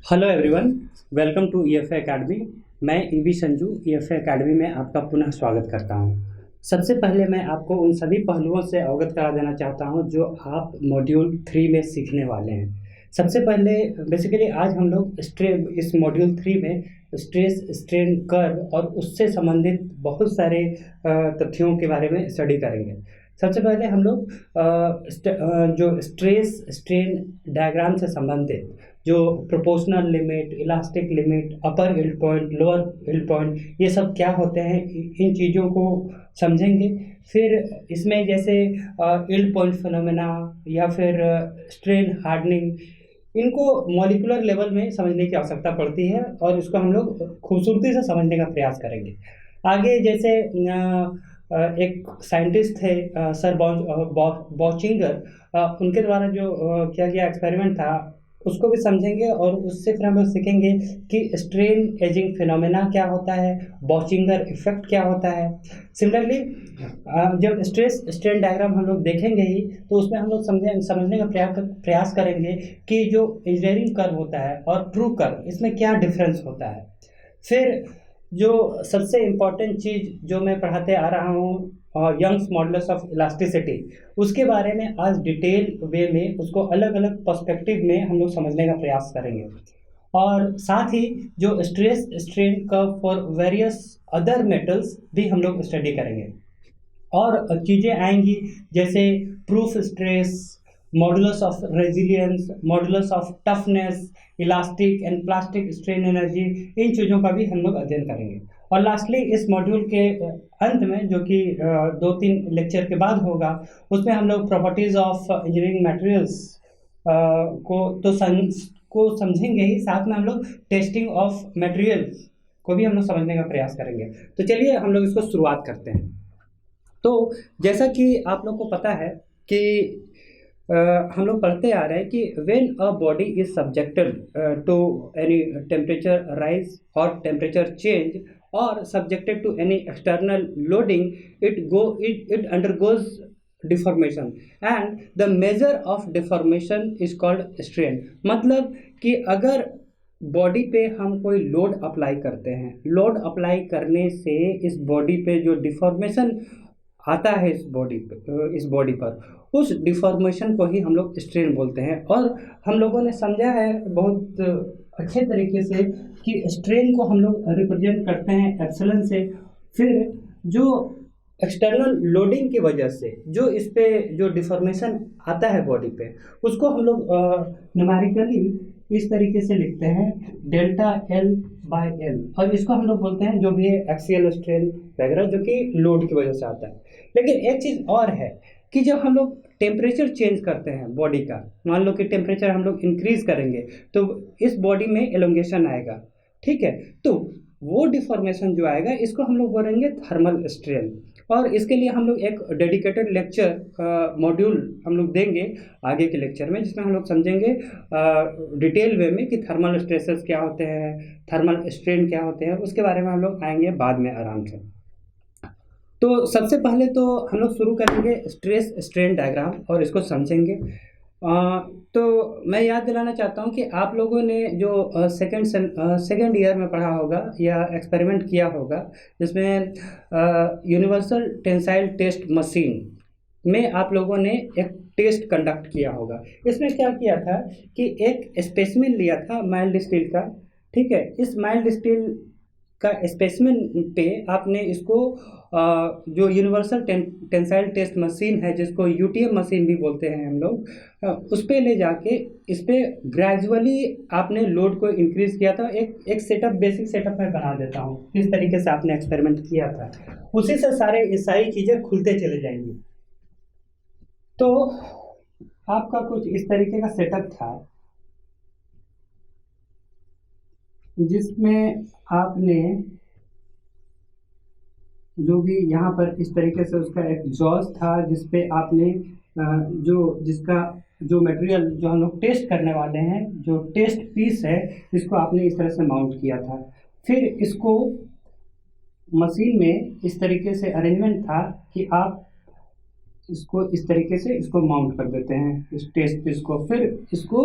Hello everyone, welcome to EFA academy. मैं EV Sanju EFA academy में आपका पुनः स्वागत करता हूं। सबसे पहले मैं आपको उन सभी पहलुओं से अवगत करा देना चाहता हूं जो आप मॉड्यूल 3 में सीखने वाले हैं। सबसे पहले बेसिकली आज हम लोग इस मॉड्यूल 3 में स्ट्रेस स्ट्रेन कर्व और उससे संबंधित बहुत सारे तथ्यों के बारे में स्टडी करेंगे। सबसे पहले हम लोग जो स्ट्रेस स्ट्रेन डायग्राम से संबंधित जो proportional limit, elastic limit, upper yield point, lower yield point, ये सब क्या होते हैं, इन चीज़ों को समझेंगे। फिर इसमें जैसे यील्ड पॉइंट फिनोमेना या फिर स्ट्रेन हार्डनिंग, इनको मॉलिक्यूलर लेवल में समझने की आवश्यकता पड़ती है और इसको हम लोग खूबसूरती से समझने का प्रयास करेंगे। आगे जैसे एक साइंटिस्ट थे सर बॉचिंगर, उनके द्वारा जो किया गया एक्सपेरिमेंट था उसको भी समझेंगे और उससे फिर हम लोग सीखेंगे कि स्ट्रेन एजिंग फिनोमेना क्या होता है, बॉचिंगर इफेक्ट क्या होता है। सिमिलरली जब स्ट्रेस स्ट्रेन डायग्राम हम लोग देखेंगे ही तो उसमें हम लोग समझने का प्रयास करेंगे कि जो इंजीनियरिंग कर्व होता है और ट्रू कर्व, इसमें क्या डिफरेंस होता है। फिर जो सबसे इम्पॉर्टेंट चीज़ जो मैं पढ़ाते आ रहा हूँ, यंग्स मॉडुलस ऑफ इलास्टिसिटी, उसके बारे में आज डिटेल वे में उसको अलग अलग पर्सपेक्टिव में हम लोग समझने का प्रयास करेंगे। और साथ ही जो stress strain curve for various other metals भी हम लोग स्टडी करेंगे। और चीज़ें आएंगी जैसे proof stress, modulus of resilience, modulus of toughness, elastic and plastic strain energy, इन चीज़ों का भी हम लोग अध्ययन करेंगे। और लास्टली इस मॉड्यूल के अंत में, जो कि 2-3 लेक्चर के बाद होगा, उसमें हम लोग प्रॉपर्टीज़ ऑफ इंजीनियरिंग मटेरियल्स को समझेंगे ही, साथ में हम लोग टेस्टिंग ऑफ मटेरियल्स को भी हम लोग समझने का प्रयास करेंगे। तो चलिए हम लोग इसको शुरुआत करते हैं। तो जैसा कि आप लोग को पता है कि हम लोग पढ़ते आ रहे हैं कि when a body is subjected to any temperature rise और टेम्परेचर चेंज और subjected to any external loading, it undergoes deformation and the measure of deformation is called strain। मतलब कि अगर बॉडी पे हम कोई लोड अप्लाई करते हैं, लोड अप्लाई करने से इस बॉडी पे जो डिफॉर्मेशन आता है इस बॉडी पर, उस डिफॉर्मेशन को ही हम लोग स्ट्रेन बोलते हैं। और हम लोगों ने समझा है बहुत अच्छे तरीके से कि स्ट्रेन को हम लोग रिप्रेजेंट करते हैं एप्सिलॉन से। फिर जो एक्सटर्नल लोडिंग की वजह से जो इस पे जो डिफॉर्मेशन आता है बॉडी पे, उसको हम लोग न्यूमेरिकली इस तरीके से लिखते हैं डेल्टा एल बाय एल, और इसको हम लोग बोलते हैं जो भी है एक्सियल स्ट्रेन वगैरह, जो कि लोड की वजह से आता है। लेकिन एक चीज़ और है कि जब हम लोग टेम्परेचर चेंज करते हैं बॉडी का, मान लो कि टेम्परेचर हम लोग इंक्रीज करेंगे तो इस बॉडी में एलोंगेशन आएगा, ठीक है। तो वो डिफॉर्मेशन जो आएगा इसको हम लोग बोलेंगे थर्मल स्ट्रेन। और इसके लिए हम लोग एक डेडिकेटेड लेक्चर मॉड्यूल हम लोग देंगे आगे के लेक्चर में, जिसमें हम लोग समझेंगे डिटेल वे में कि थर्मल स्ट्रेसेस क्या होते हैं, थर्मल स्ट्रेन क्या होते हैं, उसके बारे में हम लोग आएंगे बाद में आराम से। तो सबसे पहले तो हम लोग शुरू करेंगे स्ट्रेस स्ट्रेन डायग्राम और इसको समझेंगे। तो मैं याद दिलाना चाहता हूँ कि आप लोगों ने जो सेकेंड ईयर में पढ़ा होगा या एक्सपेरिमेंट किया होगा, जिसमें यूनिवर्सल टेंसाइल टेस्ट मशीन में आप लोगों ने एक टेस्ट कंडक्ट किया होगा। इसमें क्या किया था कि एक स्पेसिमेन लिया था माइल्ड स्टील का, ठीक है। इस माइल्ड स्टील का स्पेसिमेन पे आपने इसको जो यूनिवर्सल टेंसाइल टेस्ट मशीन है, जिसको यूटीएम मशीन भी बोलते हैं हम लोग, उस पे ले जाके इस पे ग्रेजुअली आपने लोड को इंक्रीज किया था। एक सेटअप, बेसिक सेटअप मैं बना देता हूँ किस तरीके से आपने एक्सपेरिमेंट किया था, उसी से सारी चीज़ें खुलते चले जाएंगी। तो आपका कुछ इस तरीके का सेटअप था, जिसमें आपने जो भी यहाँ पर इस तरीके से उसका एक जॉज था, जिसपे आपने जो मटेरियल जो हम लोग टेस्ट करने वाले हैं, जो टेस्ट पीस है, इसको आपने इस तरह से माउंट किया था। फिर इसको मशीन में इस तरीके से अरेंजमेंट था कि आप इसको इस तरीके से इसको माउंट कर देते हैं इस टेस्ट पे इसको, फिर इसको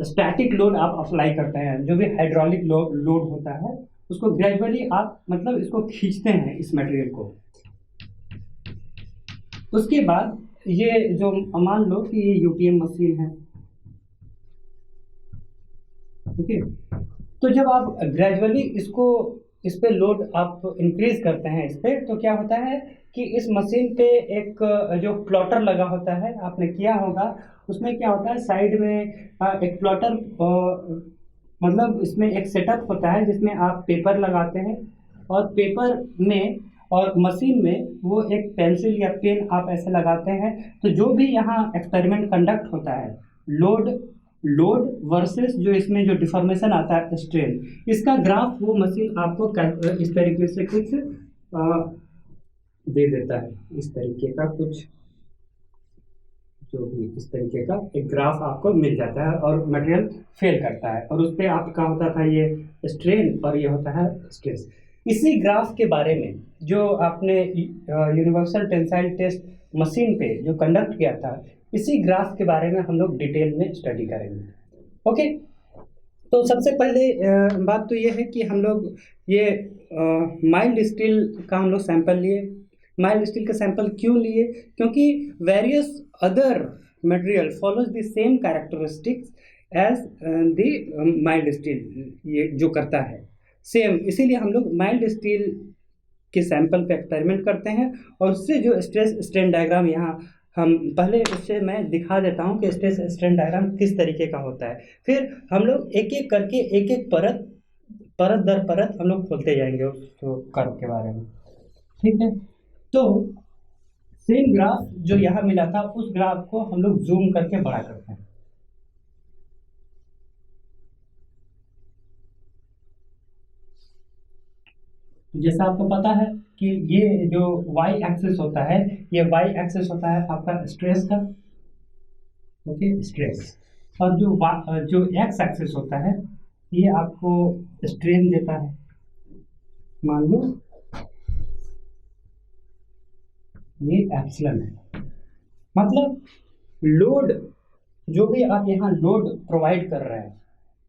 स्टैटिक लोड आप अप्लाई करते हैं, जो भी हाइड्रोलिक लोड होता है उसको ग्रेजुअली आप मतलब इसको खींचते हैं इस मटेरियल को। उसके बाद ये जो मान लो कि ये यूटीएम मशीन है, ओके। तो जब आप ग्रेजुअली इसको इस पे लोड आप इंक्रीज करते हैं इस पे, तो क्या होता है कि इस मशीन पे एक जो प्लॉटर लगा होता है, आपने किया होगा, उसमें क्या होता है साइड में एक प्लॉटर मतलब इसमें एक सेटअप होता है जिसमें आप पेपर लगाते हैं और पेपर में और मशीन में वो एक पेंसिल या पेन आप ऐसे लगाते हैं। तो जो भी यहाँ एक्सपेरिमेंट कंडक्ट होता है, लोड वर्सेस जो इसमें जो डिफॉर्मेशन आता है स्ट्रेन, इसका ग्राफ वो मशीन आपको इस तरीके से कुछ दे देता है, इस तरीके का कुछ जो भी इस तरीके का एक ग्राफ आपको मिल जाता है और मटेरियल फेल करता है और उस पर आपका होता था ये स्ट्रेन और ये होता है स्ट्रेस। इसी ग्राफ के बारे में जो आपने यूनिवर्सल टेंसाइल टेस्ट मशीन पे जो कंडक्ट किया था, इसी ग्राफ के बारे में हम लोग डिटेल में स्टडी करेंगे, ओके। तो सबसे पहले बात तो ये है कि हम लोग ये माइल्ड स्टील का हम लोग सैंपल लिए। माइल्ड स्टील का सैंपल क्यों लिए? क्योंकि various other material follows the same characteristics as the mild steel, ये जो करता है सेम, इसीलिए हम लोग माइल्ड स्टील के सैंपल पे एक्सपेरिमेंट करते हैं और उससे जो स्ट्रेस स्ट्रेन डायग्राम यहाँ हम पहले उससे मैं दिखा देता हूँ कि स्ट्रेस स्ट्रेन डायग्राम किस तरीके का होता है। फिर हम लोग एक एक करके एक एक परत दर परत हम लोग खोलते जाएंगे उस कर्व के बारे में, ठीक है। तो सेम ग्राफ जो यहाँ मिला था उस ग्राफ को हम लोग जूम करके बड़ा करते हैं। जैसा आपको पता है कि ये जो y एक्सिस होता है, ये y एक्सिस होता है आपका स्ट्रेस का, ओके, स्ट्रेस। और जो x एक्सिस होता है ये आपको स्ट्रेन देता है। मान लो ये एप्सिलॉन है, मतलब लोड जो भी आप यहाँ लोड प्रोवाइड कर रहे हैं,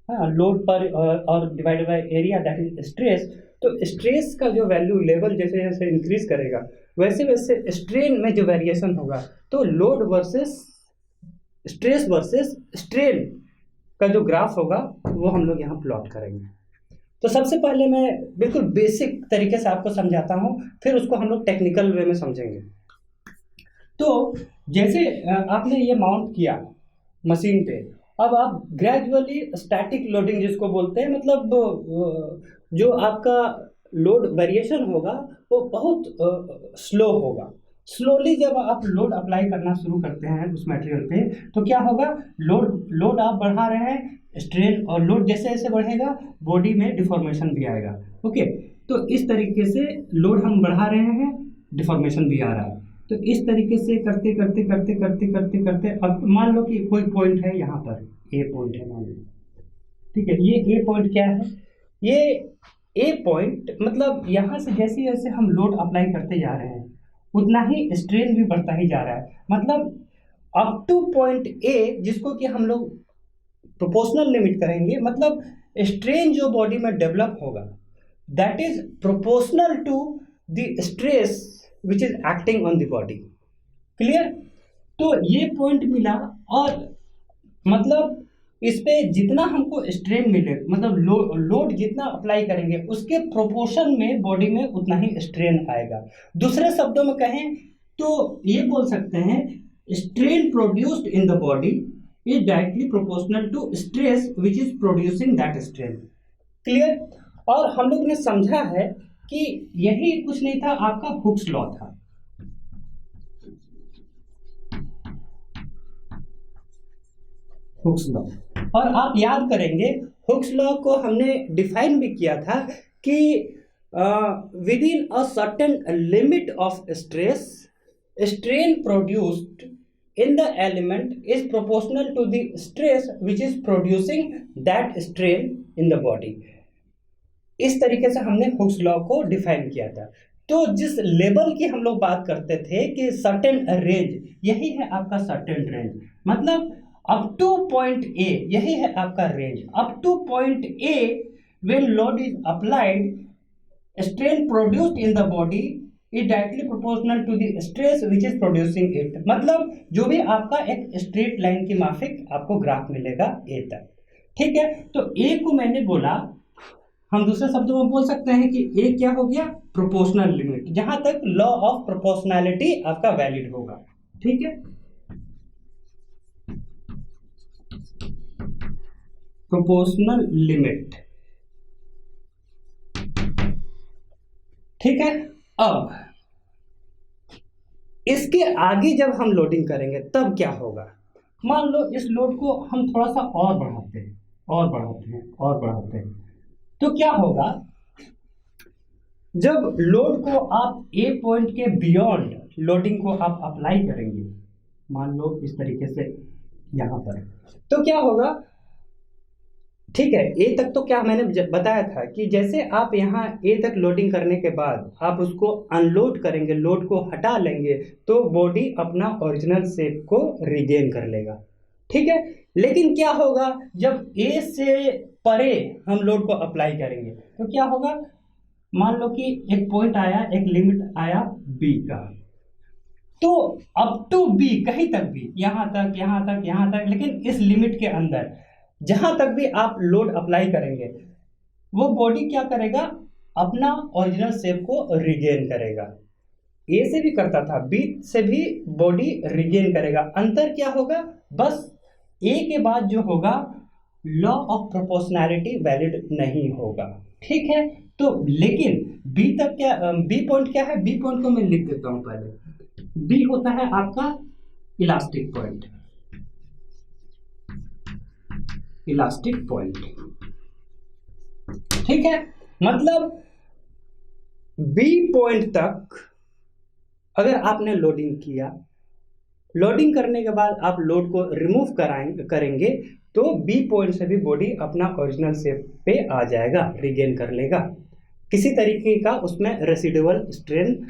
हाँ, लोड पर और divided by area that is stress. तो स्ट्रेस का जो वैल्यू लेवल जैसे जैसे इंक्रीज करेगा वैसे वैसे स्ट्रेन में जो वेरिएशन होगा, तो load versus stress versus strain का जो ग्राफ होगा वो हम लोग यहाँ प्लॉट करेंगे। तो सबसे पहले मैं बिल्कुल बेसिक तरीके से आपको समझाता हूँ, फिर उसको हम लोग टेक्निकल वे में समझेंगे। तो जैसे आपने ये माउंट किया मशीन पे, अब आप ग्रेजुअली स्टैटिक लोडिंग जिसको बोलते हैं, मतलब जो आपका लोड वेरिएशन होगा वो बहुत स्लो होगा। स्लोली जब आप लोड अप्लाई करना शुरू करते हैं उस मटेरियल पे, तो क्या होगा, लोड आप बढ़ा रहे हैं, स्ट्रेन और लोड जैसे जैसे बढ़ेगा बॉडी में डिफॉर्मेशन भी आएगा, ओके। तो इस तरीके से लोड हम बढ़ा रहे हैं, डिफॉर्मेशन भी आ रहा है। तो इस तरीके से करते करते करते करते करते करते अब मान लो कि कोई पॉइंट है यहाँ पर, ए पॉइंट है मान लो, ठीक है। ये ए पॉइंट क्या है, ये ए पॉइंट मतलब यहाँ से जैसे जैसे हम लोड अप्लाई करते जा रहे हैं उतना ही स्ट्रेन भी बढ़ता ही जा रहा है। मतलब अप टू पॉइंट ए जिसको कि हम लोग प्रोपोर्शनल लिमिट करेंगे, मतलब स्ट्रेन जो बॉडी में डेवलप होगा that is proportional to the stress which is acting on the body, clear. तो ये पॉइंट मिला और मतलब इस पे जितना हमको स्ट्रेन मिले, मतलब लोड जितना अप्लाई करेंगे उसके प्रोपोर्शन में बॉडी में उतना ही स्ट्रेन आएगा। दूसरे शब्दों में कहें तो ये बोल सकते हैं strain produced in the body is directly proportional to stress which is producing that strain, clear. और हम लोग ने समझा है कि यही कुछ नहीं था, आपका हुक्स लॉ था। हुक्स लॉ, और आप याद करेंगे हुक्स लॉ को हमने डिफाइन भी किया था कि with in a certain limit of stress, strain produced in the element is proportional to the stress which is producing that strain in the body। इस तरीके से हमने हुक्स लॉ को डिफाइन किया था। तो जिस लेवल की हम लोग बात करते थे कि सर्टेन रेंज, यही है आपका सर्टेन रेंज, मतलब अप टू पॉइंट ए, यही है आपका range. Up to point A when load is applied, strain produced in the body is directly proportional to the stress which is producing it. मतलब जो भी आपका एक स्ट्रेट लाइन की माफिक आपको ग्राफ मिलेगा ए तक, ठीक है। तो ए को मैंने बोला, हम दूसरे शब्दों में बोल सकते हैं कि ए क्या हो गया, प्रोपोर्शनल लिमिट, जहां तक लॉ ऑफ प्रोपोर्शनैलिटी आपका वैलिड होगा, ठीक है। प्रोपोर्शनल लिमिट, ठीक है। अब इसके आगे जब हम लोडिंग करेंगे तब क्या होगा, मान लो इस लोड को हम थोड़ा सा और बढ़ाते हैं और बढ़ाते हैं और बढ़ाते हैं, तो क्या होगा, जब लोड को आप ए पॉइंट के बियॉन्ड लोडिंग को आप अप्लाई करेंगे, मान लो इस तरीके से यहां पर, तो क्या होगा, ठीक है। ए तक तो क्या मैंने बताया था कि जैसे आप यहाँ ए तक लोडिंग करने के बाद आप उसको अनलोड करेंगे, लोड को हटा लेंगे, तो बॉडी अपना ओरिजिनल शेप को रिगेन कर लेगा, ठीक है। लेकिन क्या होगा, जब ए से परे हम लोड को अप्लाई करेंगे तो क्या होगा, मान लो कि एक पॉइंट आया, एक लिमिट आया बी का, तो अप टू बी, कहीं तक भी, यहाँ तक यहाँ तक यहाँ तक, लेकिन इस लिमिट के अंदर जहां तक भी आप लोड अप्लाई करेंगे वो बॉडी क्या करेगा, अपना ओरिजिनल शेप को रिगेन करेगा। ए से भी करता था, बी से भी बॉडी रिगेन करेगा। अंतर क्या होगा, बस ए के बाद जो होगा लॉ ऑफ प्रोपोर्शनैलिटी वैलिड नहीं होगा, ठीक है। तो लेकिन बी तक क्या, बी पॉइंट क्या है, बी पॉइंट को मैं लिख देता हूं पहले। बी होता है आपका इलास्टिक पॉइंट, इलास्टिक पॉइंट, ठीक है। मतलब बी पॉइंट तक अगर आपने लोडिंग किया, लोडिंग करने के बाद आप लोड को रिमूव करेंगे तो बी पॉइंट से भी बॉडी अपना ओरिजिनल शेप पे आ जाएगा, रिगेन कर लेगा, किसी तरीके का उसमें रेसिडुअल स्ट्रेन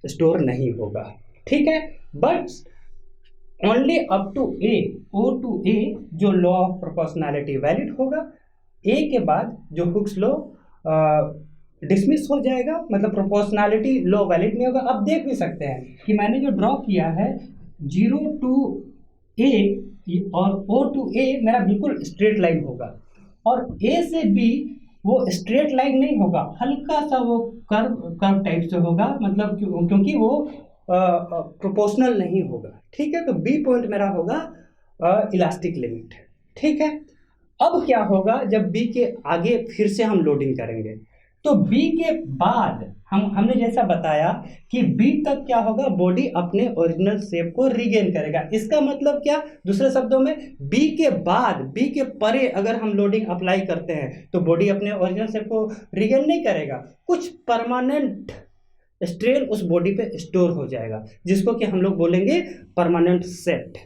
स्टोर नहीं होगा, ठीक है। But only up to A, O to A जो लॉ ऑफ प्रोपोर्शनैलिटी वैलिड होगा, ए के बाद जो हुक्स लॉ डिसमिस हो जाएगा, मतलब प्रोपोर्शनैलिटी लॉ वैलिड नहीं होगा। अब देख भी सकते हैं कि मैंने जो ड्रॉ किया है 0 टू ए और ओ टू ए मेरा बिल्कुल स्ट्रेट लाइन होगा, और ए से बी वो स्ट्रेट लाइन नहीं होगा, हल्का सा वो कर्व टाइप से होगा, मतलब क्योंकि वो प्रोपोर्शनल नहीं होगा, ठीक है। तो बी पॉइंट मेरा होगा इलास्टिक लिमिट, ठीक है। अब क्या होगा, जब बी के आगे फिर से हम लोडिंग करेंगे तो बी के बाद हमने जैसा बताया कि बी तक क्या होगा, बॉडी अपने ओरिजिनल शेप को रिगेन करेगा। इसका मतलब क्या, दूसरे शब्दों में बी के बाद, बी के परे अगर हम लोडिंग अप्लाई करते हैं तो बॉडी अपने ओरिजिनल शेप को रिगेन नहीं करेगा, कुछ परमानेंट स्ट्रेन उस बॉडी पे स्टोर हो जाएगा, जिसको कि हम लोग बोलेंगे परमानेंट सेट,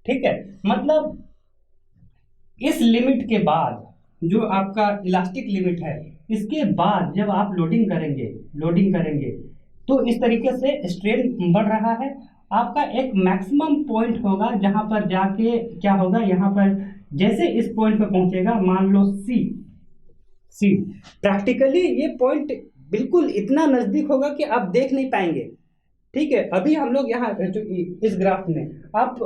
ठीक है। मतलब इस लिमिट के बाद जो आपका इलास्टिक लिमिट है, इसके बाद जब आप लोडिंग करेंगे तो इस तरीके से स्ट्रेन बढ़ रहा है, आपका एक मैक्सिमम पॉइंट होगा जहां पर जाके क्या होगा, यहाँ पर जैसे इस पॉइंट पर पहुंचेगा, मान लो सी, प्रैक्टिकली ये पॉइंट बिल्कुल इतना नजदीक होगा कि आप देख नहीं पाएंगे, ठीक है। अभी हम लोग यहाँ इस ग्राफ में आप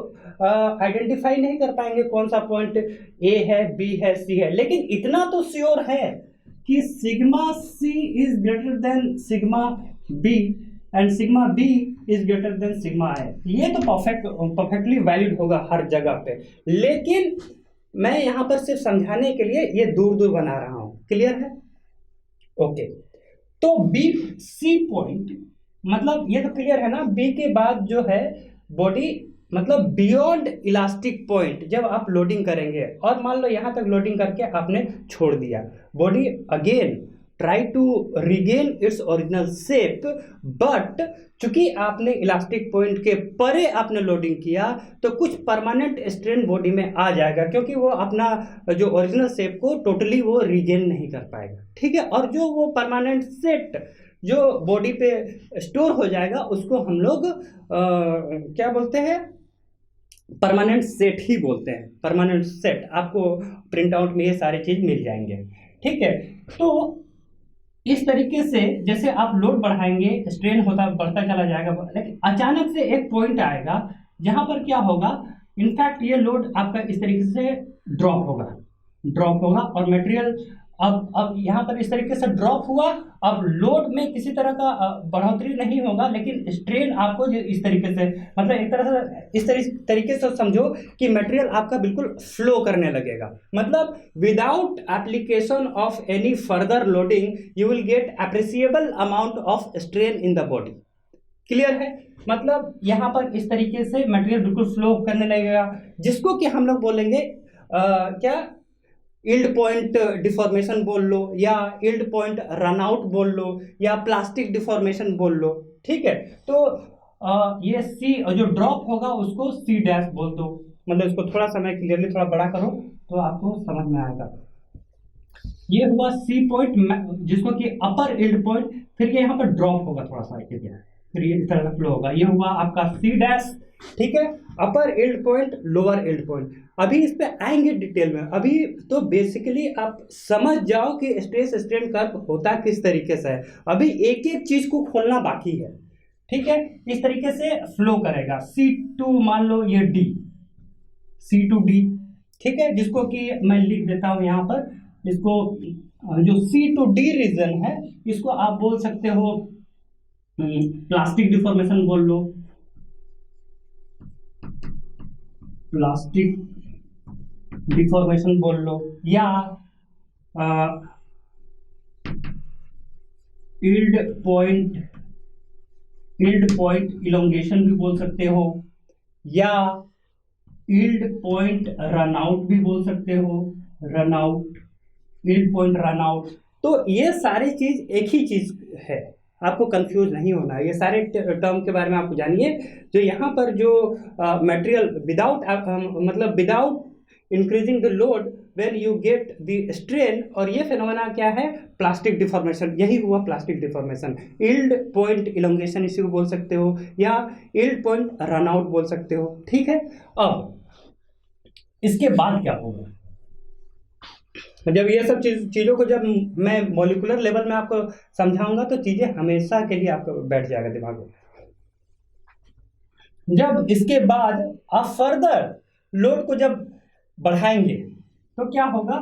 आइडेंटिफाई नहीं कर पाएंगे कौन सा पॉइंट ए है, बी है, सी है, लेकिन इतना तो श्योर है कि sigma C is greater than sigma B and sigma B is greater than sigma A. ये तो परफेक्टली वैलिड होगा हर जगह पे, लेकिन मैं यहाँ पर सिर्फ समझाने के लिए ये दूर दूर बना रहा हूँ, क्लियर है, ओके। तो बी सी पॉइंट, मतलब ये तो क्लियर है ना, बी के बाद जो है बॉडी, मतलब बियॉन्ड इलास्टिक पॉइंट जब आप लोडिंग करेंगे और मान लो यहाँ तक लोडिंग करके आपने छोड़ दिया, body again try to regain its original shape, but चूंकि आपने इलास्टिक पॉइंट के परे आपने लोडिंग किया तो कुछ परमानेंट स्ट्रेन बॉडी में आ जाएगा, क्योंकि वो अपना जो ओरिजिनल शेप को टोटली वो रिगेन नहीं कर पाएगा, ठीक है। और जो वो परमानेंट सेट जो बॉडी पे स्टोर हो जाएगा उसको हम लोग क्या बोलते हैं, परमानेंट सेट ही बोलते हैं। परमानेंट सेट आपको प्रिंट आउट में ये सारी चीज मिल जाएंगे। ठीक है, तो इस तरीके से जैसे आप लोड बढ़ाएंगे स्ट्रेन होता बढ़ता चला जाएगा, लेकिन अचानक से एक पॉइंट आएगा जहां पर क्या होगा, इनफैक्ट ये लोड आपका इस तरीके से ड्रॉप होगा और मटेरियल अब यहाँ पर इस तरीके से ड्रॉप हुआ। अब लोड में किसी तरह का बढ़ोतरी नहीं होगा, लेकिन स्ट्रेन आपको जो इस तरीके से, मतलब एक तरह से इस तरीके से समझो कि मटेरियल आपका बिल्कुल फ्लो करने लगेगा। मतलब without application of any further loading you will get appreciable amount of strain in the body. Clear है? मतलब यहाँ पर इस तरीके से मटेरियल बिल्कुल फ्लो करने लगेगा, जिसको कि हम लोग बोलेंगे क्या, यील्ड पॉइंट डिफॉर्मेशन बोल लो, या यील्ड पॉइंट रन आउट बोल लो, या प्लास्टिक डिफॉर्मेशन बोल लो। ठीक है, तो ये सी जो ड्रॉप होगा उसको सी डैश बोल दो। मतलब इसको थोड़ा सा मैं क्लियरली थोड़ा बड़ा करूं तो आपको समझ में आएगा। ये हुआ सी पॉइंट, जिसको कि अपर यील्ड पॉइंट, फिर ये यहाँ पर ड्रॉप होगा थोड़ा सा एरिया, फिर ये इस तरह का फ्लो होगा। ये हुआ आपका सी डैश। ठीक है, upper yield point, lower yield point. अभी इस पे आएंगे डिटेल में। अभी तो बेसिकली आप समझ जाओ कि स्ट्रेस स्ट्रेन कर्व होता किस तरीके से है। अभी एक एक चीज को खोलना बाकी है। ठीक है, इस तरीके से फ्लो करेगा। C2 मान लो ये D, C2D। ठीक है, जिसको कि मैं लिख देता हूं यहाँ पर, इसको जो C2D रीजन है इसको आप बोल सकते हो प्लास्टिक डिफॉर्मेशन बोल लो, प्लास्टिक डिफॉर्मेशन बोल लो, या यील्ड पॉइंट इलोंगेशन भी बोल सकते हो, या यील्ड पॉइंट रन आउट भी बोल सकते हो, run out, yield point run out. तो ये सारी चीज एक ही चीज है, आपको कंफ्यूज नहीं होना है। ये सारे टर्म के बारे में आपको जानिए। जो यहाँ पर जो material without increasing the load when you get the strain, और ये फिनोमेना क्या है, प्लास्टिक डिफॉर्मेशन। यही हुआ plastic deformation. Yield point elongation इसी को बोल सकते हो, या यील्ड पॉइंट रन आउट बोल सकते हो। ठीक है, अब इसके बाद क्या होगा, जब ये सब चीज़ों को जब मैं मॉलिक्यूलर लेवल में आपको समझाऊंगा तो चीज़ें हमेशा के लिए आपको बैठ जाएगा दिमाग में। जब इसके बाद आप फर्दर लोड को जब बढ़ाएंगे तो क्या होगा,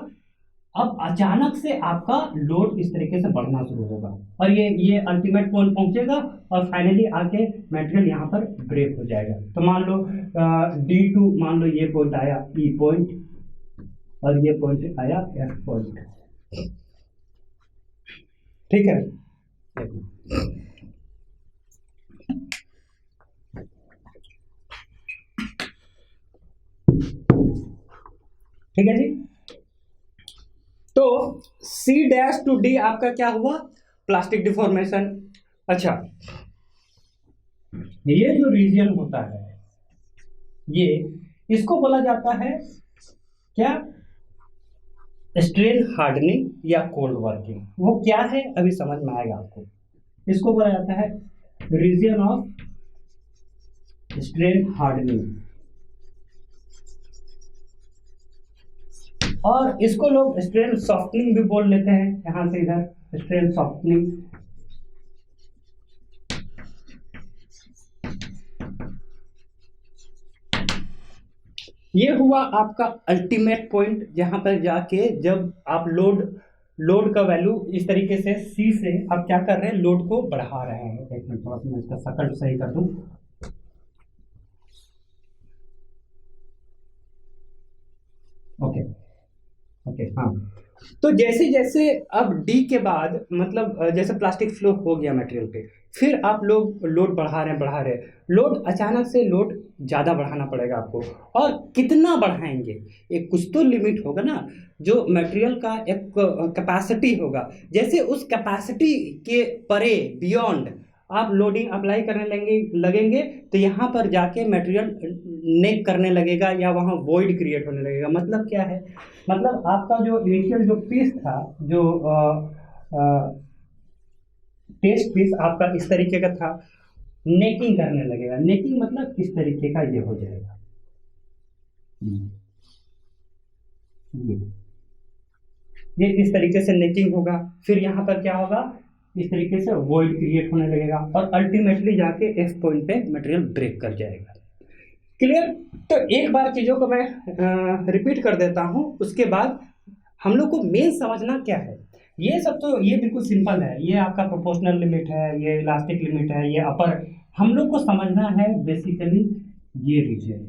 अब अचानक से आपका लोड इस तरीके से बढ़ना शुरू होगा और ये अल्टीमेट पॉइंट पहुंचेगा और फाइनली आके मटेरियल यहाँ पर ब्रेक हो जाएगा। तो मान लो D2, मान लो ये पॉइंट आया E पॉइंट और ये पॉइंट आया F पॉइंट। ठीक है, ठीक है जी। तो C डैश टू D आपका क्या हुआ, प्लास्टिक डिफॉर्मेशन। अच्छा, ये जो रीजन होता है ये, इसको बोला जाता है क्या, स्ट्रेन हार्डनिंग या कोल्ड वर्किंग। वो क्या है अभी समझ में आएगा आपको। इसको बोला जाता है रीजन ऑफ स्ट्रेन हार्डनिंग, और इसको लोग स्ट्रेन सॉफ्टनिंग भी बोल लेते हैं, यहां से इधर स्ट्रेन सॉफ्टनिंग। ये हुआ आपका अल्टीमेट पॉइंट, जहां पर जाके जब आप लोड का वैल्यू इस तरीके से C से आप क्या कर रहे हैं, लोड को बढ़ा रहे हैं। एक मिनट, थोड़ा सा मैं इसका शक्ल सही कर दूं। ओके, हाँ। तो जैसे जैसे अब D के बाद, मतलब जैसे प्लास्टिक फ्लो हो गया मटेरियल पे, फिर आप लोग लोड बढ़ा रहे हैं। लोड अचानक से लोड ज़्यादा बढ़ाना पड़ेगा आपको, और कितना बढ़ाएंगे, एक कुछ तो लिमिट होगा ना, जो मटेरियल का एक कैपेसिटी होगा। जैसे उस कैपेसिटी के परे, बियॉन्ड आप लोडिंग अप्लाई करने लगेंगे तो यहाँ पर जाके मटेरियल नेक करने लगेगा या वहाँ वॉइड क्रिएट होने लगेगा। मतलब क्या है, मतलब आपका जो इनिशियल जो पीस था, जो टेस्ट पीस आपका इस तरीके का था, नेकिंग करने लगेगा। नेकिंग मतलब इस तरीके का ये हो जाएगा, ये इस तरीके से नेकिंग होगा। फिर यहाँ पर क्या होगा, इस तरीके से वॉइड क्रिएट होने लगेगा और अल्टीमेटली जाके एफ पॉइंट पे मटेरियल ब्रेक कर जाएगा। क्लियर? तो एक बार चीज़ों को मैं रिपीट कर देता हूँ, उसके बाद हम लोग को मेन समझना क्या है। ये सब तो ये बिल्कुल सिंपल है, ये आपका प्रोपोर्शनल लिमिट है, ये इलास्टिक लिमिट है, ये अपर। हम लोग को समझना है बेसिकली ये रीजन,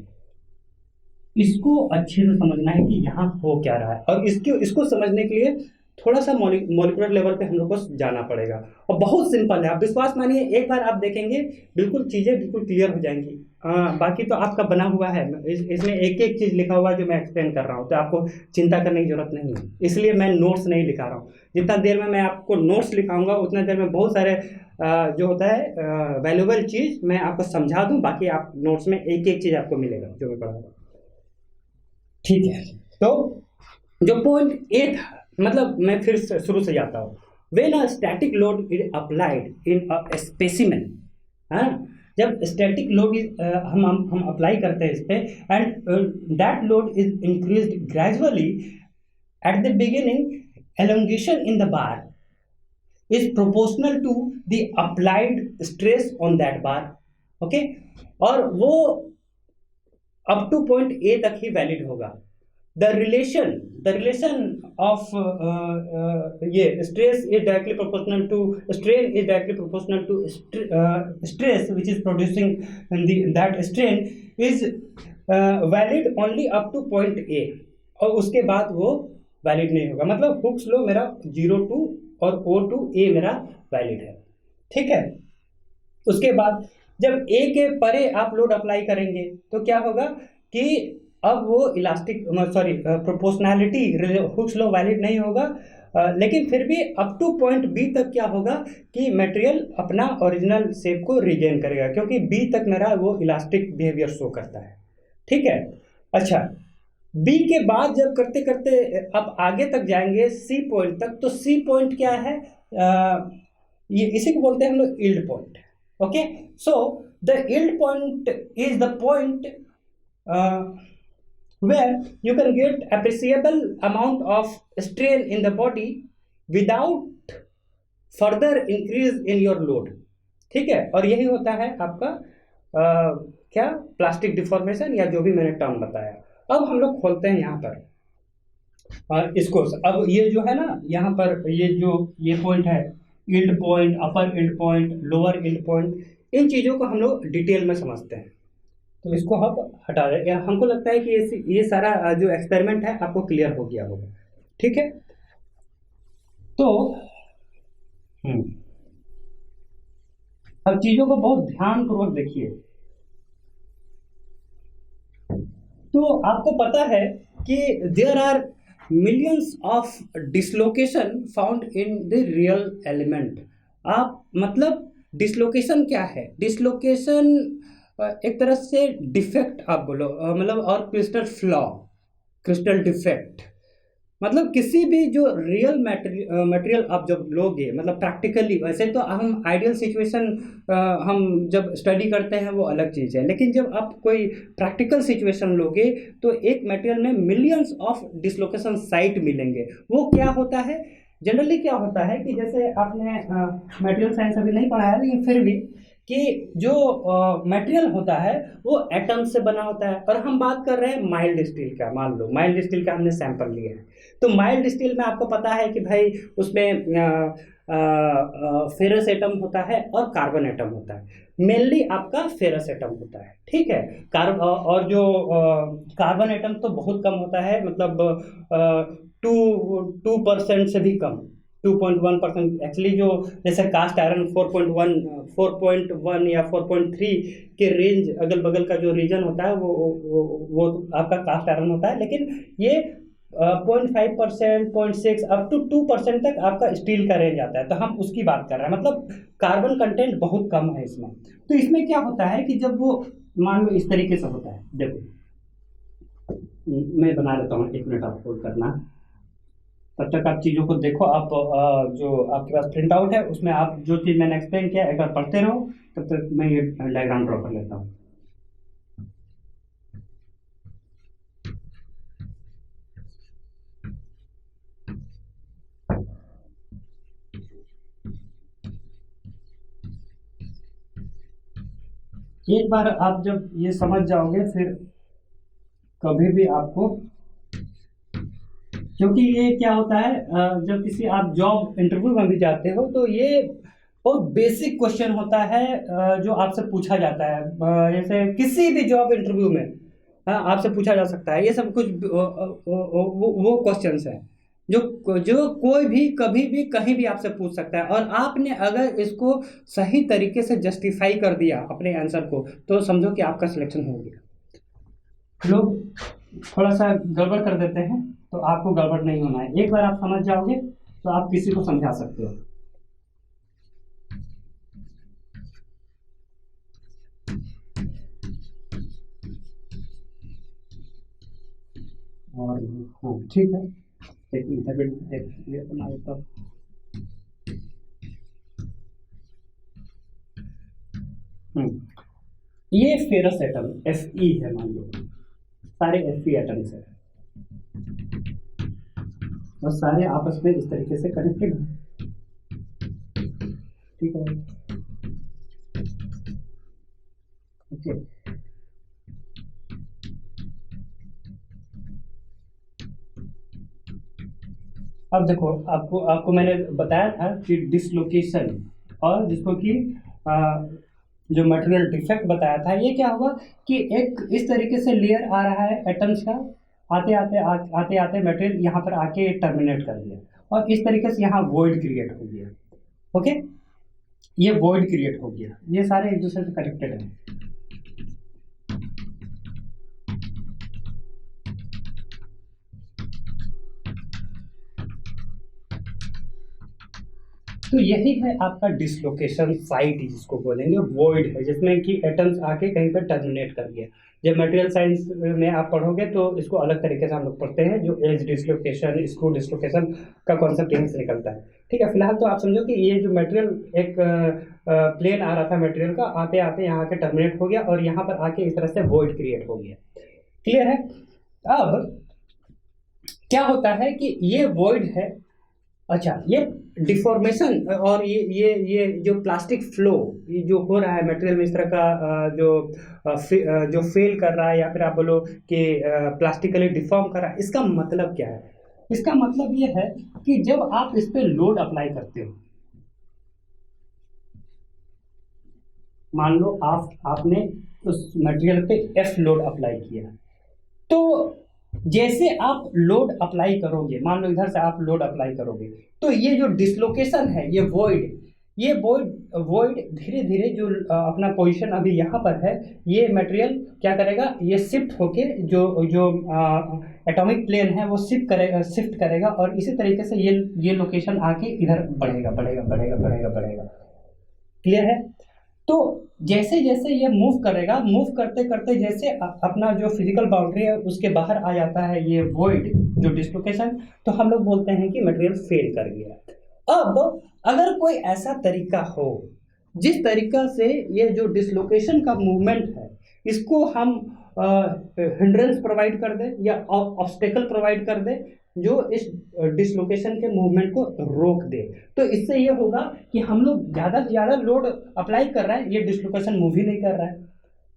इसको अच्छे से समझना है कि यहाँ हो क्या रहा है, और इसको समझने के लिए थोड़ा सा मॉलिक्यूलर लेवल पे हम लोग को जाना पड़ेगा। और बहुत सिंपल है, आप विश्वास मानिए, एक बार आप देखेंगे बिल्कुल चीज़ें बिल्कुल क्लियर हो जाएंगी। बाकी तो आपका बना हुआ है, इसमें एक एक चीज़ लिखा हुआ है जो मैं एक्सप्लेन कर रहा हूँ, तो आपको चिंता करने की जरूरत नहीं है। इसलिए मैं नोट्स नहीं लिखा रहा हूँ। जितना देर में मैं आपको नोट्स लिखाऊंगा उतना देर में बहुत सारे जो होता है वैल्यूएबल चीज़ मैं आपको समझा दूँ, बाकी आप नोट्स में एक एक चीज़ आपको मिलेगा जो मैं पढ़ाऊँगा। ठीक है, तो जो पॉइंट ए था, मतलब मैं फिर शुरू से जाता हूँ। When a static load is applied in a specimen, हाँ, जब स्टैटिक लोड हम अप्लाई करते हैं इस पे, and that load is increased gradually at the beginning, elongation in the bar is proportional to the applied stress on that bar, okay, और वो up to point A तक ही वैलिड होगा। द रिलेशन ऑफ ये stress is directly proportional to strain, is directly proportional to stress which is producing that strain is valid only up to point A, और उसके बाद वो valid नहीं होगा। मतलब हुक्स लॉ मेरा 0 टू और O टू A मेरा वैलिड है, ठीक है। उसके बाद जब A के परे आप लोड अप्लाई करेंगे तो क्या होगा कि अब वो elastic proportionality hooks law valid नहीं होगा, लेकिन फिर भी अप टू पॉइंट B तक क्या होगा कि मटेरियल अपना ओरिजिनल शेप को रिगेन करेगा, क्योंकि B तक मेरा वो इलास्टिक बिहेवियर शो करता है, ठीक है। अच्छा, B के बाद जब करते करते अब आगे तक जाएंगे C पॉइंट तक, तो C पॉइंट क्या है, ये इसी को बोलते हैं हम लोग yield point, okay. So the yield point is the point where you can get appreciable amount of strain in the body without further increase in your load, ठीक है। और यही होता है आपका क्या प्लास्टिक डिफॉर्मेशन, या जो भी मैंने टर्म बताया। अब हम लोग खोलते हैं यहाँ पर इसको। अब ये जो है ना, यहाँ पर ये पॉइंट है, yield point, upper yield point, lower yield point, इन चीज़ों को हम लोग डिटेल में समझते हैं। तो इसको हम हटा दें। हमको लगता है कि ये सारा जो एक्सपेरिमेंट है आपको क्लियर हो गया होगा, ठीक है। तो अब चीज़ों को बहुत ध्यानपूर्वक देखिए। तो आपको पता है कि there are millions of dislocation found in the real element. आप मतलब डिसलोकेशन क्या है? डिसलोकेशन एक तरह से डिफेक्ट आप बोलो, मतलब, और क्रिस्टल फ्लॉ, क्रिस्टल डिफेक्ट, मतलब किसी भी जो रियल मटेरियल आप जब लोगे, मतलब प्रैक्टिकली, वैसे तो हम आइडियल सिचुएशन हम जब स्टडी करते हैं वो अलग चीज़ है, लेकिन जब आप कोई प्रैक्टिकल सिचुएशन लोगे तो एक मटेरियल में मिलियंस ऑफ डिसलोकेशन साइट मिलेंगे। वो क्या होता है, जनरली क्या होता है कि जैसे आपने मटेरियल साइंस अभी नहीं पढ़ा है, लेकिन फिर भी कि जो मटेरियल होता है वो एटम से बना होता है, और हम बात कर रहे हैं माइल्ड स्टील का। मान लो माइल्ड स्टील का हमने सैंपल लिया है, तो माइल्ड स्टील में आपको पता है कि भाई उसमें फेरस एटम होता है और कार्बन एटम होता है। मेनली आपका फेरस एटम होता है, ठीक है। और जो कार्बन एटम तो बहुत कम होता है, मतलब 2% से भी कम, 2.1% एक्चुअली। जो जैसे कास्ट आयरन 4.1 या 4.3 के रेंज, अगल बगल का जो रीजन होता है वो आपका कास्ट आयरन होता है, लेकिन ये 0.5%, 0.6 अप टू 2% तक आपका स्टील का रेंज आता है। तो हम उसकी बात कर रहे हैं, मतलब कार्बन कंटेंट बहुत कम है इसमें। तो इसमें क्या होता है कि जब वो मान लो इस तरीके से होता है, देखो मैं बना लेता हूँ, 1 मिनट आप होल्ड करना। तब तक आप चीज़ों को देखो। आप जो आपके पास प्रिंट आउट है उसमें आप जो चीज़ मैंने एक्सप्लेन किया एक बार पढ़ते रहो, तब तक मैं ये डायग्राम ड्रॉ कर लेता हूँ। एक बार आप जब ये समझ जाओगे फिर कभी भी आपको, क्योंकि ये क्या होता है जब किसी आप जॉब इंटरव्यू में भी जाते हो तो ये बहुत बेसिक क्वेश्चन होता है जो आपसे पूछा जाता है। जैसे किसी भी जॉब इंटरव्यू में आपसे पूछा जा सकता है ये सब कुछ, वो क्वेश्चंस हैं जो जो कोई भी कभी भी कहीं भी आपसे पूछ सकता है, और आपने अगर इसको सही तरीके से जस्टिफाई कर दिया अपने आंसर को तो समझो कि आपका सिलेक्शन हो गया। लोग थोड़ा सा गड़बड़ कर देते हैं, तो आपको गड़बड़ नहीं होना है। एक बार आप समझ जाओगे तो आप किसी को समझा सकते हो। और हाँ ठीक है, एक मिनट ये बना देता हूँ। ये फेरस एटम Fe है, मान लो सारे Fe एटम्स है और सारे आपस में इस तरीके से कनेक्टेड हैं, ठीक है। ओके, अब देखो आपको आपको मैंने बताया था कि डिसलोकेशन और जिसको कि जो मटेरियल डिफेक्ट बताया था, ये क्या हुआ कि एक इस तरीके से लेयर आ रहा है एटम्स का, आते आते मटेरियल यहाँ पर आके टर्मिनेट कर दिया और इस तरीके से यहाँ वॉइड क्रिएट हो गया। ओके, ये वॉइड क्रिएट हो गया, ये सारे एक दूसरे से कनेक्टेड हैं। तो यही है आपका डिसलोकेशन साइट, जिसको बोलेंगे वॉइड है, जिसमें कि एटम्स आके कहीं पर टर्मिनेट कर गया। जब मटेरियल साइंस में आप पढ़ोगे तो इसको अलग तरीके से हम लोग पढ़ते हैं, जो एज डिसलोकेशन, स्क्रू डिसलोकेशन का कॉन्सेप्ट यहीं से निकलता है। ठीक है, फिलहाल तो आप समझो कि ये जो मटेरियल एक प्लेन आ रहा था मटेरियल का, आते आते यहाँ आके टर्मिनेट हो गया और यहाँ पर आके इस तरह से वॉइड क्रिएट हो गया। क्लियर है? अब क्या होता है कि ये वॉइड है, अच्छा ये डिफॉर्मेशन और ये जो प्लास्टिक फ्लो ये जो हो रहा है मटेरियल में, इस तरह का जो फेल कर रहा है या फिर आप बोलो कि प्लास्टिकली डिफॉर्म कर रहा है, इसका मतलब क्या है? इसका मतलब ये है कि जब आप इस पे लोड अप्लाई करते हो, मान लो आपने उस मटेरियल पे F लोड अप्लाई किया, तो जैसे आप लोड अप्लाई करोगे, मान लो इधर से आप लोड अप्लाई करोगे, तो ये जो डिसलोकेशन है, ये वॉइड धीरे धीरे जो अपना पोजीशन अभी यहाँ पर है, ये मटेरियल क्या करेगा, ये शिफ्ट होके जो जो एटॉमिक प्लेन है वो शिफ्ट करेगा और इसी तरीके से ये लोकेशन आके इधर बढ़ेगा बढ़ेगा बढ़ेगा बढ़ेगा बढ़ेगा। क्लियर है? तो जैसे जैसे ये मूव करेगा, मूव करते करते जैसे अपना जो फिजिकल बाउंड्री है उसके बाहर आ जाता है ये वॉइड जो डिसलोकेशन, तो हम लोग बोलते हैं कि मटेरियल फेल कर गया। अब अगर कोई ऐसा तरीका हो जिस तरीका से ये जो डिसलोकेशन का मूवमेंट है इसको हम हिंड्रेंस प्रोवाइड कर दे या ऑब्स्टेकल प्रोवाइड कर दे जो इस डिसलोकेशन के मूवमेंट को रोक दे, तो इससे ये होगा कि हम लोग ज़्यादा से ज़्यादा लोड अप्लाई कर रहे हैं, ये डिसलोकेशन मूव ही नहीं कर रहा है,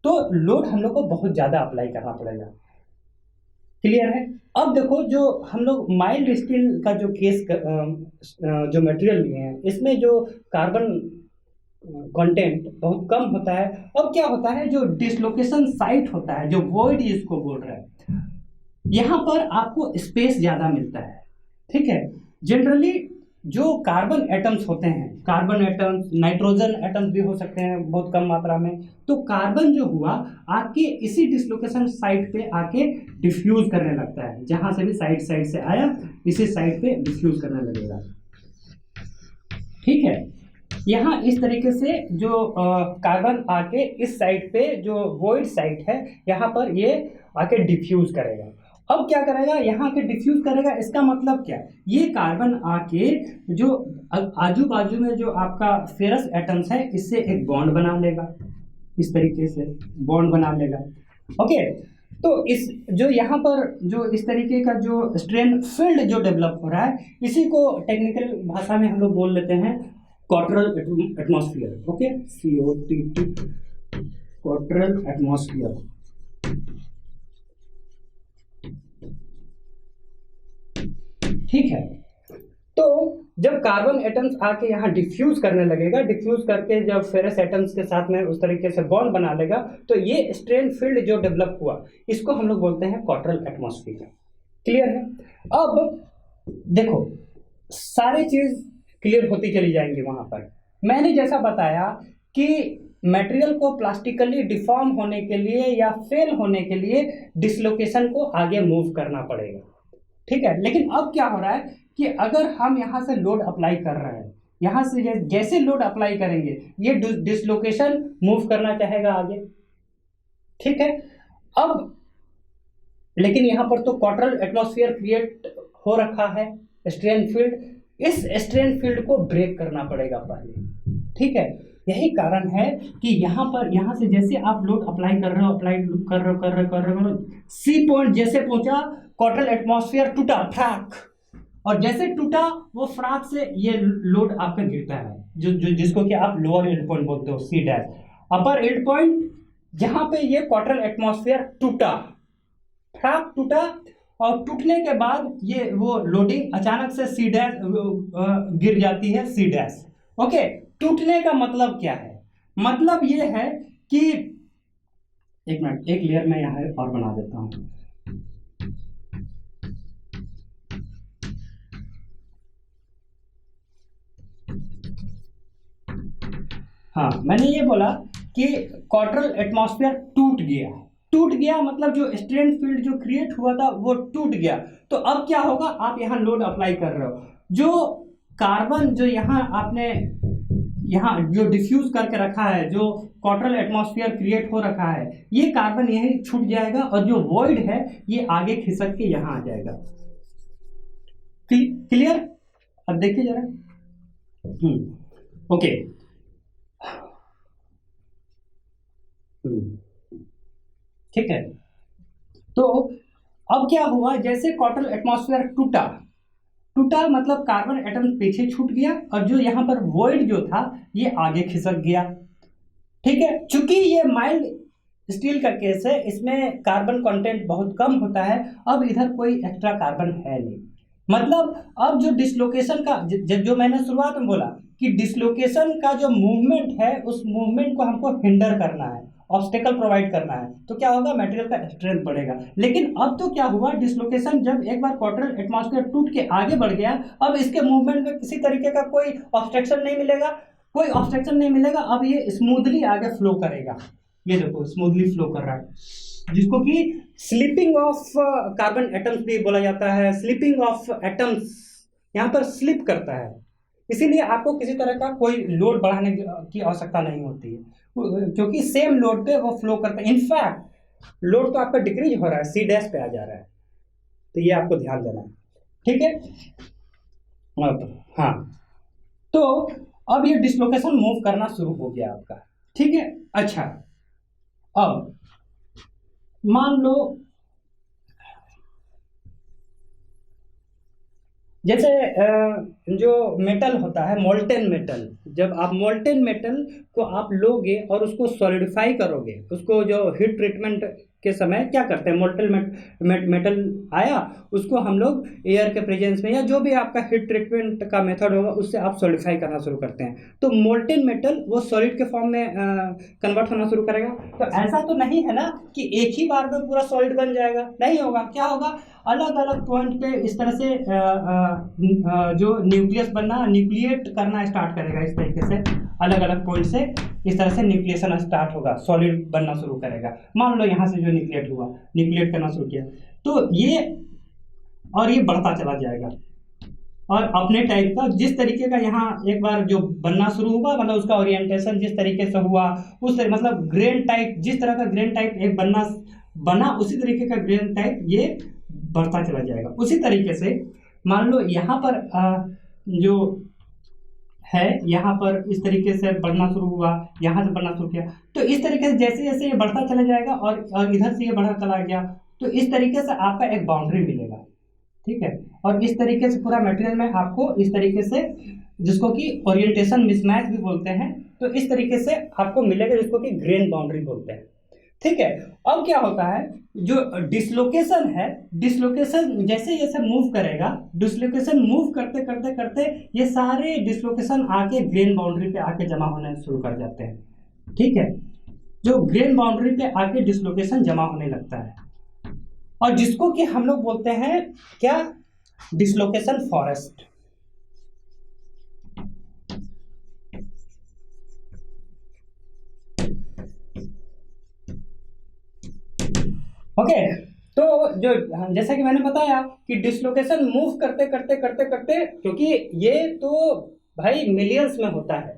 तो लोड हम लोग को बहुत ज़्यादा अप्लाई करना पड़ेगा। क्लियर है? अब देखो जो हम लोग माइल्ड स्टील का जो केस जो मटेरियल लिए हैं, इसमें जो कार्बन कंटेंट बहुत कम होता है। अब क्या होता है, जो डिसलोकेशन साइट होता है, जो वॉइड इसको बोल रहे हैं, यहाँ पर आपको स्पेस ज़्यादा मिलता है। ठीक है, जनरली जो कार्बन एटम्स होते हैं, कार्बन एटम्स, नाइट्रोजन एटम्स भी हो सकते हैं बहुत कम मात्रा में, तो कार्बन जो हुआ आके इसी डिसलोकेशन साइट पे आके डिफ्यूज करने लगता है, जहां से भी साइड से आया इसी साइड पे डिफ्यूज करने लगेगा। ठीक है, यहाँ इस तरीके से जो कार्बन आके इस साइड पे जो वॉइड साइट है यहाँ पर ये आके डिफ्यूज करेगा अब क्या करेगा, यहाँ के डिफ्यूज करेगा। इसका मतलब क्या, ये कार्बन आके जो आजू बाजू में जो आपका फेरस एटम्स है इससे एक बॉन्ड बना लेगा, इस तरीके से बॉन्ड बना लेगा। ओके, तो इस जो यहाँ पर जो इस तरीके का जो स्ट्रेन फील्ड जो डेवलप हो रहा है, इसी को टेक्निकल भाषा में हम लोग बोल लेते हैं Cottrell atmosphere. Okay, COTT, Cottrell atmosphere. ठीक है, तो जब कार्बन एटम्स आके यहाँ डिफ्यूज करने लगेगा, डिफ्यूज करके जब फेरस एटम्स के साथ में उस तरीके से बॉन्ड बना लेगा, तो ये स्ट्रेन फील्ड जो डेवलप हुआ इसको हम लोग बोलते हैं क्वार्टरल एटमॉस्फेयर। क्लियर है? अब देखो सारी चीज क्लियर होती चली जाएंगी। वहां पर मैंने जैसा बताया कि मटेरियल को प्लास्टिकली डिफॉर्म होने के लिए या फेल होने के लिए डिसलोकेशन को आगे मूव करना पड़ेगा। ठीक है, लेकिन अब क्या हो रहा है कि अगर हम यहाँ से लोड अप्लाई कर रहे हैं, यहाँ से जैसे लोड अप्लाई करेंगे ये डिसलोकेशन मूव करना चाहेगा आगे। ठीक है, अब लेकिन यहाँ पर तो क्वार्टरल एटमॉस्फेयर क्रिएट हो रखा है स्ट्रेन फील्ड, इस स्ट्रेन फील्ड को ब्रेक करना पड़ेगा पहले। ठीक है, यही कारण है कि यहाँ पर यहाँ से जैसे आप लोड अप्लाई कर रहे हो, अप्लाई कर रहे हो, सी पॉइंट जैसे पहुंचा क्वार्टरल एटमॉस्फेयर टूटा फ्राक, और जैसे टूटा वो फ्राक से ये लोड आपका गिरता है जिसको कि आप लोअर एल्ड पॉइंट बोलते हो, C डैश। अपर एल्ड पॉइंट जहां पे ये क्वार्टरल एटमॉस्फेयर टूटा, फ्राक टूटा, और टूटने के बाद ये वो लोडिंग अचानक से C डैश गिर जाती है, C डैश। ओके, टूटने का मतलब क्या है? मतलब ये है कि एक मिनट, एक लेयर में यहाँ और बना देता हूं। हाँ, मैंने ये बोला कि क्वार्टरल एटमॉस्फेयर टूट गया मतलब जो स्ट्रेन फील्ड जो क्रिएट हुआ था वो टूट गया। तो अब क्या होगा, आप यहाँ लोड अप्लाई कर रहे हो, जो कार्बन जो यहाँ आपने यहाँ जो डिफ्यूज करके रखा है, जो क्वार्टरल एटमॉस्फेयर क्रिएट हो रखा है, ये कार्बन यही छूट जाएगा और जो वॉइड है ये आगे खिसक के यहाँ आ जाएगा। क्लियर? अब देखिए जरा। ओके, ठीक है, तो अब क्या हुआ, जैसे क्वार्टरल एटमॉस्फेयर टूटा मतलब कार्बन एटम पीछे छूट गया और जो यहाँ पर वॉइड जो था ये आगे खिसक गया। ठीक है, चूंकि ये माइल्ड स्टील का केस है, इसमें कार्बन कंटेंट बहुत कम होता है, अब इधर कोई एक्स्ट्रा कार्बन है नहीं, मतलब अब जो डिसलोकेशन का जो मैंने शुरुआत में बोला कि डिसलोकेशन का जो मूवमेंट है उस मूवमेंट को हमको हिंडर करना है, ऑब्स्टेकल प्रोवाइड करना है, तो क्या होगा, मटेरियल का स्ट्रेंथ बढ़ेगा। लेकिन अब तो क्या हुआ, डिसलोकेशन जब एक बार क्वार्टरल एटमॉस्फेयर टूट के आगे बढ़ गया, अब इसके मूवमेंट में किसी तरीके का कोई ऑब्स्ट्रक्शन नहीं मिलेगा, अब ये स्मूथली आगे फ्लो करेगा। ये देखो स्मूथली फ्लो कर रहा है, जिसको कि स्लिपिंग ऑफ कार्बन एटम्स भी बोला जाता है। स्लिपिंग ऑफ एटम्स यहाँ पर स्लिप करता है, इसीलिए आपको किसी तरह का कोई लोड बढ़ाने की आवश्यकता नहीं होती है, क्योंकि सेम लोड पे वो फ्लो करता है। इनफैक्ट लोड तो आपका डिक्रीज हो रहा है, C डैश पे आ जा रहा है, तो ये आपको ध्यान देना है। ठीक है, हाँ, तो अब ये डिसलोकेशन मूव करना शुरू हो गया आपका। ठीक है, अच्छा, अब मान लो जैसे जो मेटल होता है मोल्टेन मेटल, जब आप मोल्टेन मेटल को आप लोगे और उसको सॉलिडिफाई करोगे, उसको जो हीट ट्रीटमेंट के समय क्या करते हैं, मोल्टेन मेटल आया, उसको हम लोग एयर के प्रेजेंस में या जो भी आपका हीट ट्रीटमेंट का मेथड होगा उससे आप सॉलिडिफाई करना शुरू करते हैं, तो मोल्टेन मेटल वो सॉलिड के फॉर्म में कन्वर्ट होना शुरू करेगा। तो ऐसा तो नहीं है ना कि एक ही बार में पूरा सॉलिड बन जाएगा, नहीं होगा। क्या होगा, अलग अलग पॉइंट पे इस तरह से जो न्यूक्लियस बनना, न्यूक्लिएट करना स्टार्ट करेगा, इस तरीके से अलग अलग पॉइंट से इस तरह से न्यूक्लिएशन स्टार्ट होगा, सॉलिड बनना शुरू करेगा। मान लो यहाँ से जो न्यूक्लिएट करना शुरू किया, तो ये बढ़ता चला जाएगा और अपने टाइप का जिस तरीके का यहाँ एक बार जो बनना शुरू हुआ, मतलब उसका ओरिएंटेशन जिस तरीके से हुआ उस तरह, मतलब ग्रेन टाइप, जिस तरह का ग्रेन टाइप एक बना उसी तरीके का ग्रेन टाइप ये बढ़ता चला जाएगा। उसी तरीके से मान लो यहाँ पर जो है यहाँ पर इस तरीके से बढ़ना शुरू हुआ, यहाँ से बढ़ना शुरू किया, तो इस तरीके से जैसे जैसे ये बढ़ता चला जाएगा और इधर से ये बढ़ा चला गया, तो इस तरीके से आपका एक बाउंड्री मिलेगा, ठीक है। और इस तरीके से पूरा मटेरियल में आपको इस तरीके से, जिसको कि ओरिएंटेशन मिसमैच भी बोलते हैं, तो इस तरीके से आपको मिलेगा, जिसको कि ग्रेन बाउंड्री बोलते हैं, ठीक है। अब क्या होता है, जो डिसलोकेशन है, डिसलोकेशन जैसे जैसे मूव करेगा, डिसलोकेशन मूव करते करते करते ये सारे डिसलोकेशन आके ग्रेन बाउंड्री पे आके जमा होने शुरू कर जाते हैं, ठीक है। जो ग्रेन बाउंड्री पे आके डिसलोकेशन जमा होने लगता है, और जिसको कि हम लोग बोलते हैं क्या, डिसलोकेशन फॉरेस्ट। ओके, तो जो जैसा कि मैंने बताया कि डिसलोकेशन मूव करते करते करते करते, क्योंकि ये तो भाई मिलियंस में होता है,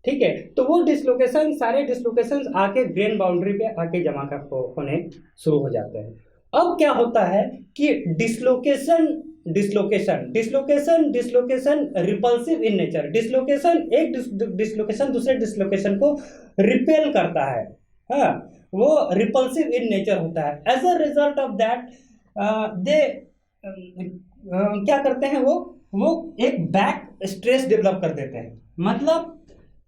ठीक है, तो वो डिसलोकेशन, सारे डिसलोकेशन आके ग्रेन बाउंड्री पे आके जमा कर होने शुरू हो जाते हैं। अब क्या होता है कि dislocation dislocation dislocation dislocation repulsive in nature, dislocation एक डिसलोकेशन दूसरे डिसलोकेशन को रिपेल करता है, हाँ, वो रिपल्सिव इन नेचर होता है। As a result of that they क्या करते हैं, वो एक बैक स्ट्रेस डेवलप कर देते हैं, मतलब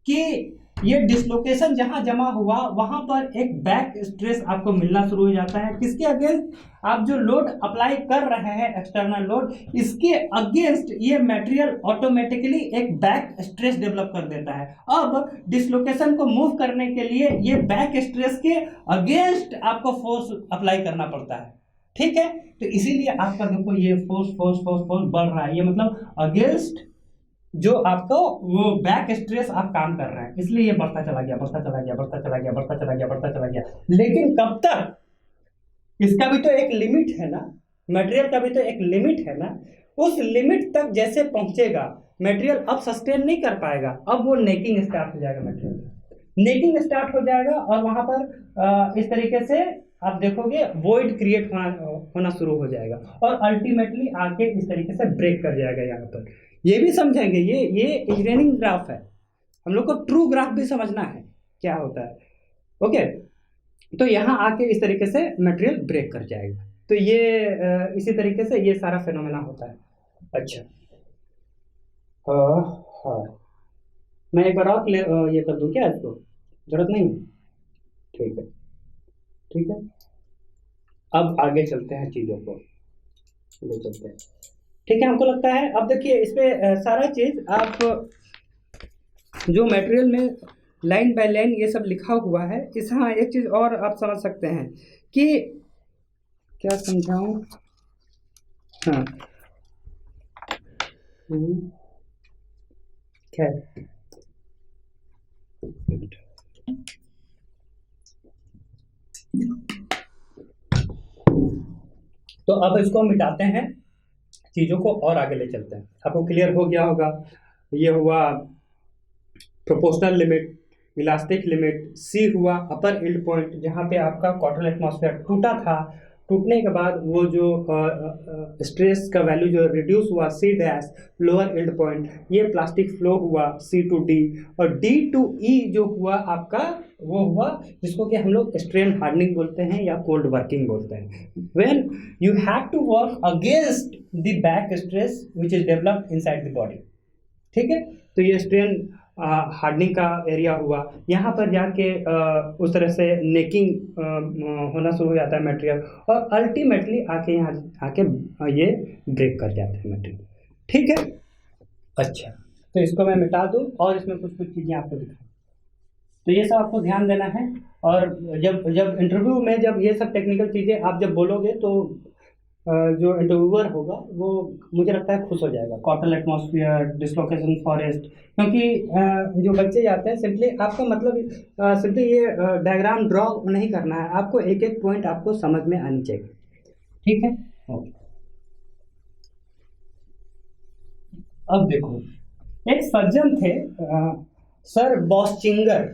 कि ये डिसलोकेशन जहां जमा हुआ वहां पर एक बैक स्ट्रेस आपको मिलना शुरू हो जाता है। किसके अगेंस्ट, आप जो लोड अप्लाई कर रहे हैं, एक्सटर्नल लोड, इसके अगेंस्ट ये मटेरियल ऑटोमेटिकली एक बैक स्ट्रेस डेवलप कर देता है। अब डिसलोकेशन को मूव करने के लिए ये बैक स्ट्रेस के अगेंस्ट आपको फोर्स अप्लाई करना पड़ता है, ठीक है। तो इसीलिए आपका देखो ये फोर्स फोर्स फोर्स फोर्स बढ़ रहा है, ये मतलब अगेंस्ट जो आपको वो बैक स्ट्रेस आप काम कर रहे हैं, इसलिए ये बढ़ता चला गया, बढ़ता चला गया, बढ़ता चला गया, बढ़ता चला गया, बढ़ता चला गया। लेकिन कब तक, इसका भी तो एक लिमिट है ना, मटेरियल का भी तो एक लिमिट है ना, उस लिमिट तक जैसे पहुंचेगा मटेरियल अब सस्टेन नहीं कर पाएगा, अब वो नेकिंग स्टार्ट हो जाएगा, मटेरियल नेकिंग स्टार्ट हो जाएगा, और वहां पर इस तरीके से आप देखोगे वॉइड क्रिएट होना शुरू हो जाएगा, और अल्टीमेटली आके इस तरीके से ब्रेक कर जाएगा। यहाँ पर ये भी समझेंगे, ये इंजीनियरिंग ग्राफ है, हम लोग को ट्रू ग्राफ भी समझना है क्या होता है, ओके। तो यहाँ आके इस तरीके से मटेरियल ब्रेक कर जाएगा, तो ये इसी तरीके से ये सारा फिनोमेना होता है। अच्छा, हाँ, मैं एक बार और ये कर दूं क्या, इसको जरूरत नहीं है, ठीक है, ठीक है। अब आगे चलते हैं, चीज़ों को ले चलते हैं, ठीक है। हमको लगता है अब देखिए इस पे सारा चीज़ आप जो मटेरियल में लाइन बाय लाइन ये सब लिखा हुआ है, इस, हाँ, एक चीज़ और आप समझ सकते हैं कि क्या समझाऊं, हाँ, खैर, तो अब इसको मिटाते हैं, चीज़ों को और आगे ले चलते हैं। आपको क्लियर हो गया होगा, ये हुआ प्रोपोर्शनल लिमिट, इलास्टिक लिमिट, सी हुआ अपर यील्ड पॉइंट, जहाँ पे आपका कॉटन एटमॉस्फेयर टूटा था, टूटने के बाद वो जो स्ट्रेस का वैल्यू जो रिड्यूस हुआ, C dash lower yield point, ये प्लास्टिक फ्लो हुआ सी टू डी, और डी टू ई जो हुआ आपका वो हुआ जिसको कि हम लोग स्ट्रेन हार्डनिंग बोलते हैं या कोल्ड वर्किंग बोलते हैं। When you have to work against the back stress which is developed inside the body, ठीक है। तो ये स्ट्रेन हार्डनिंग का एरिया हुआ, यहाँ पर जाके उस तरह से नेकिंग होना शुरू हो जाता है मटेरियल, और अल्टीमेटली आके यहाँ आके ये ब्रेक कर जाते हैं मटेरियल, ठीक है। अच्छा, तो इसको मैं मिटा दूँ और इसमें कुछ कुछ चीज़ें आपको दिखाऊँ, तो ये सब आपको ध्यान देना है। और जब इंटरव्यू में जब ये सब टेक्निकल चीज़ें आप जब बोलोगे तो जो इंटरव्यूअर होगा वो मुझे लगता है खुश हो जाएगा। कॉटल एटमॉस्फेयर, डिसलोकेशन फॉरेस्ट, क्योंकि जो बच्चे जाते हैं सिंपली आपका मतलब सिंपली ये डायग्राम ड्रॉ नहीं करना है, आपको एक एक पॉइंट आपको समझ में आनी चाहिए, ठीक है। ओके, अब देखो, एक सर्जन थे सर बॉस्चिंगर,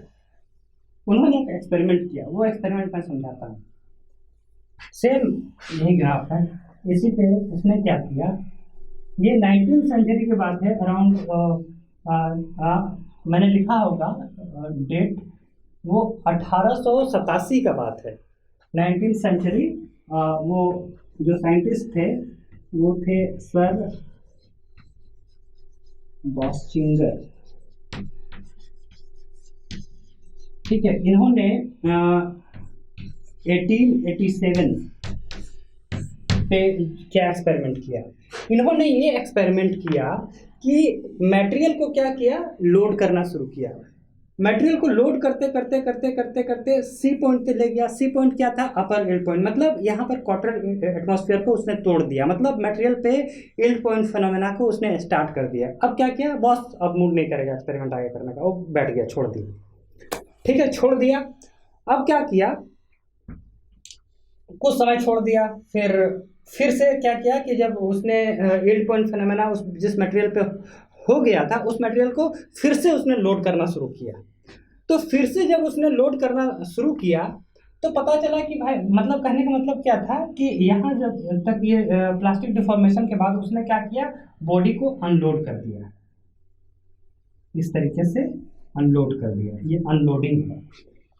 उन्होंने एक एक्सपेरिमेंट किया, वो एक्सपेरिमेंट मैं समझाता हूँ। सेम यही ग्राफ है, इसी पे उसने क्या किया, ये 19th सेंचुरी की बात है, अराउंड मैंने लिखा होगा डेट, वो 1887 का बात है। 19th सेंचुरी, वो जो साइंटिस्ट थे वो थे सर बॉस्चिंगर, ठीक है। इन्होंने 1887 पे क्या एक्सपेरिमेंट किया, इन्होंने ये एक्सपेरिमेंट किया कि मटेरियल को क्या किया, लोड करना शुरू किया। मटेरियल को लोड करते करते करते करते करते सी पॉइंट पे ले गया। सी पॉइंट क्या था, अपर इल्ड पॉइंट, मतलब यहाँ पर क्वार्टर एटमॉस्फेयर को उसने तोड़ दिया, मतलब मटेरियल पे इल्ड पॉइंट फिनोमेना को उसने स्टार्ट कर दिया। अब क्या किया बॉस, अब मूड नहीं करेगा एक्सपेरिमेंट आगे करने का, वो बैठ गया, छोड़ दिया, ठीक है, छोड़ दिया। अब क्या किया, कुछ समय छोड़ दिया, फिर से क्या किया कि जब उसने इल्ड पॉइंट फिनोमेना उस जिस मटेरियल पे हो गया था उस मटेरियल को फिर से उसने लोड करना शुरू किया। तो फिर से जब उसने लोड करना शुरू किया तो पता चला कि भाई, मतलब कहने का मतलब क्या था कि यहाँ जब तक ये प्लास्टिक डिफॉर्मेशन के बाद उसने क्या किया, बॉडी को अनलोड कर दिया, इस तरीके से अनलोड कर दिया, ये अनलोडिंग है,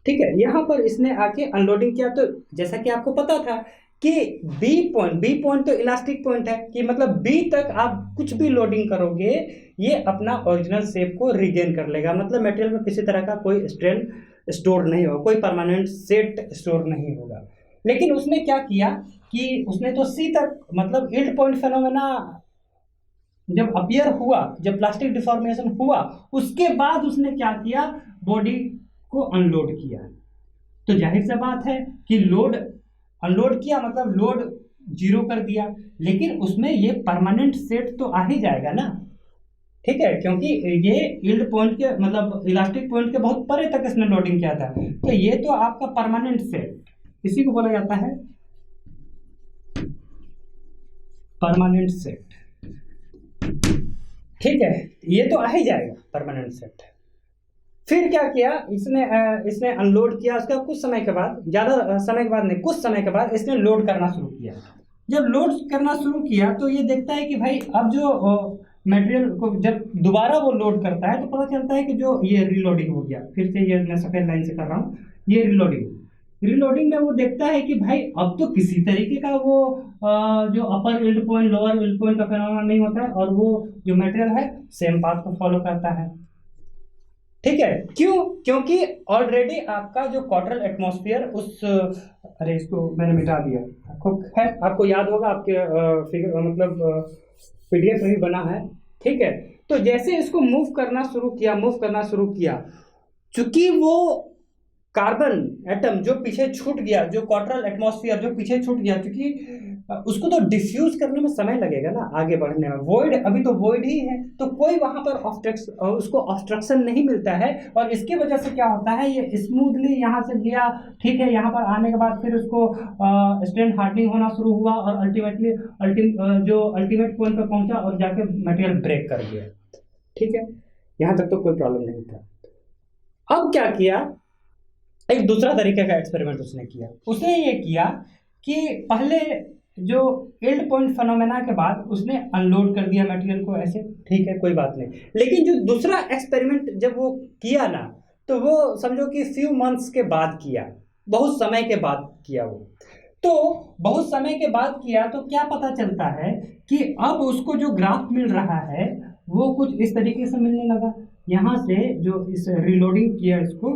ठीक है। यहाँ पर इसने आके अनलोडिंग किया। तो जैसा कि आपको पता था कि बी पॉइंट तो इलास्टिक पॉइंट है, कि मतलब बी तक आप कुछ भी लोडिंग करोगे ये अपना ओरिजिनल शेप को रिगेन कर लेगा, मतलब मटेरियल में किसी तरह का कोई स्ट्रेन स्टोर नहीं होगा, कोई परमानेंट सेट स्टोर नहीं होगा। लेकिन उसने क्या किया कि उसने तो सी तक, मतलब इल्ड पॉइंट फेनोमेना जब अपीयर हुआ, जब प्लास्टिक डिफॉर्मेशन हुआ, उसके बाद उसने क्या किया, बॉडी को अनलोड किया। तो जाहिर सी बात है कि लोड अनलोड किया मतलब लोड जीरो कर दिया, लेकिन उसमें ये परमानेंट सेट तो आ ही जाएगा ना, ठीक है, क्योंकि ये यील्ड पॉइंट के मतलब इलास्टिक पॉइंट के बहुत परे तक इसने लोडिंग किया था, तो ये तो आपका परमानेंट सेट, इसी को बोला जाता है परमानेंट सेट, ठीक है, ये तो आ ही जाएगा परमानेंट सेट। फिर क्या किया इसने अनलोड किया, उसका कुछ समय के बाद, ज़्यादा समय के बाद नहीं, कुछ समय के बाद इसने लोड करना शुरू किया। जब लोड करना शुरू किया तो ये देखता है कि भाई अब जो मटेरियल को जब दोबारा वो लोड करता है तो पता चलता है कि जो ये रीलोडिंग हो गया, फिर से ये मैं सफेद लाइन से कर रहा हूँ, ये रीलोडिंग में वो देखता है कि भाई अब तो किसी तरीके का वो जो upper yield point lower yield point का फिनोमेनन नहीं होता है, और वो जो मटेरियल है सेम पाथ को फॉलो करता है, ठीक है। क्यों? क्योंकि ऑलरेडी आपका जो क्वार्टरल एटमॉस्फेयर उस अरे इसको मैंने मिटा दिया, आपको है, आपको याद होगा, आपके फिगर मतलब पीडीएफ में भी बना है, ठीक है। तो जैसे इसको मूव करना शुरू किया, चूंकि वो कार्बन एटम जो पीछे छूट गया, जो क्वार्टरल एटमॉस्फेयर जो पीछे छूट गया, क्योंकि उसको तो डिफ्यूज करने में समय लगेगा ना, आगे बढ़ने में, वॉइड अभी तो वॉइड ही है, तो कोई वहां पर उसको ऑब्स्ट्रक्शन नहीं मिलता है, और इसकी वजह से क्या होता है, ये स्मूथली यहाँ से गया, ठीक है, यहाँ पर आने के बाद फिर उसको स्ट्रेन हार्डनिंग होना शुरू हुआ, और अल्टीमेटली जो अल्टीमेट पॉइंट पर पहुंचा और जाके मटेरियल ब्रेक कर गया, ठीक है, यहाँ तक तो कोई प्रॉब्लम नहीं था। अब क्या किया, एक दूसरा तरीके का एक्सपेरिमेंट उसने किया। उसने ये किया कि पहले जो यील्ड पॉइंट फिनोमेना के बाद उसने अनलोड कर दिया मटेरियल को ऐसे, ठीक है, कोई बात नहीं, लेकिन जो दूसरा एक्सपेरिमेंट जब वो किया ना, तो वो समझो कि फ्यू मंथ्स के बाद किया, बहुत समय के बाद किया वो, तो बहुत समय के बाद किया तो क्या पता चलता है कि अब उसको जो ग्राफ मिल रहा है वो कुछ इस तरीके से मिलने लगा। यहाँ से जो इस रीलोडिंग किया इसको,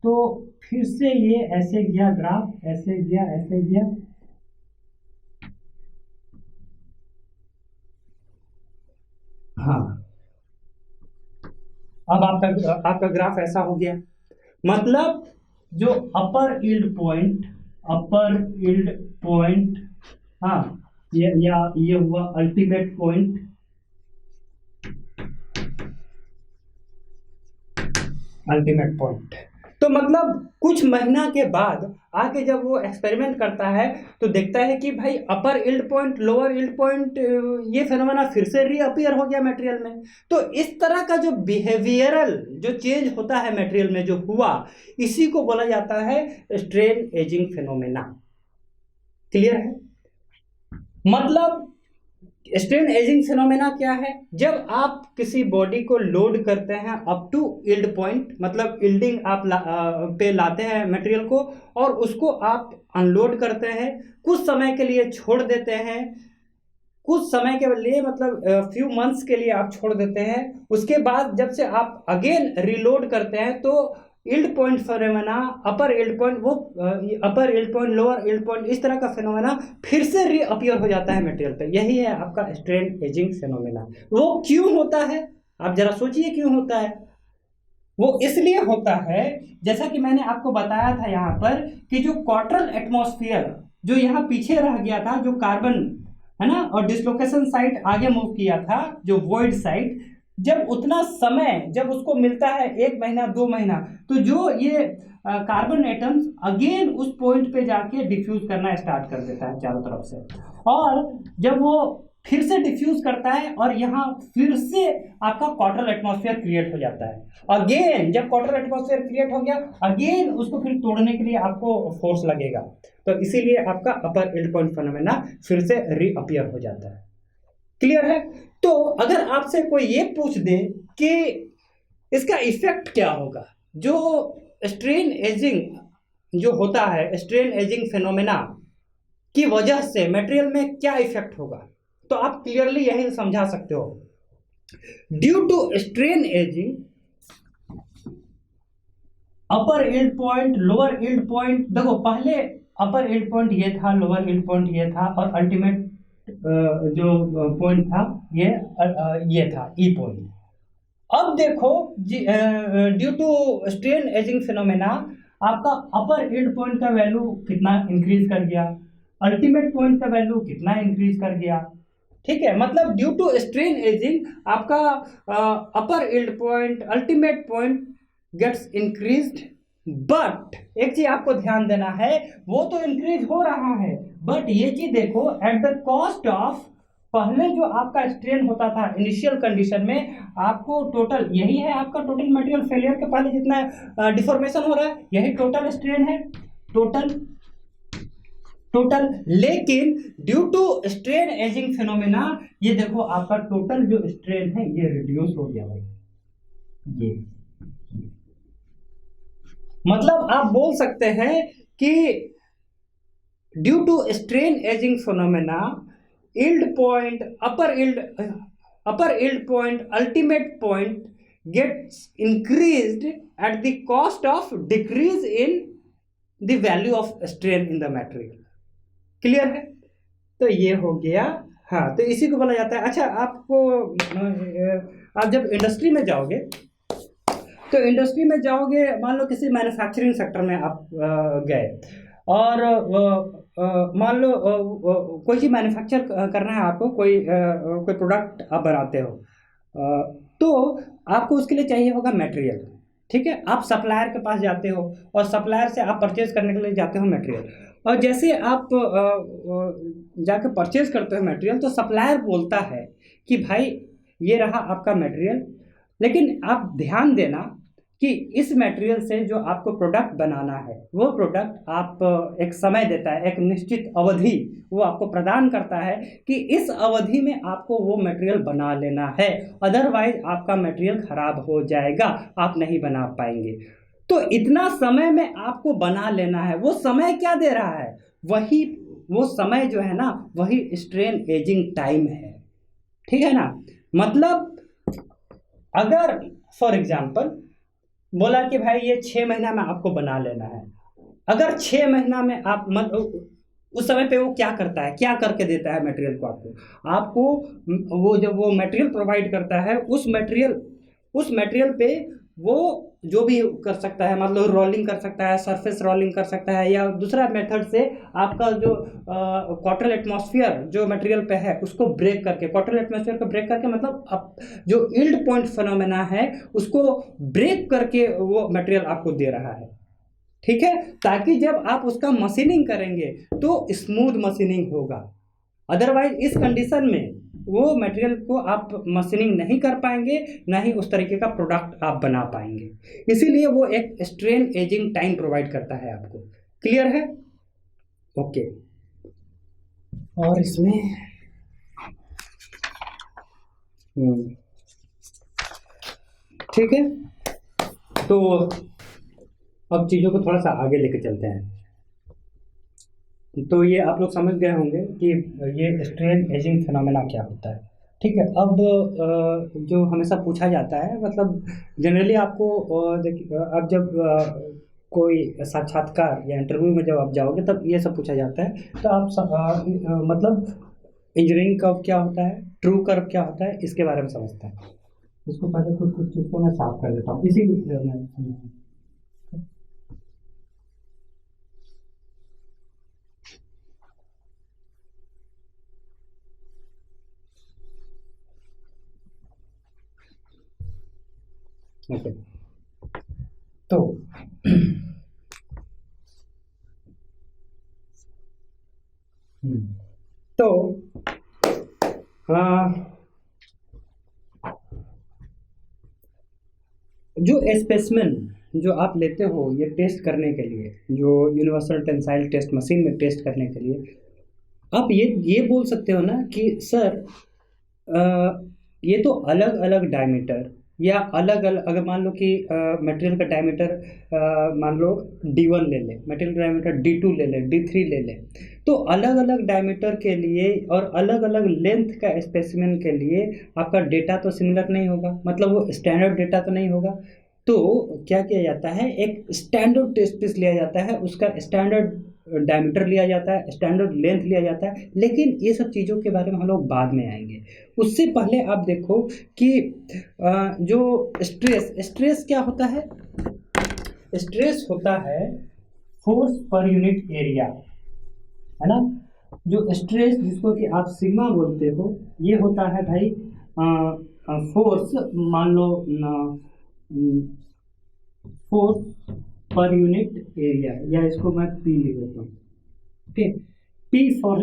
तो फिर से ये ऐसे गया ग्राफ, ऐसे गया, ऐसे गया, हाँ, अब आपका ग्राफ ऐसा हो गया, मतलब जो अपर यील्ड पॉइंट, हाँ, ये हुआ अल्टीमेट पॉइंट, तो मतलब कुछ महीना के बाद आके जब वो एक्सपेरिमेंट करता है तो देखता है कि भाई upper yield point lower yield point ये फिनोमेना फिर से रीअपीयर हो गया मटेरियल में। तो इस तरह का जो बिहेवियरल जो चेंज होता है मटेरियल में जो हुआ, इसी को बोला जाता है स्ट्रेन एजिंग फिनोमेना। क्लियर है? मतलब स्ट्रेन एजिंग फिनोमेना क्या है? जब आप किसी बॉडी को लोड करते हैं अप टू यील्ड पॉइंट, मतलब यील्डिंग आप पे लाते हैं मटेरियल को, और उसको आप अनलोड करते हैं, कुछ समय के लिए छोड़ देते हैं, कुछ समय के लिए मतलब फ्यू मंथ्स के लिए आप छोड़ देते हैं, उसके बाद जब से आप अगेन रीलोड करते हैं तो yield point phenomena, upper yield point, वो upper yield point, lower yield point, इस तरह का फिनोमेना फिर से रीअपियर हो जाता है मटेरियल पे। यही है आपका स्ट्रेन एजिंग फिनोमेना। वो क्यों होता है? आप जरा सोचिए क्यों होता है। वो इसलिए होता है, जैसा कि मैंने आपको बताया था यहाँ पर, कि जो क्वार्टरल एटमॉस्फेयर जो यहाँ पीछे रह गया था, जो कार्बन है ना, और डिसलोकेशन साइट आगे मूव किया था, जो वॉइड साइट, जब उतना समय जब उसको मिलता है 1 महीना 2 महीना, तो जो ये कार्बन एटम्स अगेन उस पॉइंट पे जाके डिफ्यूज करना स्टार्ट कर देता है चारों तरफ से, और जब वो फिर से डिफ्यूज करता है और यहाँ फिर से आपका क्वार्टरल एटमॉस्फेयर क्रिएट हो जाता है। अगेन जब क्वार्टरल एटमॉस्फेयर क्रिएट हो गया, अगेन उसको फिर तोड़ने के लिए आपको फोर्स लगेगा, तो इसीलिए आपका अपर यील्ड पॉइंट फिनोमेना फिर से रीअपियर हो जाता है। क्लियर है? तो अगर आपसे कोई ये पूछ दे कि इसका इफेक्ट क्या होगा, जो स्ट्रेन एजिंग जो होता है, स्ट्रेन एजिंग फिनोमेना की वजह से मटेरियल में क्या इफेक्ट होगा, तो आप क्लियरली यही समझा सकते हो। Due to strain ageing, upper yield point, lower yield point, देखो पहले अपर यील्ड पॉइंट ये था, लोअर यील्ड पॉइंट ये था, और अल्टीमेट जो पॉइंट था ये था ई पॉइंट। अब देखो due to strain ageing phenomena आपका अपर यील्ड पॉइंट का वैल्यू कितना इंक्रीज कर गया, अल्टीमेट पॉइंट का वैल्यू कितना इंक्रीज कर गया। ठीक है, मतलब ड्यू टू स्ट्रेन एजिंग आपका upper yield point, ultimate point gets increased, but एक चीज आपको ध्यान देना है, वो तो इंक्रीज हो रहा है, बट ये चीज देखो एट द कॉस्ट ऑफ, पहले जो आपका स्ट्रेन होता था इनिशियल कंडीशन में, आपको टोटल, यही है आपका टोटल मटेरियल फेलियर के पहले जितना डिफॉर्मेशन हो रहा है, यही टोटल स्ट्रेन है, टोटल। लेकिन due to strain ageing phenomena ये देखो आपका टोटल जो स्ट्रेन है ये रिड्यूस हो गया भाई। ये मतलब आप बोल सकते हैं कि due to strain ageing phenomena yield point, upper yield point, ultimate point gets increased at the cost of decrease in the value of strain in the material. Clear है? तो ये हो गया। हाँ, तो इसी को बोला जाता है। अच्छा, आपको आप जब इंडस्ट्री में जाओगे, तो इंडस्ट्री में जाओगे, मान लो किसी मैन्युफैक्चरिंग सेक्टर में आप गए, और मान लो कोई चीज़ मैन्युफैक्चर करना है आपको, कोई प्रोडक्ट आप बनाते हो, तो आपको उसके लिए चाहिए होगा मटेरियल। ठीक है, आप सप्लायर के पास जाते हो और सप्लायर से आप परचेज करने के लिए जाते हो मटेरियल, और जैसे आप जाकर परचेज करते हो मटेरियल, तो सप्लायर बोलता है कि भाई ये रहा आपका मटेरियल, लेकिन आप ध्यान देना कि इस मटेरियल से जो आपको प्रोडक्ट बनाना है, वो प्रोडक्ट आप एक समय देता है, एक निश्चित अवधि वो आपको प्रदान करता है कि इस अवधि में आपको वो मटेरियल बना लेना है, अदरवाइज आपका मटेरियल खराब हो जाएगा, आप नहीं बना पाएंगे। तो इतना समय में आपको बना लेना है। वो समय क्या दे रहा है? वही, वो समय जो है ना, वही स्ट्रेन एजिंग टाइम है। ठीक है ना? मतलब अगर फॉर एग्जांपल बोला कि भाई ये 6 महीना में आपको बना लेना है, अगर 6 महीना में आप उस समय पे वो क्या करता है, क्या करके देता है मटेरियल को आपको वो जब वो मटेरियल प्रोवाइड करता है, उस मटेरियल पे वो जो भी कर सकता है, मतलब रोलिंग कर सकता है, सरफेस रोलिंग कर सकता है, या दूसरा मेथड से आपका जो क्वार्टरल एटमॉस्फेयर जो मटेरियल पे है उसको ब्रेक करके, क्वार्टरल एटमॉस्फेयर को ब्रेक करके, मतलब आप जो यील्ड पॉइंट फिनोमेना है उसको ब्रेक करके वो मटेरियल आपको दे रहा है। ठीक है, ताकि जब आप उसका मशीनिंग करेंगे तो स्मूथ मशीनिंग होगा, अदरवाइज इस कंडीशन में वो मटेरियल को आप मशीनिंग नहीं कर पाएंगे, ना ही उस तरीके का प्रोडक्ट आप बना पाएंगे। इसीलिए वो एक स्ट्रेन एजिंग टाइम प्रोवाइड करता है आपको। क्लियर है? ओके। और इसमें ठीक है। तो अब चीज़ों को थोड़ा सा आगे लेके चलते हैं। तो ये आप लोग समझ गए होंगे कि ये स्ट्रेन एजिंग फिनोमेना क्या होता है। ठीक है। अब जो हमेशा पूछा जाता है, मतलब जनरली आपको देखिए, अब जब कोई साक्षात्कार या इंटरव्यू में जब आप जाओगे तब ये सब पूछा जाता है। तो आप मतलब इंजीनियरिंग कर्व क्या होता है, ट्रू कर्व क्या होता है, इसके बारे में समझते हैं। इसको पहले कुछ कुछ चीज़ को मैं साफ कर देता हूँ इसी में। ओके। तो तो जो स्पेसिमेन जो आप लेते हो ये टेस्ट करने के लिए, जो यूनिवर्सल टेंसाइल टेस्ट मशीन में टेस्ट करने के लिए, आप ये बोल सकते हो ना कि सर ये तो अलग अलग डायमीटर या अलग अलग, अगर मान लो कि मटेरियल का डायमीटर मान लो D1 ले लें, मटेरियल का डायमीटर D2 ले लें, D3 ले लें, तो अलग अलग डायमीटर के लिए और अलग अलग लेंथ का स्पेसिमेन के लिए आपका डेटा तो सिमिलर नहीं होगा, मतलब वो स्टैंडर्ड डेटा तो नहीं होगा। तो क्या किया जाता है, एक स्टैंडर्ड टेस्ट पीस लिया जाता है, उसका स्टैंडर्ड डायमीटर लिया जाता है, स्टैंडर्ड लेंथ लिया जाता है। लेकिन ये सब चीज़ों के बारे में हम लोग बाद में आएंगे। उससे पहले आप देखो कि जो स्ट्रेस क्या होता है। स्ट्रेस होता है फोर्स पर यूनिट एरिया, है ना। जो स्ट्रेस जिसको कि आप सिग्मा बोलते हो, ये होता है भाई फोर्स, मान लो फोर्स पर यूनिट एरिया, या इसको मैं P लिख देता हूँ। Okay, P for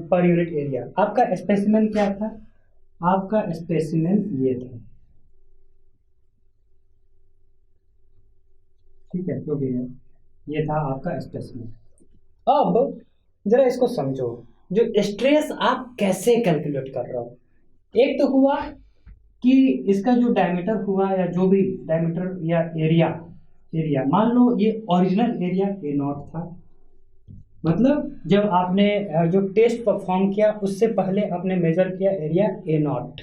per unit area. आपका स्पेसिमेन क्या था, आपका स्पेसिमेन ये था, ठीक है, जो भी है ये था आपका स्पेसिमेन। अब जरा इसको समझो, जो स्ट्रेस आप कैसे कैलकुलेट कर रहे हो। एक तो हुआ कि इसका जो डायमीटर हुआ या जो भी डायमीटर या एरिया मान लो ये ओरिजिनल एरिया A0 था, मतलब जब आपने जो टेस्ट परफॉर्म किया उससे पहले आपने मेजर किया एरिया A0,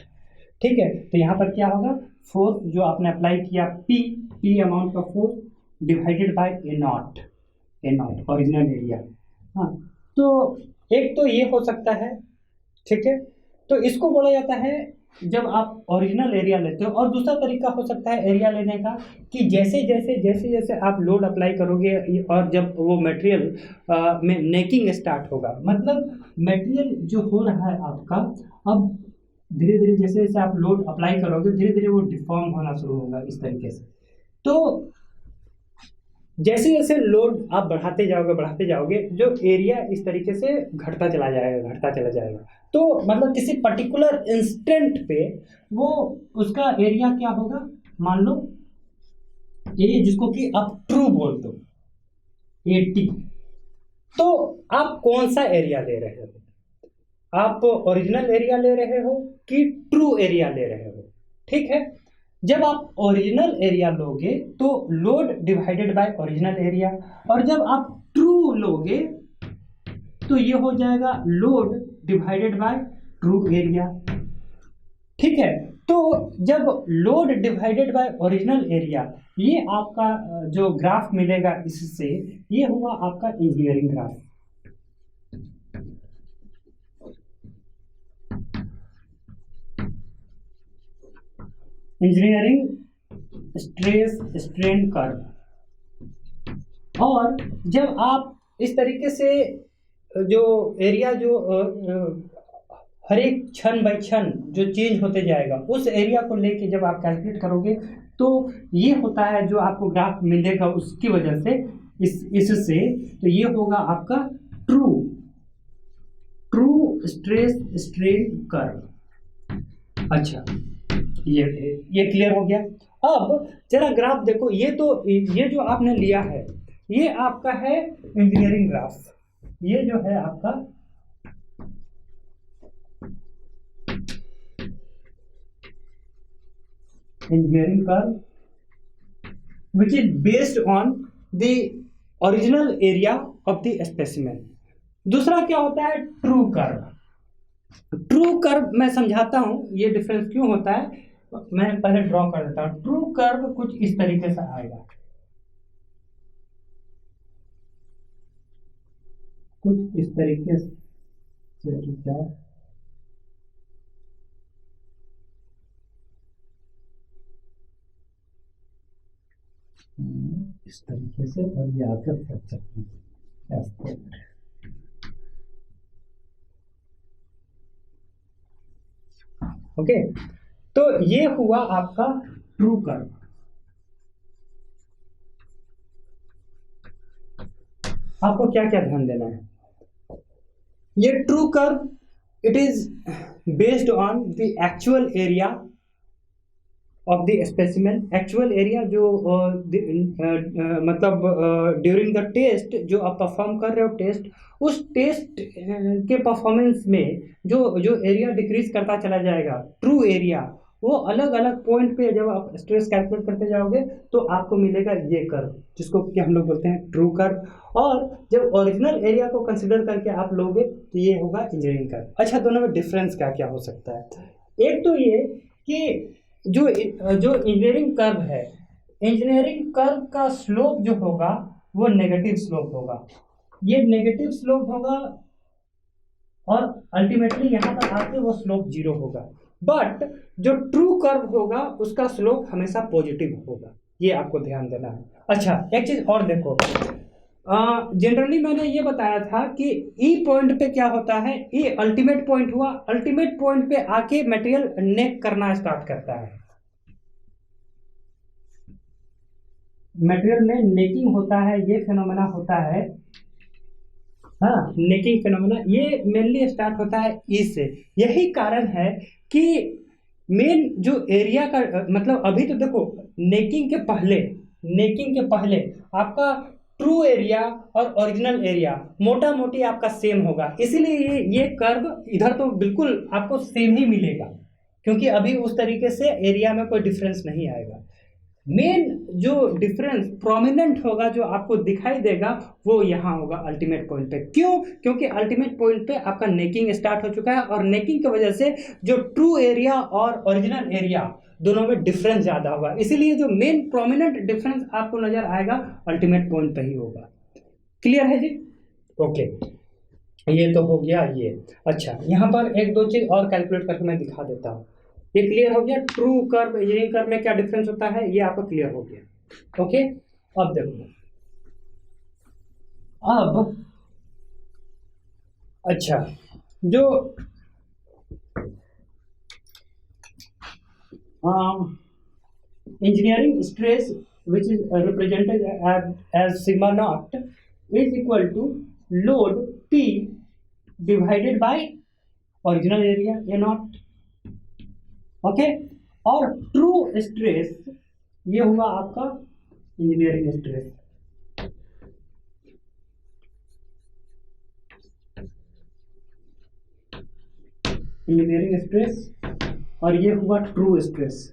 ठीक है। तो यहाँ पर क्या होगा, फोर्स जो आपने अप्लाई किया P अमाउंट का force divided by A0 original area. हाँ, तो एक तो ये हो सकता है, ठीक है। तो इसको बोला जाता है जब आप ओरिजिनल एरिया लेते हो। और दूसरा तरीका हो सकता है एरिया लेने का कि जैसे जैसे आप लोड अप्लाई करोगे और जब वो मटेरियल में नेकिंग स्टार्ट होगा, मतलब मटेरियल जो हो रहा है आपका, अब धीरे धीरे जैसे जैसे आप लोड अप्लाई करोगे धीरे धीरे वो डिफॉर्म होना शुरू होगा इस तरीके से। तो जैसे जैसे लोड आप बढ़ाते जाओगे जो एरिया इस तरीके से घटता चला जाएगा। तो मतलब किसी पर्टिकुलर इंस्टेंट पे वो उसका एरिया क्या होगा, मान लो ये जिसको कि आप ट्रू बोल दो 80। तो आप कौन सा एरिया ले रहे हो, आप ओरिजिनल एरिया ले रहे हो कि ट्रू एरिया ले रहे हो, ठीक है। जब आप ओरिजिनल एरिया लोगे तो load divided by original area, और जब आप ट्रू लोगे तो ये हो जाएगा load divided by true area, ठीक है। तो जब load divided by original area, ये आपका जो ग्राफ मिलेगा इससे, ये हुआ आपका engineering graph. Engineering stress strain curve. और जब आप इस तरीके से जो एरिया जो हर एक क्षण बाय क्षण जो चेंज होते जाएगा, उस एरिया को लेके जब आप कैलकुलेट करोगे तो ये होता है जो आपको ग्राफ मिलेगा उसकी वजह से इससे, तो ये होगा आपका ट्रू स्ट्रेस स्ट्रेन कर्व। अच्छा, ये क्लियर हो गया। अब जरा ग्राफ देखो, ये जो आपने लिया है ये आपका है इंजीनियरिंग ग्राफ, ये जो है आपका engineering curve which is based on the original area of the specimen. दूसरा क्या होता है? True curve. ट्रू कर्व मैं समझाता हूं ये डिफरेंस क्यों होता है. मैं पहले ड्रॉ कर देता हूं. ट्रू कर्व कुछ इस तरीके से आएगा, कुछ इस तरीके से. इस तरीके से, और ये आकर ओके. तो ये हुआ आपका ट्रू कर्व. आपको क्या क्या ध्यान देना है? ये true curve it is based on the actual area of the specimen. Actual area जो मतलब ड्यूरिंग द टेस्ट जो आप परफॉर्म कर रहे हो टेस्ट, उस टेस्ट के परफॉर्मेंस में जो एरिया डिक्रीज करता चला जाएगा, ट्रू एरिया, वो अलग अलग पॉइंट पे जब आप स्ट्रेस कैलकुलेट करते जाओगे तो आपको मिलेगा ये कर्व, जिसको कि हम लोग बोलते हैं ट्रू कर्व. और जब ओरिजिनल एरिया को कंसिडर करके आप लोगे तो ये होगा इंजीनियरिंग कर्व. अच्छा, दोनों में डिफरेंस क्या क्या हो सकता है? एक तो ये कि जो इंजीनियरिंग कर्व है, इंजीनियरिंग कर्व का स्लोप जो होगा वो नेगेटिव स्लोप होगा. ये नेगेटिव स्लोप होगा और अल्टीमेटली यहाँ पर आके वो स्लोप 0 होगा. बट जो ट्रू कर्व होगा उसका स्लोप हमेशा पॉजिटिव होगा. ये आपको ध्यान देना है. अच्छा, एक चीज और देखो, जनरली मैंने ये बताया था कि ई पॉइंट पे क्या होता है, ये अल्टीमेट पॉइंट हुआ. अल्टीमेट पॉइंट पे आके मटेरियल नेक करना स्टार्ट करता है. मटेरियल में नेकिंग होता है, ये फिनोमेना होता है. हाँ, नेकिंग फिनोमेना ये मेनली स्टार्ट होता है ई से. यही कारण है कि मेन जो एरिया का मतलब अभी तो देखो नेकिंग के पहले आपका ट्रू एरिया और ओरिजिनल एरिया मोटा मोटी आपका सेम होगा. इसीलिए ये कर्व इधर तो बिल्कुल आपको सेम ही मिलेगा, क्योंकि अभी उस तरीके से एरिया में कोई डिफरेंस नहीं आएगा. मेन जो डिफरेंस प्रोमिनेंट होगा जो आपको दिखाई देगा वो यहाँ होगा अल्टीमेट पॉइंट पे. क्यों? क्योंकि अल्टीमेट पॉइंट पे आपका नेकिंग स्टार्ट हो चुका है और नेकिंग की वजह से जो ट्रू एरिया और ओरिजिनल एरिया दोनों में डिफरेंस ज़्यादा होगा. इसीलिए जो मेन प्रोमिनेंट डिफरेंस आपको नजर आएगा अल्टीमेट पॉइंट पे ही होगा. क्लियर है जी? ओके, ये तो हो गया ये. अच्छा, यहाँ पर एक दो चीज़ और कैलकुलेट करके मैं दिखा देता हूँ. ये क्लियर हो गया ट्रू कर्व इंजीनियरिंग कर्व में क्या डिफरेंस होता है, ये आपको क्लियर हो गया. ओके, अब देखो, अब अच्छा, जो engineering stress which is represented as sigma naught is equal to load P divided by original area A naught. Okay, और ट्रू स्ट्रेस ये हुआ आपका इंजीनियरिंग स्ट्रेस. इंजीनियरिंग स्ट्रेस और ये हुआ ट्रू स्ट्रेस.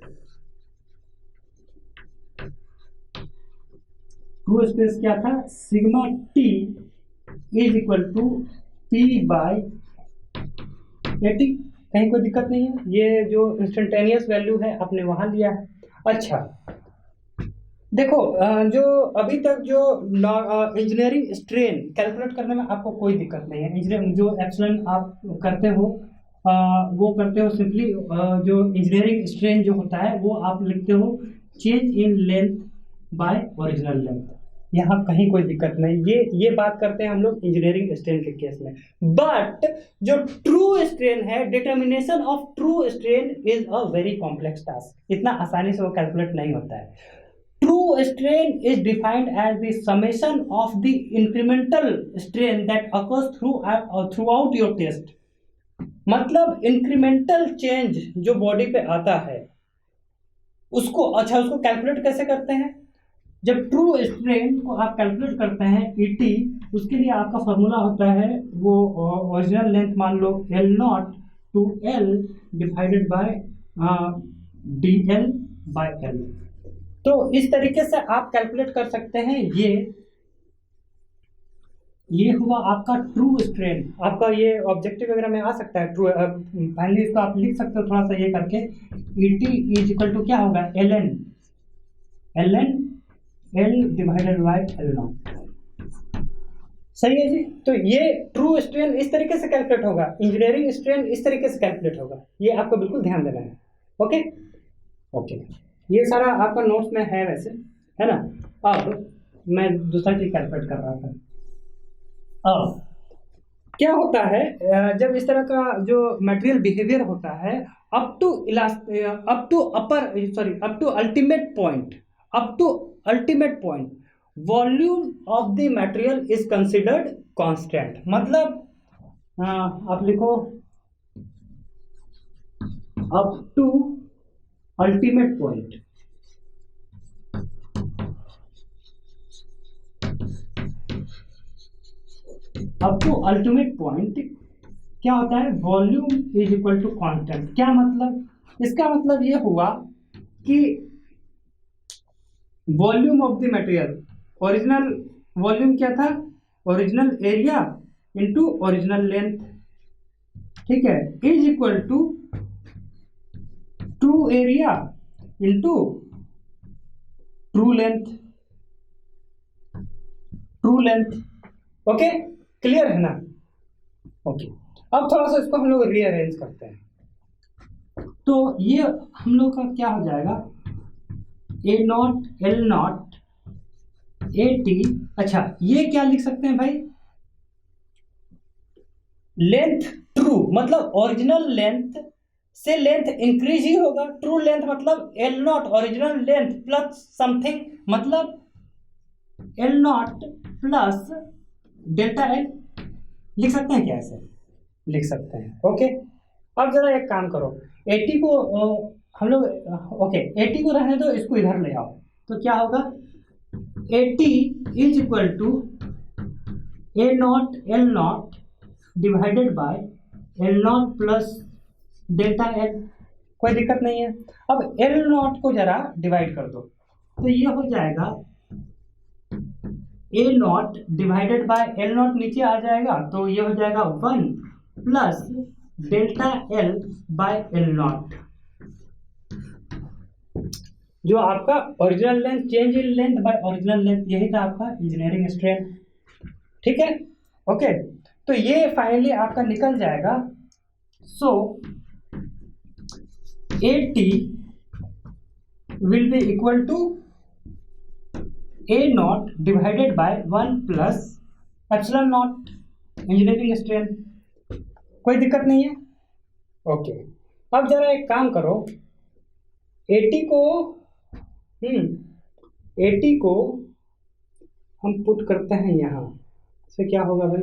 ट्रू स्ट्रेस क्या था? Sigma T is equal to P by 80. कहीं कोई दिक्कत नहीं है, ये जो इंस्टेंटेनियस वैल्यू है आपने वहां लिया है. अच्छा देखो, जो अभी तक जो इंजीनियरिंग स्ट्रेन कैलकुलेट करने में आपको कोई दिक्कत नहीं है. इंजीनियरिंग जो एप्सिलॉन आप करते हो वो करते हो सिंपली. जो इंजीनियरिंग स्ट्रेन जो होता है वो आप लिखते हो change in length bye original length. यहाँ कहीं कोई दिक्कत नहीं. ये बात करते हैं हम लोग इंजीनियरिंग स्ट्रेन के केस में. बट जो ट्रू स्ट्रेन है, determination of true strain is a very complex task. इतना आसानी से वो कैलकुलेट नहीं होता है. True strain is defined as the summation of the incremental strain that occurs throughout your test. मतलब इंक्रीमेंटल चेंज जो बॉडी पे आता है उसको कैलकुलेट कैसे करते हैं? जब ट्रू स्ट्रेन को आप कैलकुलेट करते हैं ईटी, उसके लिए आपका फॉर्मूला होता है वो ओरिजिनल लेंथ मान लो L0 to L divided by DL by L. तो इस तरीके से आप कैलकुलेट कर सकते हैं। ये हुआ आपका ट्रू स्ट्रेन। आपका ये ऑब्जेक्टिव वगैरह में आ सकता है ट्रू। फाइनली इसको आप लिख सकते हो थोड़ा सा ये करके, ET इज इक्वल टू क्या होगा, ln L divided bye L not. सही है जी। तो ये ट्रू स्ट्रेन इस तरीके से कैलकुलेट होगा, इंजीनियरिंग स्ट्रेन इस तरीके से कैलकुलेट होगा। ये आपको बिल्कुल ध्यान देना है। ओके ओके, ये सारा आपका नोट्स में है वैसे, है ना। अब मैं दूसरा चीज कैलकुलेट कर रहा था। अब क्या होता है, जब इस तरह का जो मटेरियल बिहेवियर होता है up to ultimate point volume of the material is considered constant. मतलब आप लिखो up to ultimate point, up to ultimate point क्या होता है, volume is equal to constant. क्या मतलब, इसका मतलब ये हुआ कि volume of the material, original volume क्या था, original area into original length, ठीक है, is equal to true area into true length. Okay, clear है ना। ओके, अब थोड़ा सा इसको हम लोग रीअरेंज करते हैं। तो ये हम लोग का क्या हो जाएगा, A0 L0 AT। अच्छा, ये क्या लिख सकते हैं भाई, लेंथ ट्रू मतलब ओरिजिनल लेंथ से लेंथ इंक्रीज ही होगा। ट्रू लेंथ मतलब L0 original length plus something, मतलब L0 प्लस डेल्टा L। लिख सकते हैं क्या, ऐसे लिख सकते हैं। ओके, अब जरा एक काम करो, 80 को हम लोग ओके 80 को रहने दो, इसको इधर ले आओ। तो क्या होगा, 80 is equal to A0 L0 divided by L0 plus delta L। कोई दिक्कत नहीं है। अब L0 को जरा डिवाइड कर दो, तो ये हो जाएगा A0 डिवाइडेड बाय L0, नीचे आ जाएगा तो ये हो जाएगा 1 plus delta L bye L0, जो आपका original length, change in length bye original length, यही था आपका इंजीनियरिंग स्ट्रेन। ठीक है, ओके। तो ये फाइनली आपका निकल जाएगा। So AT will be equal to A0 divided by 1 plus epsilon not, engineering strain. कोई दिक्कत नहीं है। ओके, अब जरा एक काम करो, 80 को हम पुट करते हैं यहाँ से, क्या होगा भाई,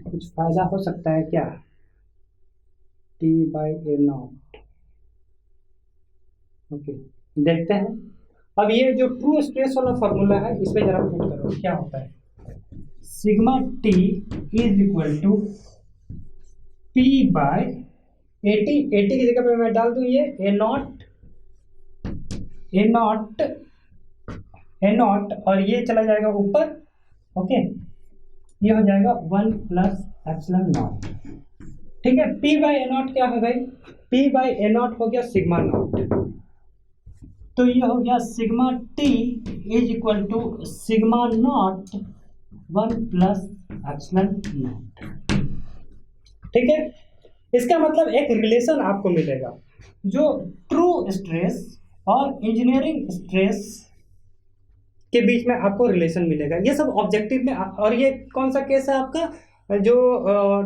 कुछ फायदा हो सकता है क्या, T बाई A0। ओके, देखते हैं। अब ये जो ट्रू स्ट्रेस वाला फॉर्मूला है, इसमें जरा पुट करो क्या होता है, sigma T is equal to P by 80 की जगह पे मैं डाल दूं ये A0 और ये चला जाएगा ऊपर। ओके, ये हो जाएगा 1 प्लस एप्सिलॉन नॉट। ठीक है, P बाई A0 क्या है भाई, P बाई A0 हो गया सिग्मा नॉट। तो ये हो गया sigma T is equal to sigma not 1 plus epsilon not. ठीक है, इसका मतलब एक रिलेशन आपको मिलेगा, जो ट्रू स्ट्रेस और इंजीनियरिंग स्ट्रेस के बीच में आपको रिलेशन मिलेगा। ये सब ऑब्जेक्टिव में और ये कौन सा केस है आपका, जो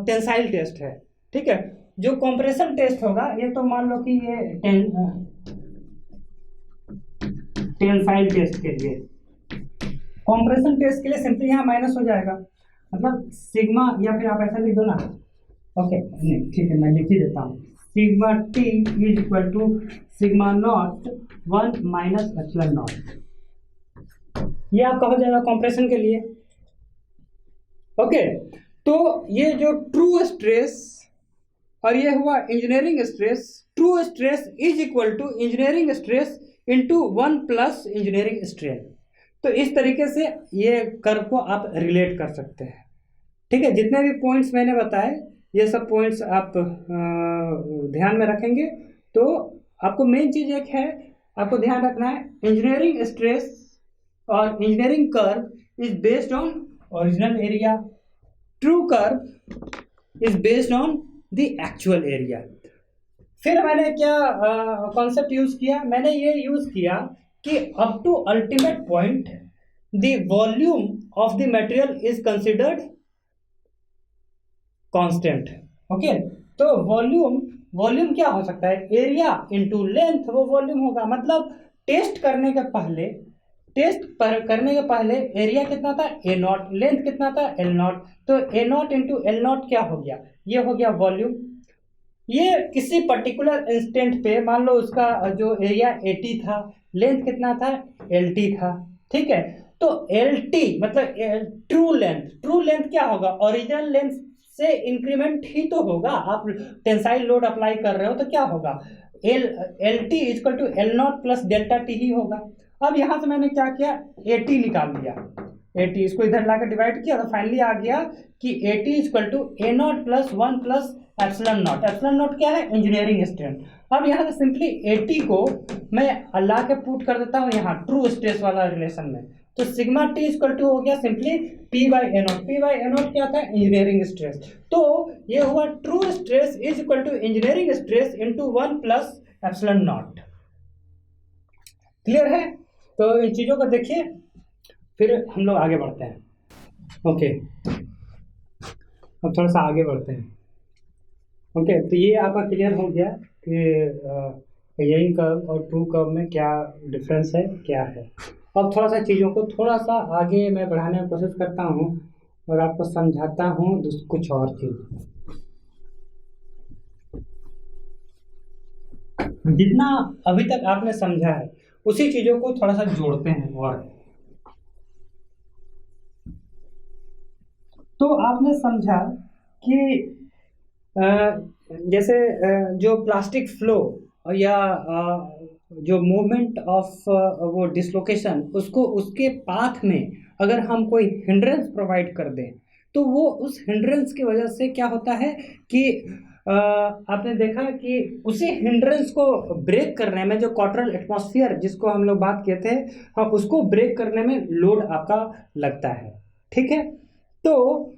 टेंसाइल टेस्ट है। ठीक है, जो कंप्रेशन टेस्ट होगा, ये तो मान लो कि ये टेंसाइल टेस्ट के लिए, कंप्रेशन टेस्ट के लिए सिंपली यहाँ माइनस हो जाएगा, मतलब सिग्मा, या फिर आप ऐसा लिख दो ना। ओके, नहीं ठीक है, मैं लिख ही देता हूँ, sigma T is equal to sigma not 1 minus epsilon not. ये आपका हो जाएगा कंप्रेशन के लिए। ओके, तो ये जो ट्रू स्ट्रेस और ये हुआ engineering stress. True stress is equal to engineering stress into 1 plus engineering strength. तो इस तरीके से ये कर्व को आप रिलेट कर सकते हैं। ठीक है, जितने भी पॉइंट्स मैंने बताए ये सब पॉइंट्स आप ध्यान में रखेंगे। तो आपको मेन चीज एक है, आपको ध्यान रखना है, इंजीनियरिंग स्ट्रेस और engineering curve is based on original area, true curve is based on the actual area. फिर मैंने क्या कॉन्सेप्ट यूज किया, मैंने ये यूज किया कि up to ultimate point the volume of the material is considered constant. Okay, तो volume क्या हो सकता है, एरिया इनटू लेंथ, वो वॉल्यूम होगा। मतलब टेस्ट करने के पहले एरिया कितना था, ए नॉट, लेंथ कितना था, एल नॉट। तो ए नॉट इंटू एल नॉट क्या हो गया, ये हो गया वॉल्यूम। ये किसी पर्टिकुलर इंस्टेंट पे मान लो उसका जो एरिया 80 था, लेंथ कितना था, LT था। ठीक है, तो LT मतलब ट्रू लेंथ क्या होगा, ओरिजिनल लेंथ से इंक्रीमेंट ही तो होगा। आप टेंसाइल लोड अप्लाई कर रहे हो तो क्या होगा, LT equal to L nought plus delta T ही होगा। अब यहां से मैंने क्या किया, 80 निकाल लिया, 80 इसको इधर लाकर डिवाइड किया तो फाइनली आ गया कि 80 equal to A not plus 1 plus epsilon not. Epsilon not क्या है, इंजीनियरिंग स्ट्रेंथ। अब यहाँ से सिंपली 80 को मैं अल्लाह के पुट कर देता हूँ यहाँ ट्रू स्ट्रेस वाला रिलेशन में। तो सिग्मा टी इक्वल टू हो गया simply P by A not. P by A not क्या था, इंजीनियरिंग स्ट्रेस। तो ये हुआ true stress is equal to engineering stress into 1 plus epsilon not. Clear है? तो इन चीजों को देखिए, फिर हम लोग आगे बढ़ते हैं। ओके, अब थोड़ा सा आगे बढ़ते हैं। ओके, तो ये आपका क्लियर हो गया कि यही कर्व और ट्रू कर्व में क्या डिफरेंस है, क्या है। अब थोड़ा सा चीज़ों को थोड़ा सा आगे मैं बढ़ाने की कोशिश करता हूँ और आपको समझाता हूँ कुछ और चीज़। जितना अभी तक आपने समझा है उसी चीज़ों को थोड़ा सा जोड़ते हैं। और तो आपने समझा कि जैसे जो प्लास्टिक फ्लो या जो मूवमेंट ऑफ वो डिसलोकेशन, उसको उसके पाथ में अगर हम कोई हिंड्रेंस प्रोवाइड कर दें तो वो उस हिंड्रेंस की वजह से क्या होता है कि आपने देखा कि उसी हिंड्रेंस को ब्रेक करने में जो क्वार्टरल एटमॉस्फेयर जिसको हम लोग बात किए थे, हाँ, उसको ब्रेक करने में लोड आपका लगता है। ठीक है, तो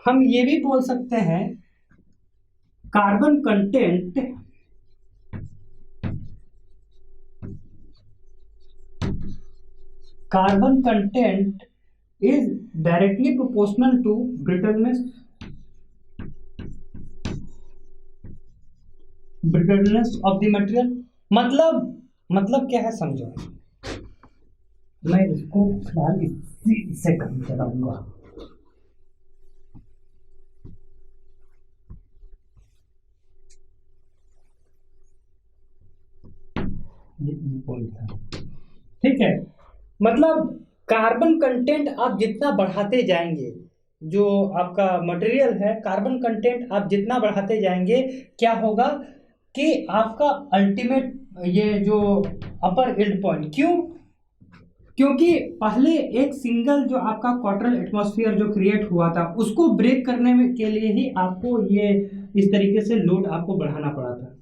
हम ये भी बोल सकते हैं carbon content is directly proportional to brittleness of the material। मतलब क्या है समझो, मैं इसको फिलहाल इससे काम चलाऊंगा। ये पॉइंट था। ठीक है, मतलब कार्बन कंटेंट आप जितना बढ़ाते जाएंगे, जो आपका मटेरियल है, कार्बन कंटेंट आप जितना बढ़ाते जाएंगे, क्या होगा कि आपका अल्टीमेट ये जो अपर यील्ड पॉइंट, क्योंकि पहले एक सिंगल जो आपका क्वार्टरल एटमॉस्फेयर जो क्रिएट हुआ था उसको ब्रेक करने में के लिए ही आपको ये इस तरीके से लोड आपको बढ़ाना पड़ा था।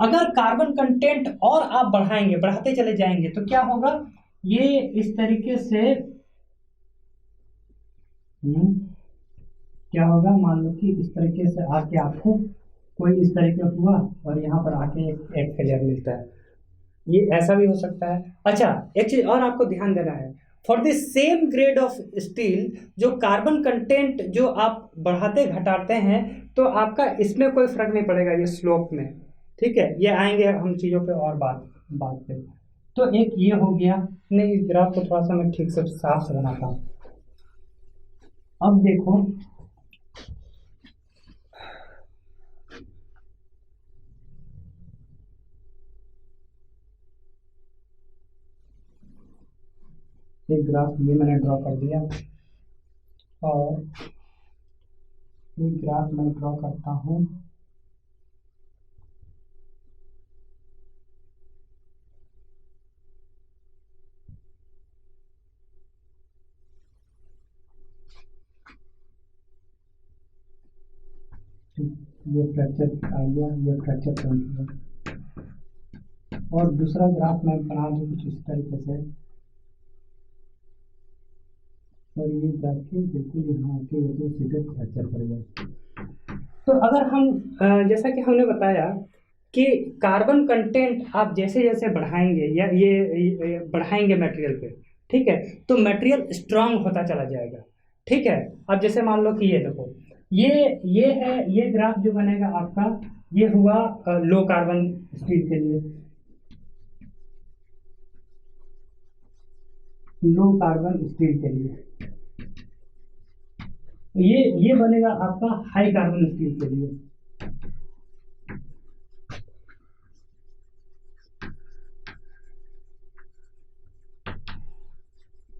अगर कार्बन कंटेंट और आप बढ़ाते चले जाएंगे तो क्या होगा, ये इस तरीके से क्या होगा, मान लो कि इस तरीके से आके आपको कोई इस तरीके हुआ और यहाँ पर आके एक फेलियर मिलता है। ये ऐसा भी हो सकता है। अच्छा, एक चीज और आपको ध्यान देना है, for the same grade of steel जो कार्बन कंटेंट जो आप बढ़ाते घटाते हैं तो आपका इसमें कोई फर्क नहीं पड़ेगा, ये स्लोप में। ठीक है, ये आएंगे हम चीज़ों पे और बात पे। तो एक ये हो गया। नहीं, इस ग्राफ को थोड़ा सा मैं ठीक से साफ से बनाता हूँ। अब देखो, एक ग्राफ ये मैंने ड्रॉ कर दिया और एक ग्राफ मैं ड्रॉ करता हूँ। ये फ्रैक्चर आ गया, ये फ्रैक्चर पॉइंट हुआ। और दूसरा ग्राफ मैं बना दूँ कुछ इस तरीके से, और ये जाके बिल्कुल यहाँ आके ये तो सीधे फ्रैक्चर कर जाए। तो अगर हम जैसा कि हमने बताया कि कार्बन कंटेंट आप जैसे जैसे बढ़ाएंगे या ये बढ़ाएंगे मटेरियल पे, ठीक है, तो मटेरियल स्ट्रांग होता चला जाएगा। ठीक है, अब जैसे मान लो कि ये देखो, ये है, ये ग्राफ जो बनेगा आपका, ये हुआ लो कार्बन स्टील के लिए, लो कार्बन स्टील के लिए। ये बनेगा आपका हाई कार्बन स्टील के लिए।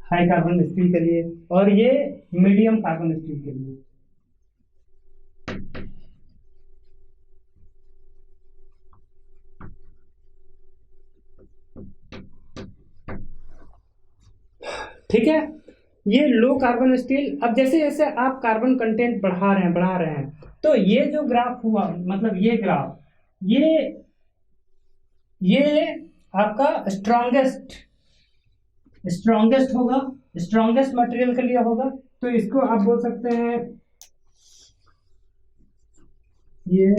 हाई कार्बन स्टील के लिए, और ये मीडियम कार्बन स्टील के लिए। ठीक है, ये लो कार्बन स्टील। अब जैसे जैसे आप कार्बन कंटेंट बढ़ा रहे हैं, तो ये जो ग्राफ हुआ, मतलब ये ग्राफ, ये आपका स्ट्रॉन्गेस्ट होगा, स्ट्रॉन्गेस्ट मटेरियल के लिए होगा। तो इसको आप बोल सकते हैं ये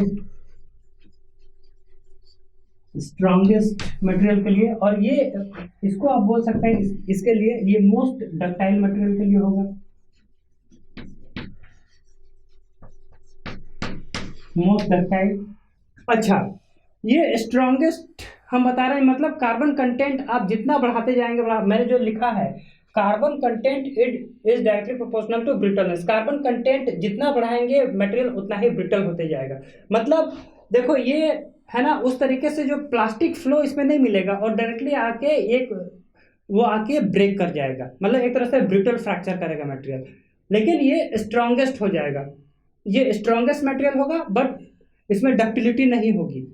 स्ट्रॉन्गेस्ट मटेरियल के लिए, और ये इसको आप बोल सकते हैं इसके लिए ये मोस्ट डक्टाइल मटेरियल के लिए होगा, मोस्ट डक्टाइल। अच्छा, ये स्ट्रॉन्गेस्ट हम बता रहे हैं, मतलब कार्बन कंटेंट आप जितना बढ़ाते जाएंगे, मैंने जो लिखा है, carbon content is directly proportional to brittleness. Carbon content जितना बढ़ाएंगे मटेरियल उतना ही ब्रिटल होते जाएगा। मतलब देखो, ये है ना, उस तरीके से जो प्लास्टिक फ्लो इसमें नहीं मिलेगा, और डायरेक्टली आके वो आके ब्रेक कर जाएगा, मतलब एक तरह से ब्रिटल फ्रैक्चर करेगा मटेरियल। लेकिन ये स्ट्रॉन्गेस्ट हो जाएगा, ये स्ट्रॉन्गेस्ट मटेरियल होगा, बट इसमें डक्टिलिटी नहीं होगी।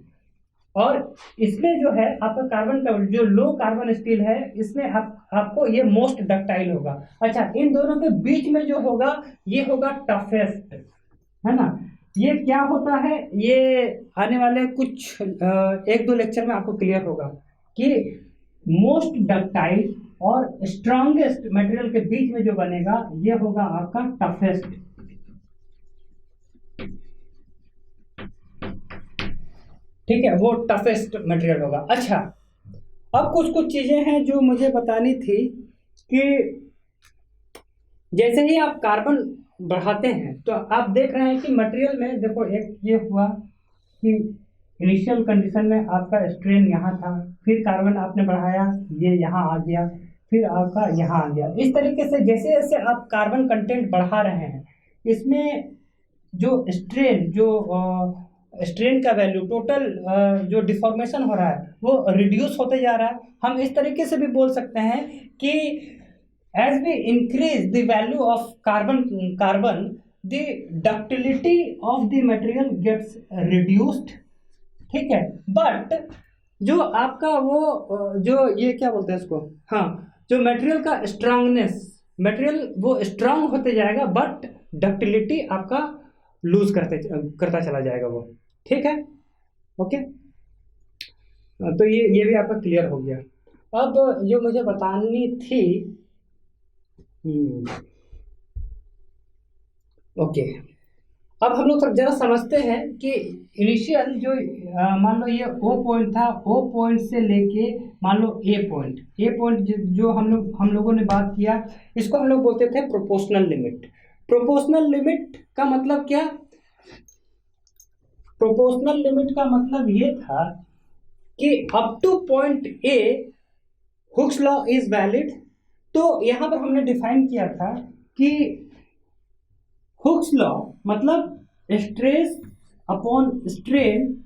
और इसमें जो है आपका कार्बन का जो लो कार्बन स्टील है, इसमें आपको ये मोस्ट डक्टाइल होगा। अच्छा, इन दोनों के बीच में जो होगा ये होगा टफेस्ट, है ना। ये क्या होता है, ये आने वाले कुछ 1-2 लेक्चर में आपको क्लियर होगा कि मोस्ट डक्टाइल और स्ट्रॉन्गेस्ट मटेरियल के बीच में जो बनेगा ये होगा आपका टफेस्ट। ठीक है, वो टफेस्ट मटेरियल होगा। अच्छा, अब कुछ चीजें हैं जो मुझे बतानी थी कि जैसे ही आप कार्बन बढ़ाते हैं तो आप देख रहे हैं कि मटेरियल में देखो, एक ये हुआ कि इनिशियल कंडीशन में आपका स्ट्रेन यहाँ था, फिर कार्बन आपने बढ़ाया, ये यहाँ आ गया, फिर आपका यहाँ आ गया। इस तरीके से जैसे जैसे आप कार्बन कंटेंट बढ़ा रहे हैं, इसमें जो स्ट्रेन का वैल्यू, टोटल जो डिफॉर्मेशन हो रहा है वो रिड्यूस होते जा रहा है। हम इस तरीके से भी बोल सकते हैं कि as we increase the value of carbon, the ductility of the material gets reduced। ठीक है, बट जो आपका वो जो ये क्या बोलते हैं इसको, हाँ, जो मटेरियल का स्ट्रांगनेस, मटेरियल वो स्ट्रांग होते जाएगा, बट डक्टिलिटी आपका लूज करता चला जाएगा वो। ठीक है, ओके। तो ये भी आपका क्लियर हो गया। अब जो मुझे बतानी थी, ओके, अब हम लोग जरा समझते हैं कि इनिशियल जो मान लो ये ओ पॉइंट था, ओ पॉइंट से लेके मान लो ए पॉइंट जो हम लोगों ने बात किया, इसको हम लोग बोलते थे प्रोपोर्शनल लिमिट। प्रोपोर्शनल लिमिट का मतलब क्या? प्रोपोर्शनल लिमिट का मतलब ये था कि up to point A Hooke's law is valid. तो यहां पर हमने डिफाइन किया था कि हुक्स लॉ मतलब stress upon strain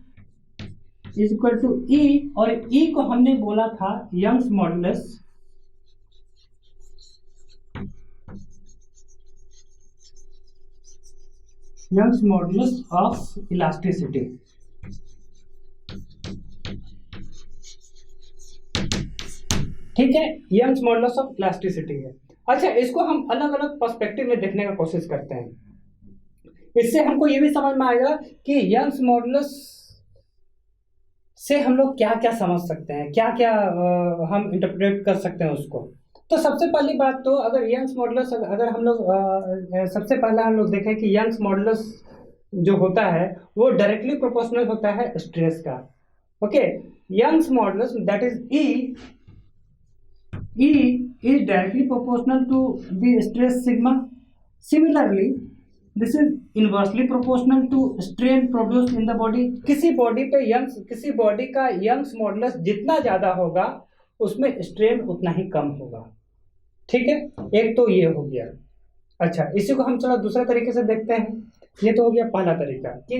is equal to E, और ई को हमने बोला था Young's modulus, Young's modulus of elasticity. ठीक है, यंग्स मॉडुलस ऑफ इलास्टिसिटी है। अच्छा, इसको हम अलग अलग पर्सपेक्टिव में देखने का कोशिश करते हैं इससे हमको ये भी समझ में आएगा कि यंग्स मॉडुलस से हम लोग क्या क्या समझ सकते हैं, क्या क्या हम इंटरप्रेट कर सकते हैं उसको। तो सबसे पहली बात तो अगर यंग्स मॉडुलस, अगर हम लोग सबसे पहला हम लोग देखें कि यंग्स मॉडुलस जो होता है वो डायरेक्टली प्रोपोर्शनल होता है स्ट्रेस का। Okay, Young's modulus that is E is directly proportional to the stress sigma. Similarly, this is inversely proportional to strain produced in the body. किसी बॉडी का यंग्स मॉडुलस जितना ज्यादा होगा उसमें स्ट्रेन उतना ही कम होगा। ठीक है, एक तो ये हो गया। अच्छा, इसी को हम चलो दूसरे तरीके से देखते हैं। ये तो हो गया पहला तरीका कि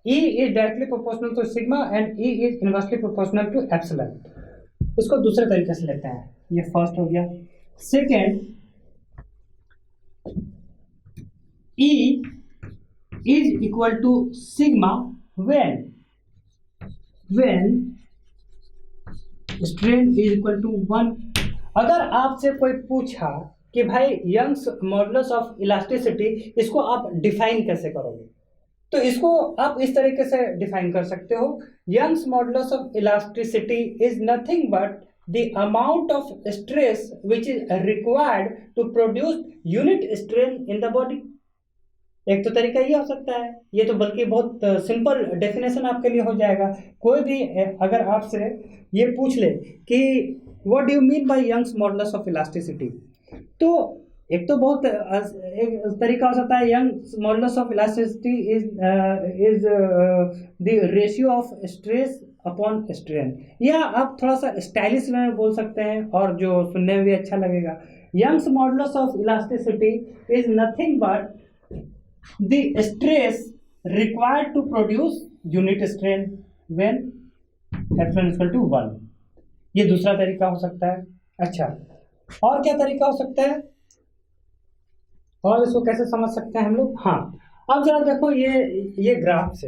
E is directly proportional to sigma and E is inversely proportional to epsilon। इसको दूसरे तरीके से लेते हैं, ये फर्स्ट हो गया। Second, E is equal to sigma when strain is equal to 1। अगर आपसे कोई पूछा कि भाई यंग्स मॉडुलस ऑफ इलास्टिसिटी, इसको आप डिफाइन कैसे करोगे, तो इसको आप इस तरीके से डिफाइन कर सकते हो, Young's modulus of elasticity is nothing but the amount of stress which is required to produce unit strain in the body। एक तो तरीका ये हो सकता है, ये तो बल्कि बहुत सिंपल डेफिनेशन आपके लिए हो जाएगा। कोई भी अगर आपसे ये पूछ ले कि what do you mean by Young's modulus of elasticity, तो एक तो बहुत एक तरीका हो सकता है, Young's modulus of elasticity is the ratio of stress upon strain, या आप थोड़ा सा स्टाइलिश में बोल सकते हैं और जो सुनने में भी अच्छा लगेगा, Young's modulus of elasticity is nothing but the stress required to produce unit strain when epsilon equal to 1। ये दूसरा तरीका हो सकता है। अच्छा, और क्या तरीका हो सकता है, और इसको कैसे समझ सकते हैं हम लोग। हाँ, अब जरा देखो ये ग्राफ से,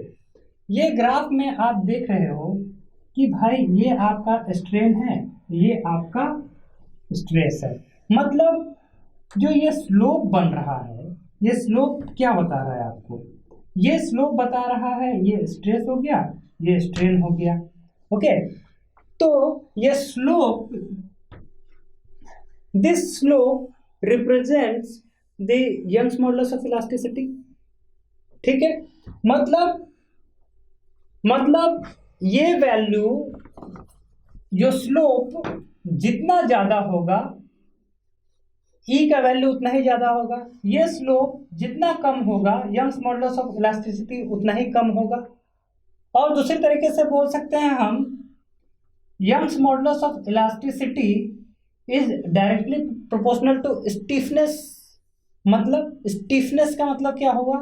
ये ग्राफ में आप देख रहे हो कि भाई ये आपका स्ट्रेन है, ये आपका स्ट्रेस है। मतलब जो ये स्लोप बन रहा है, ये स्लोप क्या बता रहा है आपको, ये स्लोप बता रहा है ये स्ट्रेस हो गया, ये स्ट्रेन हो गया। ओके, तो ये slope, this slope represents the Young's modulus of elasticity. ठीक है, मतलब ये वैल्यू, जो स्लोप जितना ज्यादा होगा E का वैल्यू उतना ही ज्यादा होगा, ये स्लोप जितना कम होगा यंग्स मॉडुलस ऑफ इलास्टिसिटी उतना ही कम होगा। और दूसरे तरीके से बोल सकते हैं हम, Young's modulus of elasticity is directly proportional to stiffness. मतलब स्टीफनेस का मतलब क्या होगा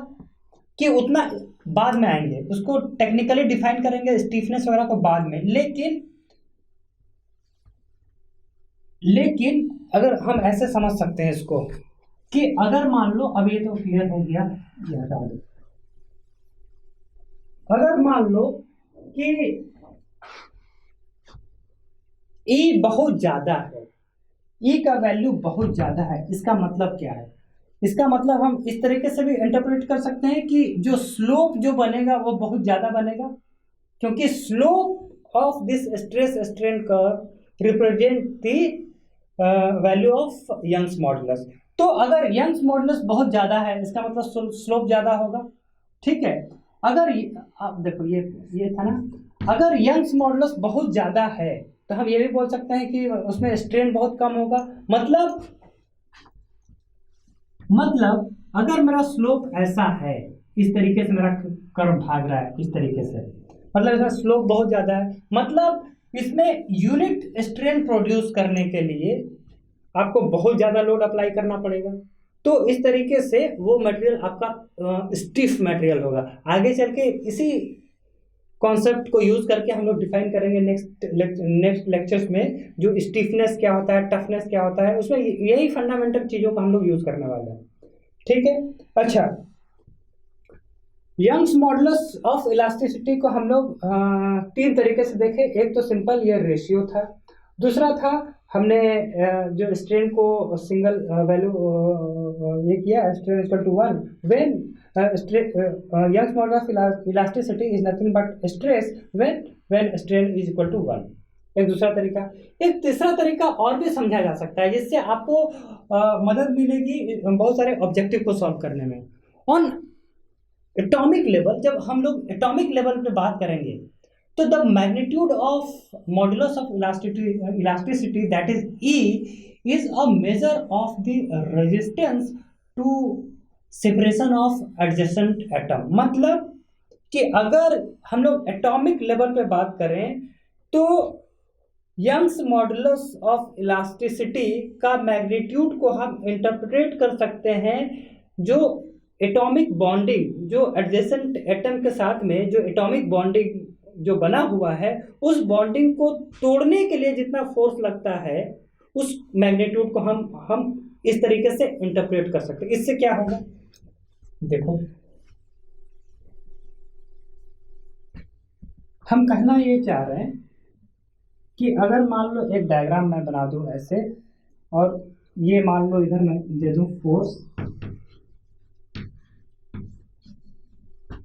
कि उतना बाद में आएंगे, उसको टेक्निकली डिफाइन करेंगे स्टीफनेस वगैरह को बाद में, लेकिन अगर हम ऐसे समझ सकते हैं इसको कि अगर मान लो, अब ये तो क्लियर हो गया, ये हटा दो। अगर मान लो कि E बहुत ज्यादा है, E का वैल्यू बहुत ज्यादा है, इसका मतलब क्या है, इसका मतलब हम इस तरीके से भी इंटरप्रेट कर सकते हैं कि जो स्लोप जो बनेगा वो बहुत ज्यादा बनेगा, क्योंकि slope of this stress strain curve represent the value of Young's modulus. तो अगर यंग्स मॉडुलस बहुत ज्यादा है, इसका मतलब स्लोप ज्यादा होगा। ठीक है, अगर आप देखो ये था ना, अगर यंग्स मॉडुलस बहुत ज्यादा है तो हम ये भी बोल सकते हैं कि उसमें स्ट्रेन बहुत कम होगा। मतलब अगर मेरा स्लोप ऐसा है, इस तरीके से मेरा कर्व भाग रहा है, इस तरीके से, मतलब इसका स्लोप बहुत ज्यादा है, मतलब इसमें यूनिट स्ट्रेन प्रोड्यूस करने के लिए आपको बहुत ज्यादा लोड अप्लाई करना पड़ेगा। तो इस तरीके से वो मटेरियल आपका स्टिफ मटेरियल होगा। आगे चल के इसी कॉन्सेप्ट को यूज करके हम लोग डिफाइन करेंगे नेक्स्ट लेक्चर्स में, जो स्टिफनेस क्या होता है, टफनेस क्या होता है, उसमें यही फंडामेंटल चीजों को हम लोग यूज करने वाले हैं। ठीक है, अच्छा, यंग्स मॉडुलस ऑफ इलास्टिसिटी को हम लोग 3 तरीके से देखे। एक तो सिंपल ये रेशियो था, दूसरा था हमने जो स्ट्रेन को सिंगल वैल्यू ये किया, strain equal to 1 when Young's model of elasticity is nothing but stress when strain is equal to 1। एक दूसरा तरीका। एक तीसरा तरीका और भी समझा जा सकता है जिससे आपको मदद मिलेगी बहुत सारे ऑब्जेक्टिव को सॉल्व करने में। ऑन एटॉमिक लेवल, जब हम लोग एटॉमिक लेवल पे बात करेंगे तो the magnitude of modulus of elasticity that is E is a measure of the resistance to separation of adjacent atom. मतलब कि अगर हम लोग एटॉमिक लेवल पे बात करें तो यंग्स मॉडुलस ऑफ इलास्टिसिटी का मैग्नीट्यूड को हम इंटरप्रेट कर सकते हैं जो एटॉमिक बॉन्डिंग, जो एडजेसेंट एटम के साथ में जो एटॉमिक बॉन्डिंग जो बना हुआ है, उस बॉन्डिंग को तोड़ने के लिए जितना फोर्स लगता है उस मैग्नीट्यूड को हम इस तरीके से इंटरप्रेट कर सकते हैं। इससे क्या होगा, देखो हम कहना ये चाह रहे हैं कि अगर मान लो एक डायग्राम मैं बना दूं ऐसे, और ये मान लो इधर मैं दे दूं फोर्स,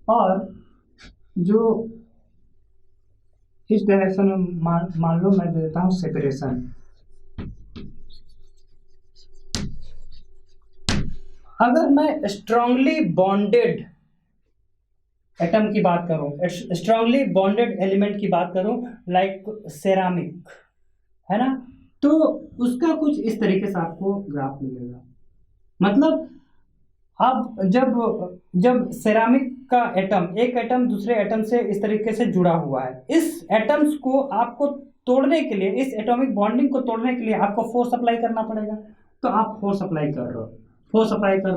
और जो इस डायरेक्शन में मान लो मैं दे देता हूं सेपरेशन। अगर मैं स्ट्रांगली बॉन्डेड एटम की बात करूं, स्ट्रांगली बॉन्डेड एलिमेंट की बात करूं लाइक सेरामिक, है ना, तो उसका कुछ इस तरीके से आपको ग्राफ मिलेगा। मतलब अब जब सेरामिक का एटम, एक एटम दूसरे एटम से इस तरीके से जुड़ा हुआ है, इस एटम्स को आपको तोड़ने के लिए, इस एटॉमिक बॉन्डिंग को तोड़ने के लिए आपको फोर्स अप्लाई करना पड़ेगा। तो आप फोर्स अप्लाई कर रहे हो, अप्लाई कर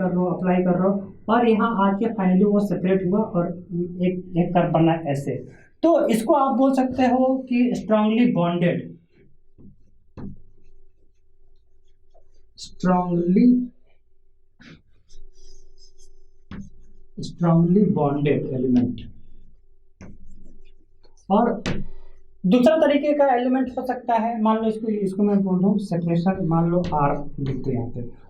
रहे हो, और यहाँ आके फाइनली वो सेपरेट हुआ और एक कर्व बना ऐसे। तो इसको आप बोल सकते हो कि स्ट्रांगली बॉन्डेड एलिमेंट। और दूसरा तरीके का एलिमेंट हो सकता है, मान लो इसको मैं बोल दूं सेपरेशन, मान लो R लिख दो यहाँ पे।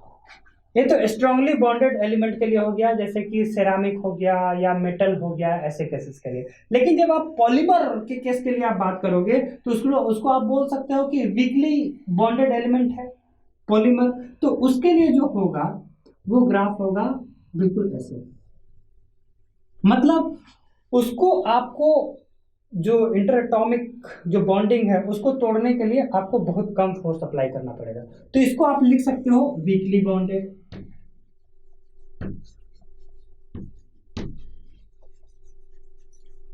ये तो स्ट्रांगली बॉन्डेड एलिमेंट के लिए हो गया, जैसे कि सेरामिक हो गया या मेटल हो गया, ऐसे केसेस के लिए। लेकिन जब आप पॉलीमर के केस के लिए आप बात करोगे तो उसको आप बोल सकते हो कि वीकली बॉन्डेड एलिमेंट है पॉलीमर। तो उसके लिए जो होगा वो ग्राफ होगा बिल्कुल ऐसे। मतलब उसको आपको जो इंटरएटॉमिक जो बॉन्डिंग है उसको तोड़ने के लिए आपको बहुत कम फोर्स अप्लाई करना पड़ेगा। तो इसको आप लिख सकते हो वीकली बॉन्डेड।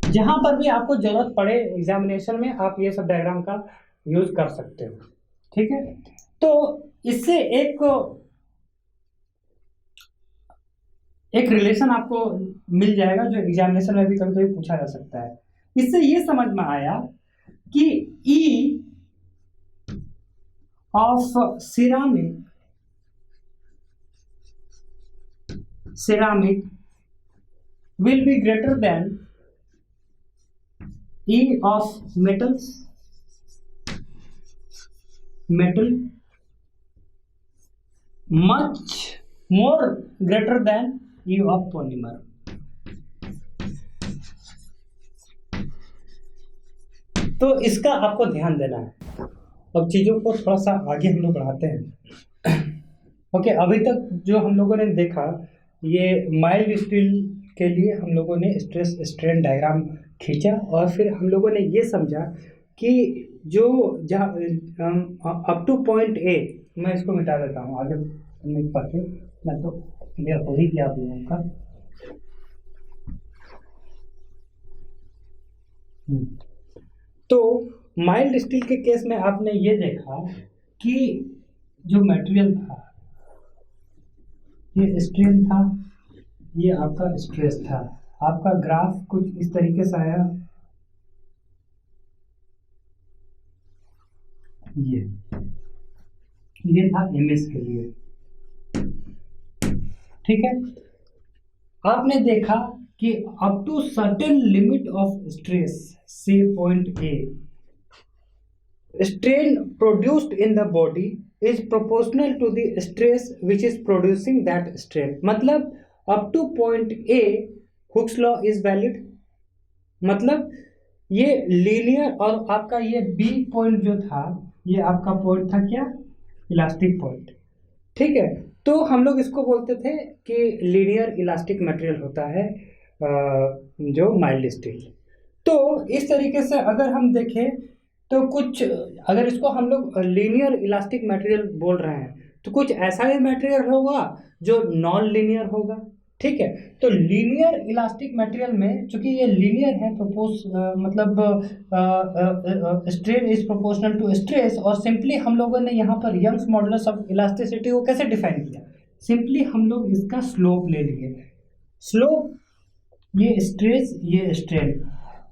जहां पर भी आपको जरूरत पड़े एग्जामिनेशन में आप ये सब डायग्राम का यूज कर सकते हो, ठीक है। तो इससे एक रिलेशन आपको मिल जाएगा जो एग्जामिनेशन में भी कभी कभी पूछा जा सकता है। इससे ये समझ में आया कि E of ceramic will be greater than E of metal much more greater than E of polymer। तो इसका आपको ध्यान देना है। अब चीज़ों को थोड़ा सा आगे हम लोग बढ़ाते हैं। ओके, अभी तक जो हम लोगों ने देखा, ये माइल्ड स्टील के लिए हम लोगों ने स्ट्रेस स्ट्रेन डायग्राम खींचा, और फिर हम लोगों ने ये समझा कि जो जहाँ अप टू पॉइंट ए, मैं इसको मिटा देता हूँ आगे नहीं पढ़ते, मैं तो क्लियर हो ही गया आप लोगों का। तो माइल्ड स्टील के केस में आपने ये देखा कि जो मटेरियल था ये स्ट्रेन था, ये आपका स्ट्रेस था। आपका ग्राफ कुछ इस तरीके से आया, ये था एमएस के लिए, ठीक है। आपने देखा कि up to certain limit of stress से point A, strain produced in the body is proportional to the stress which is producing that strain. मतलब up to point A Hooke's law is valid. मतलब ये linear, और आपका ये B point जो था ये आपका पॉइंट था क्या, इलास्टिक पॉइंट, ठीक है। तो हम लोग इसको बोलते थे कि लीनियर इलास्टिक मटेरियल होता है जो माइल्ड स्टील। तो इस तरीके से अगर हम देखें तो कुछ, अगर इसको हम लोग लीनियर इलास्टिक मटेरियल बोल रहे हैं तो कुछ ऐसा ही मटेरियल होगा जो नॉन लीनियर होगा, ठीक है। तो लीनियर इलास्टिक मटेरियल में चूंकि ये लीनियर है, strain is proportional to stress, और सिंपली हम लोगों ने यहाँ पर यंग्स मॉडुलस ऑफ इलास्टिसिटी को कैसे डिफाइन किया, सिंपली हम लोग इसका स्लोप ले लिए। स्लोप, ये स्ट्रेस ये स्ट्रेन,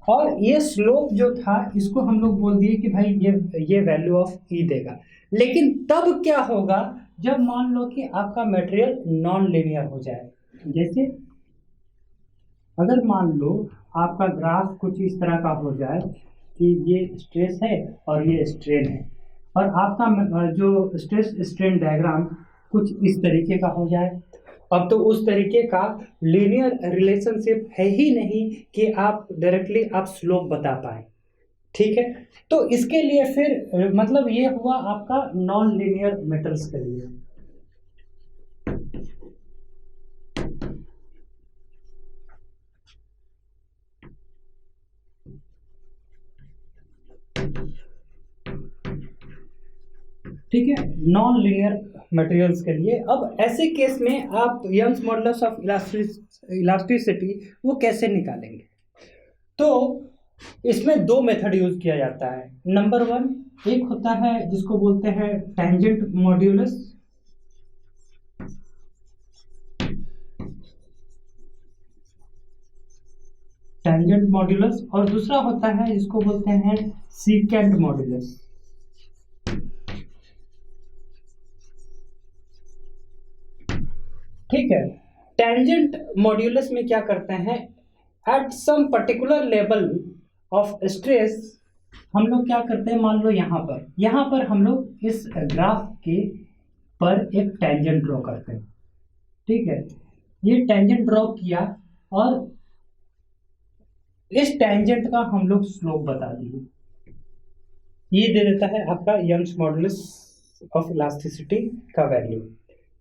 और ये स्लोप जो था इसको हम लोग बोल दिए कि भाई ये वैल्यू ऑफ ई देगा। लेकिन तब क्या होगा जब मान लो कि आपका मटेरियल नॉन लीनियर हो जाए। जैसे अगर मान लो आपका ग्राफ कुछ इस तरह का हो जाए कि ये स्ट्रेस है और ये स्ट्रेन है, और आपका जो स्ट्रेस स्ट्रेन डायग्राम कुछ इस तरीके का हो जाए। अब तो उस तरीके का लीनियर रिलेशनशिप है ही नहीं कि आप डायरेक्टली आप स्लोप बता पाए, ठीक है। तो इसके लिए फिर मतलब ये हुआ आपका नॉन लीनियर मेटल्स के लिए। ठीक है, नॉन लीनियर मटेरियल्स के लिए। अब ऐसे केस में आप यंग्स मॉडुलस ऑफ इलास्टिसिटी वो कैसे निकालेंगे, तो इसमें दो मेथड यूज किया जाता है। नंबर 1 एक होता है जिसको बोलते हैं टेंजेंट मॉड्यूलस, और दूसरा होता है जिसको बोलते हैं सीकेंट मॉड्यूलस। ठीक है, टेंजेंट मॉड्यूलस में क्या करते हैं, at some particular level of stress हम लोग क्या करते हैं, मान लो यहाँ पर हम लोग इस ग्राफ के पर एक टेंजेंट ड्रॉ करते हैं, ठीक है। ये टेंजेंट ड्रॉ किया और इस टेंजेंट का हम लोग स्लोप बता दिए, ये दे देता है आपका यंग्स मॉडुलस ऑफ इलास्टिसिटी का वैल्यू।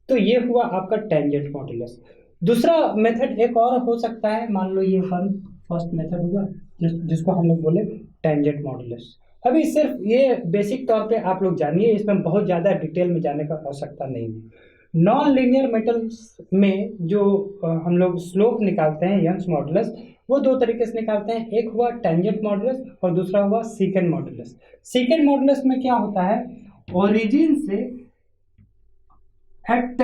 तो ये हुआ आपका टेंजेंट मॉडुलस। दूसरा मेथड एक और हो सकता है, मान लो ये फर्स्ट मेथड हुआ जिसको हम लोग बोले टेंजेंट मॉडुलस। अभी सिर्फ ये बेसिक तौर पे आप लोग जानिए, इसमें बहुत ज़्यादा डिटेल में जाने का आवश्यकता नहीं है। नॉन लीनियर मेटल्स में जो हम लोग स्लोप निकालते हैं यंग्स मॉडुलस, वो दो तरीके से निकालते हैं। एक हुआ टेंजेंट मॉडुलस और दूसरा हुआ सीकेंट मॉडुलस। सीकेंट मॉडुलस में क्या होता है, ओरिजिन से एट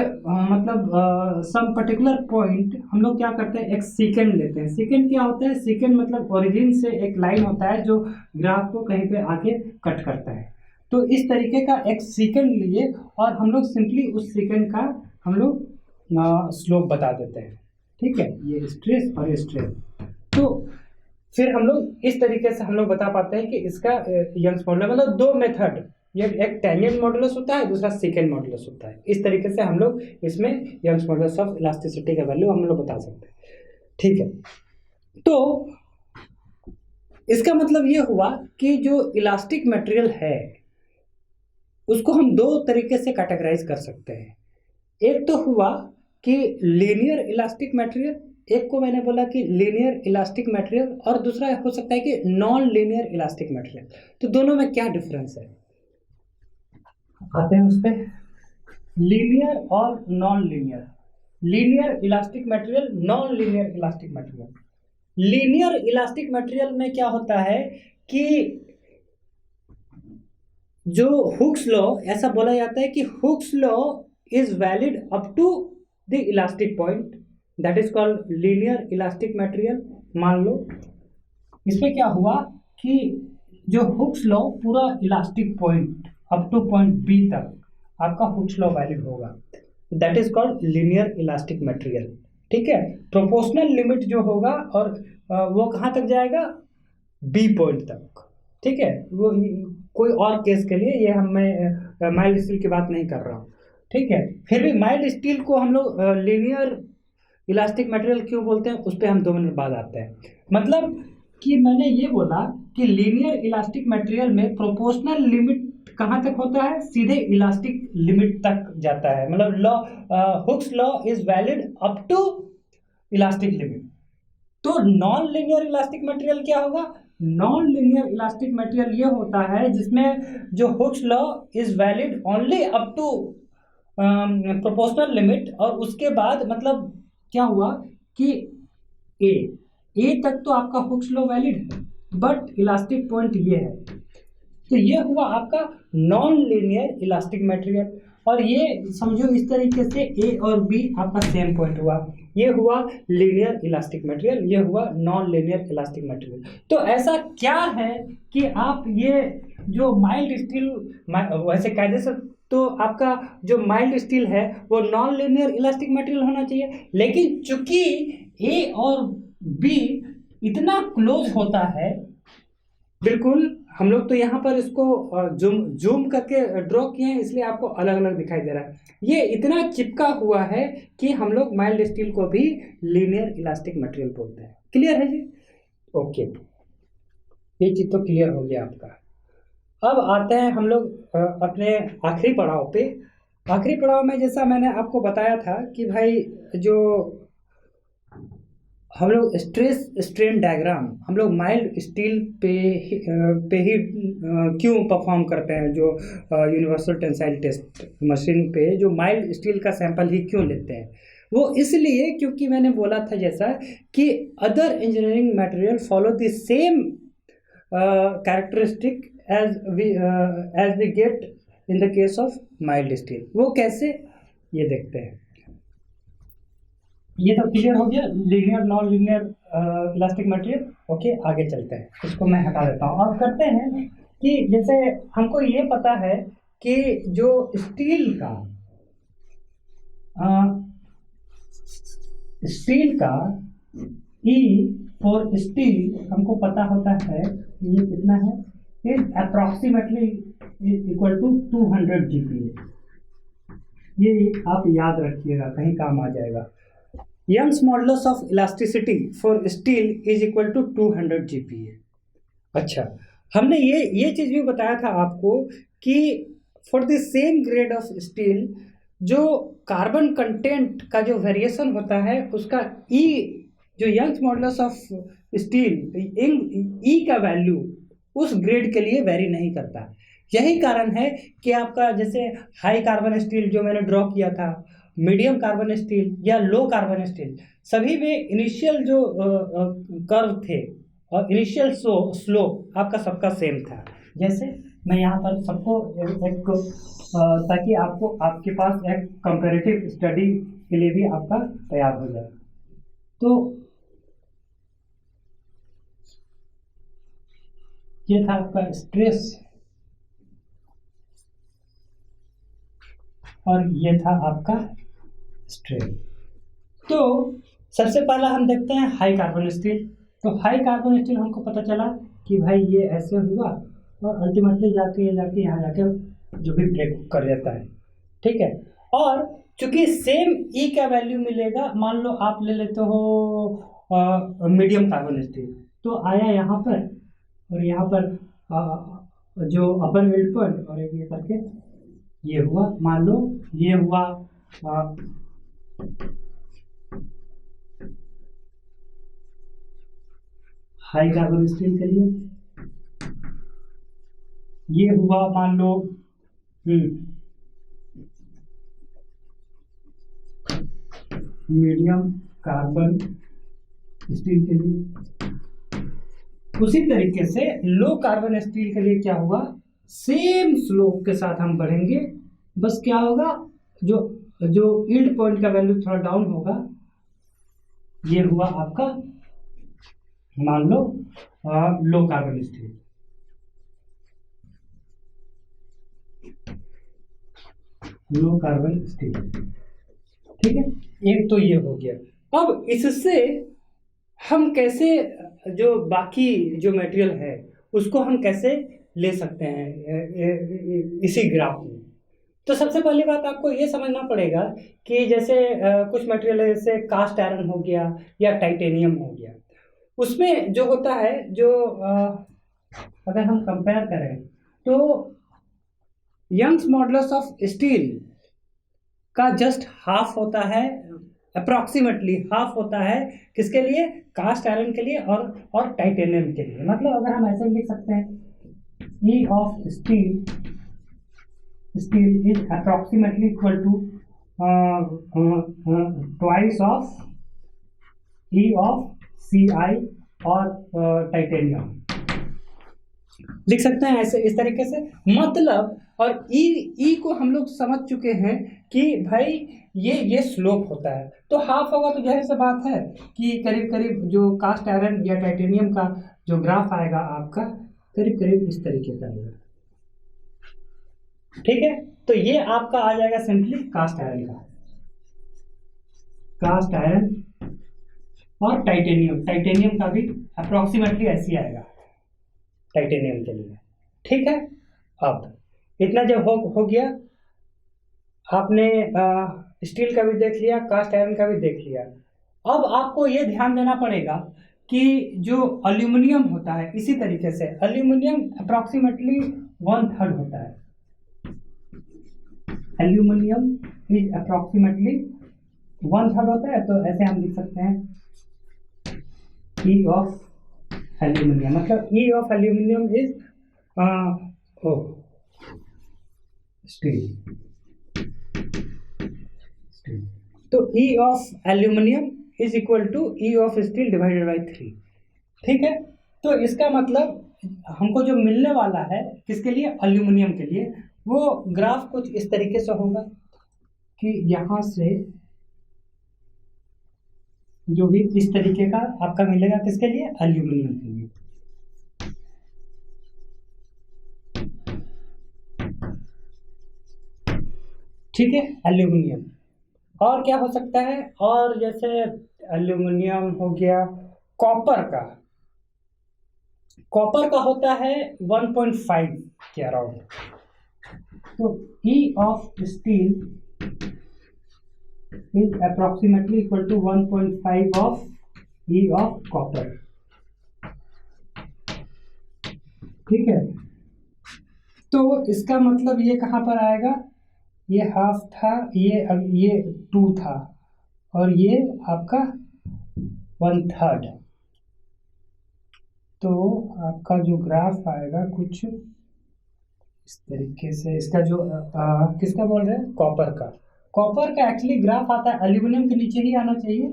सम पर्टिकुलर पॉइंट हम लोग क्या करते हैं, एक सीकेंट लेते हैं। सीकेंट क्या होता है, सीकेंट मतलब ओरिजिन से एक लाइन होता है जो ग्राफ को कहीं पे आके कट करता है। तो इस तरीके का एक सीकेंट लिए और हम लोग सिंपली उस सीकेंट का हम लोग स्लोप बता देते हैं, ठीक है। ये स्ट्रेस और ये स्ट्रेन, तो फिर हम लोग इस तरीके से हम लोग बता पाते हैं कि इसका यंग्स मॉडुलस, मतलब दो मेथड, ये एक टेंजेंट मॉडुलस होता है, दूसरा सीकेंट मॉडुलस होता है। इस तरीके से हम लोग इसमें यंग्स मॉडुलस ऑफ इलास्टिसिटी का वैल्यू हम लोग बता सकते हैं, ठीक है। तो इसका मतलब ये हुआ कि जो इलास्टिक मटेरियल है उसको हम दो तरीके से कैटेगराइज कर सकते हैं। एक तो हुआ कि लीनियर इलास्टिक मटेरियल, एक को मैंने बोला कि लीनियर इलास्टिक मटेरियल, और दूसरा हो सकता है कि नॉन लीनियर इलास्टिक मटेरियल। तो दोनों में क्या डिफरेंस है, आते हैं उस पर। लीनियर और non linear, linear elastic material, non linear elastic material. Linear elastic material में क्या होता है कि जो हुक्स लॉ, ऐसा बोला जाता है कि Hooke's law is valid up to the elastic point, that is called linear elastic material. मान लो इसमें क्या हुआ कि जो हुक्स लॉ पूरा elastic point up to point B तक आपका हुक्स लॉ वैलिड होगा, that is called linear elastic material, ठीक है। प्रोपोर्शनल लिमिट जो होगा और वो कहाँ तक जाएगा, बी पॉइंट तक, ठीक है। वो कोई और केस के लिए, ये मैं माइल्ड स्टील की बात नहीं कर रहा हूँ, ठीक है। फिर भी माइल्ड स्टील को हम लोग लीनियर इलास्टिक मटेरियल क्यों बोलते हैं, उस पर हम 2 मिनट बाद आते हैं। मतलब कि मैंने ये बोला कि लीनियर इलास्टिक मटेरियल में प्रोपोर्शनल लिमिट कहाँ तक होता है, सीधे इलास्टिक लिमिट तक जाता है। मतलब law, Hooke's law is valid up to elastic limit. तो नॉन लीनियर इलास्टिक मटेरियल क्या होगा, नॉन लीनियर इलास्टिक मटेरियल ये होता है जिसमें जो Hooke's law is valid only up to proportional limit, और उसके बाद मतलब क्या हुआ कि ए तक तो आपका हुक्स लॉ वैलिड है, बट इलास्टिक पॉइंट ये है। तो ये हुआ आपका नॉन लीनियर इलास्टिक मटेरियल। और ये समझो इस तरीके से ए और बी आपका सेम पॉइंट हुआ, ये हुआ लीनियर इलास्टिक मटेरियल, ये हुआ नॉन लीनियर इलास्टिक मटेरियल। तो ऐसा क्या है कि आप ये जो माइल्ड स्टील, वैसे कायदे से तो आपका जो माइल्ड स्टील है वो नॉन लीनियर इलास्टिक मटेरियल होना चाहिए, लेकिन चूंकि ए और बी इतना क्लोज होता है, बिल्कुल हम लोग तो यहाँ पर इसको जूम करके ड्रॉ किए हैं, इसलिए आपको अलग अलग दिखाई दे रहा है। ये इतना चिपका हुआ है कि हम लोग माइल्ड स्टील को भी लीनियर इलास्टिक मटेरियल बोलते हैं। क्लियर है जी? ओके, ये चीज तो क्लियर हो गया आपका। अब आते हैं हम लोग अपने आखिरी पड़ाव पे। आखिरी पड़ाव में जैसा मैंने आपको बताया था कि भाई जो हम लोग स्ट्रेस स्ट्रेन डायग्राम हम लोग माइल्ड स्टील पे ही क्यों परफॉर्म करते हैं, जो यूनिवर्सल टेंसाइल टेस्ट मशीन पे जो माइल्ड स्टील का सैंपल ही क्यों लेते हैं, वो इसलिए क्योंकि मैंने बोला था जैसा कि other engineering material follow the same characteristic as we get in the case of mild steel. वो कैसे, ये देखते हैं। ये तो क्लियर हो गया linear non linear elastic material. Okay, आगे चलते हैं, इसको मैं हटा देता हूँ। अब करते हैं कि जैसे हमको ये पता है कि जो स्टील का ई फॉर स्टील हमको पता होता है, ये कितना है, is approximately equal to 200 GPa। ये आप याद रखिएगा, कहीं काम आ जाएगा। Young's modulus of elasticity for steel is equal to 200 GPa। अच्छा, हमने ये चीज भी बताया था आपको कि for the same grade of steel जो कार्बन कंटेंट का जो वेरिएशन होता है उसका ई, जो यंग्स मॉडुलस ऑफ स्टील ई का वैल्यू उस ग्रेड के लिए वेरी नहीं करता। यही कारण है कि आपका जैसे हाई कार्बन स्टील जो मैंने ड्रॉ किया था, मीडियम कार्बन स्टील या लो कार्बन स्टील, सभी में इनिशियल जो कर्व थे और इनिशियल स्लोप आपका सबका सेम था। जैसे मैं यहाँ पर सबको एक ताकि आपको आपके पास एक कंपैरेटिव स्टडी के लिए भी आपका तैयार हो जाए। तो ये था आपका स्ट्रेस और ये था आपका स्ट्रेन। तो सबसे पहला हम देखते हैं हाई कार्बन स्टील। तो हाई कार्बन स्टील हमको पता चला कि भाई ये ऐसे हुआ और अल्टीमेटली जाके यहाँ जाके जो भी ब्रेक कर देता है, ठीक है। और चूंकि सेम ई का वैल्यू मिलेगा, मान लो आप ले लेते हो मीडियम कार्बन स्टील, तो आया यहाँ पर और यहाँ पर जो अपर वेल्ड पॉइंट और एक ये करके ये हुआ, मान लो ये हुआ हाई कार्बन स्टील के लिए, ये हुआ मान लो मीडियम कार्बन स्टील के लिए। उसी तरीके से लो कार्बन स्टील के लिए क्या हुआ, सेम स्लोप के साथ हम बढ़ेंगे, बस क्या होगा जो यील्ड पॉइंट का वैल्यू थोड़ा डाउन होगा। ये हुआ आपका मान लो low carbon steel, low carbon steel, ठीक है। एक तो ये हो गया। अब इससे हम कैसे जो बाकी जो मटेरियल है उसको हम कैसे ले सकते हैं इसी ग्राफ में। तो सबसे पहली बात आपको ये समझना पड़ेगा कि जैसे कुछ मटेरियल है, जैसे कास्ट आयरन हो गया या टाइटेनियम हो गया, उसमें जो होता है, जो अगर हम कंपेयर करें तो यंग्स मॉडुलस ऑफ स्टील का जस्ट हाफ होता है, अप्रॉक्सीमेटली हाफ होता है किसके लिए, कास्ट आयरन के लिए और टाइटेनियम के लिए। मतलब अगर हम ऐसे लिख सकते हैं, E of steel is approximately equal to twice of E of Ci और टाइटेनियम लिख सकते हैं ऐसे, इस तरीके से। मतलब और ई को हम लोग समझ चुके हैं कि भाई ये स्लोप होता है, तो हाफ होगा तो जाहिर सी बात है कि करीब करीब जो कास्ट आयरन या टाइटेनियम का जो ग्राफ आएगा आपका करीब करीब इस तरीके का आएगा। ठीक है, तो ये आपका आ जाएगा सिंपली कास्ट आयरन और टाइटेनियम का भी अप्रोक्सीमेटली ऐसे आएगा टाइटेनियम के लिए। ठीक है, अब इतना जब हो गया, आपने स्टील का भी देख लिया, कास्ट आयरन का भी देख लिया। अब आपको ये ध्यान देना पड़ेगा कि जो एल्यूमिनियम होता है, इसी तरीके से एल्यूमिनियम अप्रोक्सीमेटली 1/3 होता है। एल्यूमिनियम इज अप्रोक्सीमेटली 1/3 होता है, तो ऐसे हम लिख सकते हैं E ऑफ एल्यूमिनियम, मतलब E of aluminium is steel. तो E of aluminium is equal to E of steel divided by 3। ठीक है, तो इसका मतलब हमको जो मिलने वाला है किसके लिए, एल्यूमिनियम के लिए, वो ग्राफ कुछ इस तरीके से होगा कि यहाँ से जो भी इस तरीके का आपका मिलेगा किसके लिए, एल्यूमिनियम के लिए। ठीक है, एल्यूमिनियम। और क्या हो सकता है, और जैसे एल्यूमिनियम हो गया, कॉपर का होता है 1.5 के अराउंड। तो E of steel is approximately equal to 1.5 of E of copper. ठीक है, तो इसका मतलब ये कहाँ पर आएगा, ये हाफ था, ये 2 था, और ये आपका 1/3। तो आपका जो ग्राफ आएगा कुछ इस तरीके से। इसका जो किसका बोल रहे हैं, कॉपर का एक्चुअली ग्राफ आता है, एल्यूमिनियम के नीचे ही आना चाहिए।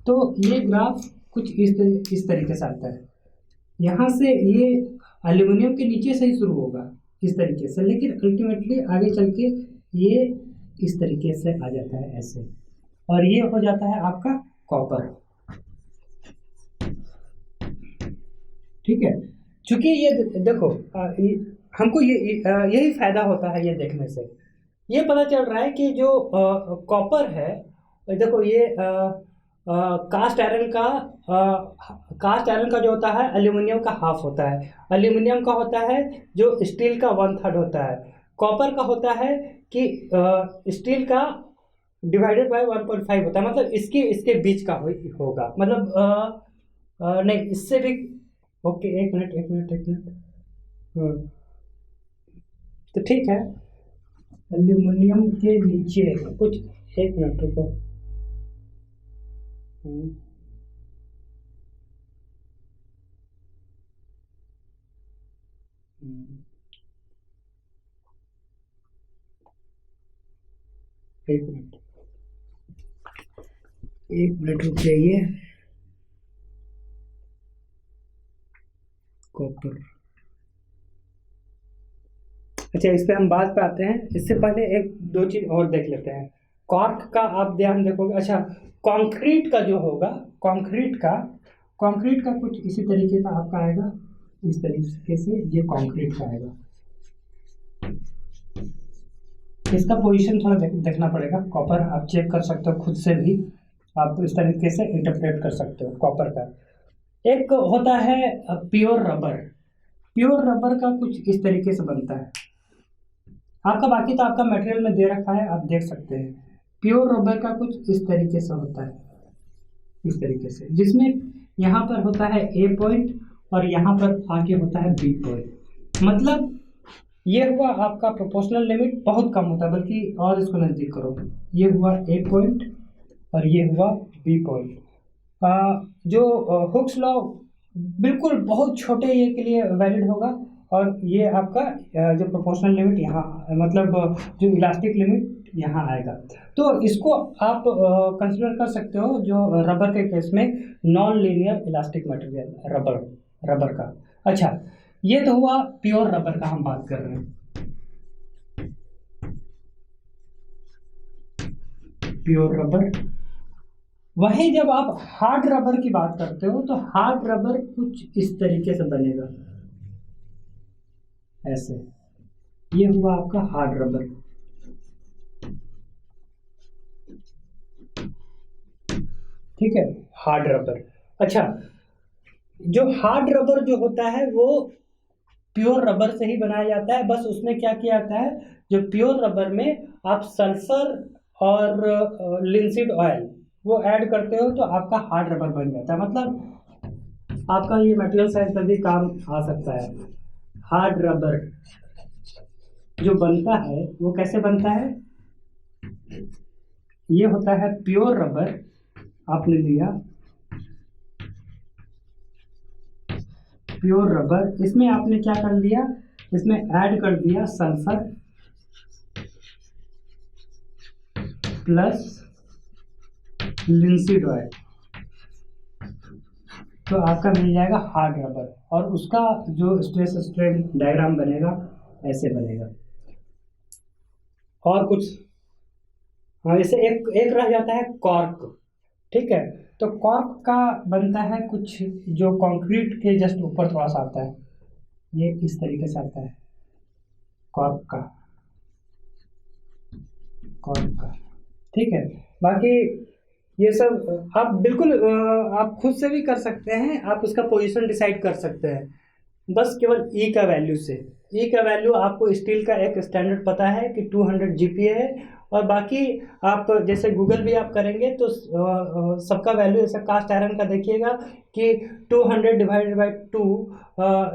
तो ये ग्राफ कुछ इस तरीके से आता है, यहाँ से ये एल्यूमिनियम के नीचे से ही शुरू होगा इस तरीके से, लेकिन अल्टीमेटली आगे चल के ये इस तरीके से आ जाता है ऐसे, और ये हो जाता है आपका कॉपर। ठीक है, क्योंकि ये देखो हमको यही फायदा होता है ये देखने से, ये पता चल रहा है कि जो कॉपर है, देखो ये कास्ट आयरन का जो होता है एल्यूमिनियम का हाफ होता है, एल्यूमिनियम का होता है जो स्टील का 1/3 होता है, कॉपर का होता है कि स्टील का डिवाइडेड बाय 1.5 होता है, मतलब इसके बीच का होगा, मतलब नहीं इससे भी। ओके, एक मिनट। तो ठीक है, एल्यूमिनियम के नीचे कुछ, एक मिनट रुको। एक मिनट रुक जाइए। कॉपर, अच्छा इस पे हम बात पे आते हैं, इससे पहले एक दो चीज और देख लेते हैं। कॉर्क का आप ध्यान देखोगे, अच्छा कंक्रीट का जो होगा, कंक्रीट का कुछ इसी तरीके का आपका आएगा, इस तरीके से ये कंक्रीट का आएगा। इसका पोजीशन थोड़ा देखना पड़ेगा। कॉपर आप चेक कर सकते हो खुद से भी, आप इस तरीके से इंटरप्रेट कर सकते हो कॉपर का। एक होता है प्योर प्योर रबर का कुछ इस तरीके से बनता है। आपका बाकी तो आपका मटेरियल में दे रखा है, आप देख सकते हैं। प्योर रबर का कुछ इस तरीके से होता है, इस तरीके से, जिसमें यहाँ पर होता है ए पॉइंट और यहाँ पर आगे होता है बी पॉइंट। मतलब ये हुआ आपका प्रोपोर्शनल लिमिट, बहुत कम होता है, बल्कि और इसको नज़दीक करो, ये हुआ ए पॉइंट और ये हुआ बी पॉइंट। जो हुक्स लॉ बिल्कुल बहुत छोटे ये के लिए वैलिड होगा, और ये आपका जो प्रोपोर्शनल लिमिट यहाँ, मतलब जो इलास्टिक लिमिट यहाँ आएगा। तो इसको आप कंसिडर कर सकते हो जो रबर के केस में non linear elastic material rubber का। अच्छा, ये तो हुआ प्योर रबर का हम बात कर रहे हैं, प्योर रबर। वहीं जब आप हार्ड रबर की बात करते हो तो हार्ड रबर कुछ इस तरीके से बनेगा, ऐसे। ये हुआ आपका हार्ड रबर। ठीक है, हार्ड रबर। अच्छा, जो हार्ड रबर जो होता है वो प्योर रबर से ही बनाया जाता है, बस उसमें क्या किया जाता है, जो प्योर रबर में आप सल्फर और लिंसीड ऑयल वो ऐड करते हो तो आपका हार्ड रबर बन जाता है। मतलब आपका ये मटेरियल साइंस में भी काम आ सकता है। हार्ड रबर जो बनता है वो कैसे बनता है, ये होता है प्योर रबर, आपने लिया प्योर रबर, इसमें आपने क्या कर लिया, इसमें ऐड कर दिया सल्फर प्लस लिंसीड ऑयल, तो आपका मिल जाएगा हार्ड रबर। और उसका जो स्ट्रेस स्ट्रेन डायग्राम बनेगा ऐसे बनेगा। और कुछ, हाँ, जैसे एक रह जाता है कॉर्क। ठीक है, तो कॉर्क का बनता है कुछ जो कंक्रीट के जस्ट ऊपर थोड़ा सा आता है, ये इस तरीके से आता है कॉर्क का। ठीक है, बाकी ये सब आप बिल्कुल आप खुद से भी कर सकते हैं, आप उसका पोजीशन डिसाइड कर सकते हैं बस केवल ई का वैल्यू से। ई का वैल्यू आपको स्टील का एक स्टैंडर्ड पता है कि 200 GPa है, और बाकी आप जैसे गूगल भी आप करेंगे तो सबका वैल्यू, जैसे कास्ट आयरन का देखिएगा कि 200 divided by 2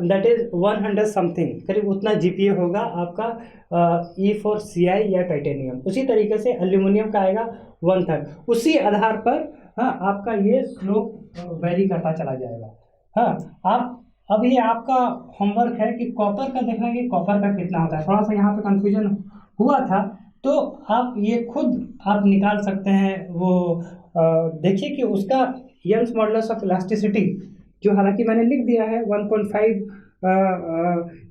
that is 100 something, करीब उतना GPa होगा आपका E4Ci या टाइटेनियम। उसी तरीके से एल्यूमिनियम का आएगा 1/3। उसी आधार पर हाँ आपका ये स्लोप वेरी करता चला जाएगा। हाँ, आप अब ये आपका होमवर्क है कि कॉपर का देखना है कि कॉपर का कितना होता है। थोड़ा सा यहाँ पे कंफ्यूजन हुआ था, तो आप ये खुद आप निकाल सकते हैं। वो देखिए कि उसका यंग्स मॉडुलस ऑफ इलास्टिसिटी, जो हालांकि मैंने लिख दिया है 1.5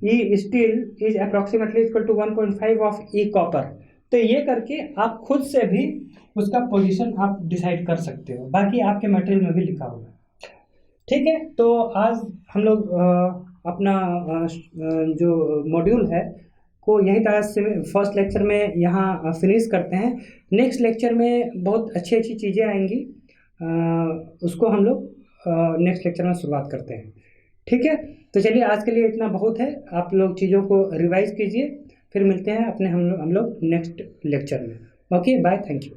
E steel is approximately equal to 1.5 of E copper. तो ये करके आप खुद से भी उसका पोजीशन आप डिसाइड कर सकते हो, बाकी आपके मटेरियल में भी लिखा होगा। ठीक है, तो आज हम लोग अपना जो मॉड्यूल है को यही तरह से फर्स्ट लेक्चर में यहाँ फिनिश करते हैं। नेक्स्ट लेक्चर में बहुत अच्छी अच्छी चीज़ें आएंगी, उसको हम लोग नेक्स्ट लेक्चर में शुरुआत करते हैं। ठीक है, तो चलिए आज के लिए इतना बहुत है। आप लोग चीज़ों को रिवाइज कीजिए, फिर मिलते हैं अपने हम लोग नेक्स्ट लेक्चर में। Okay, bye, thank you.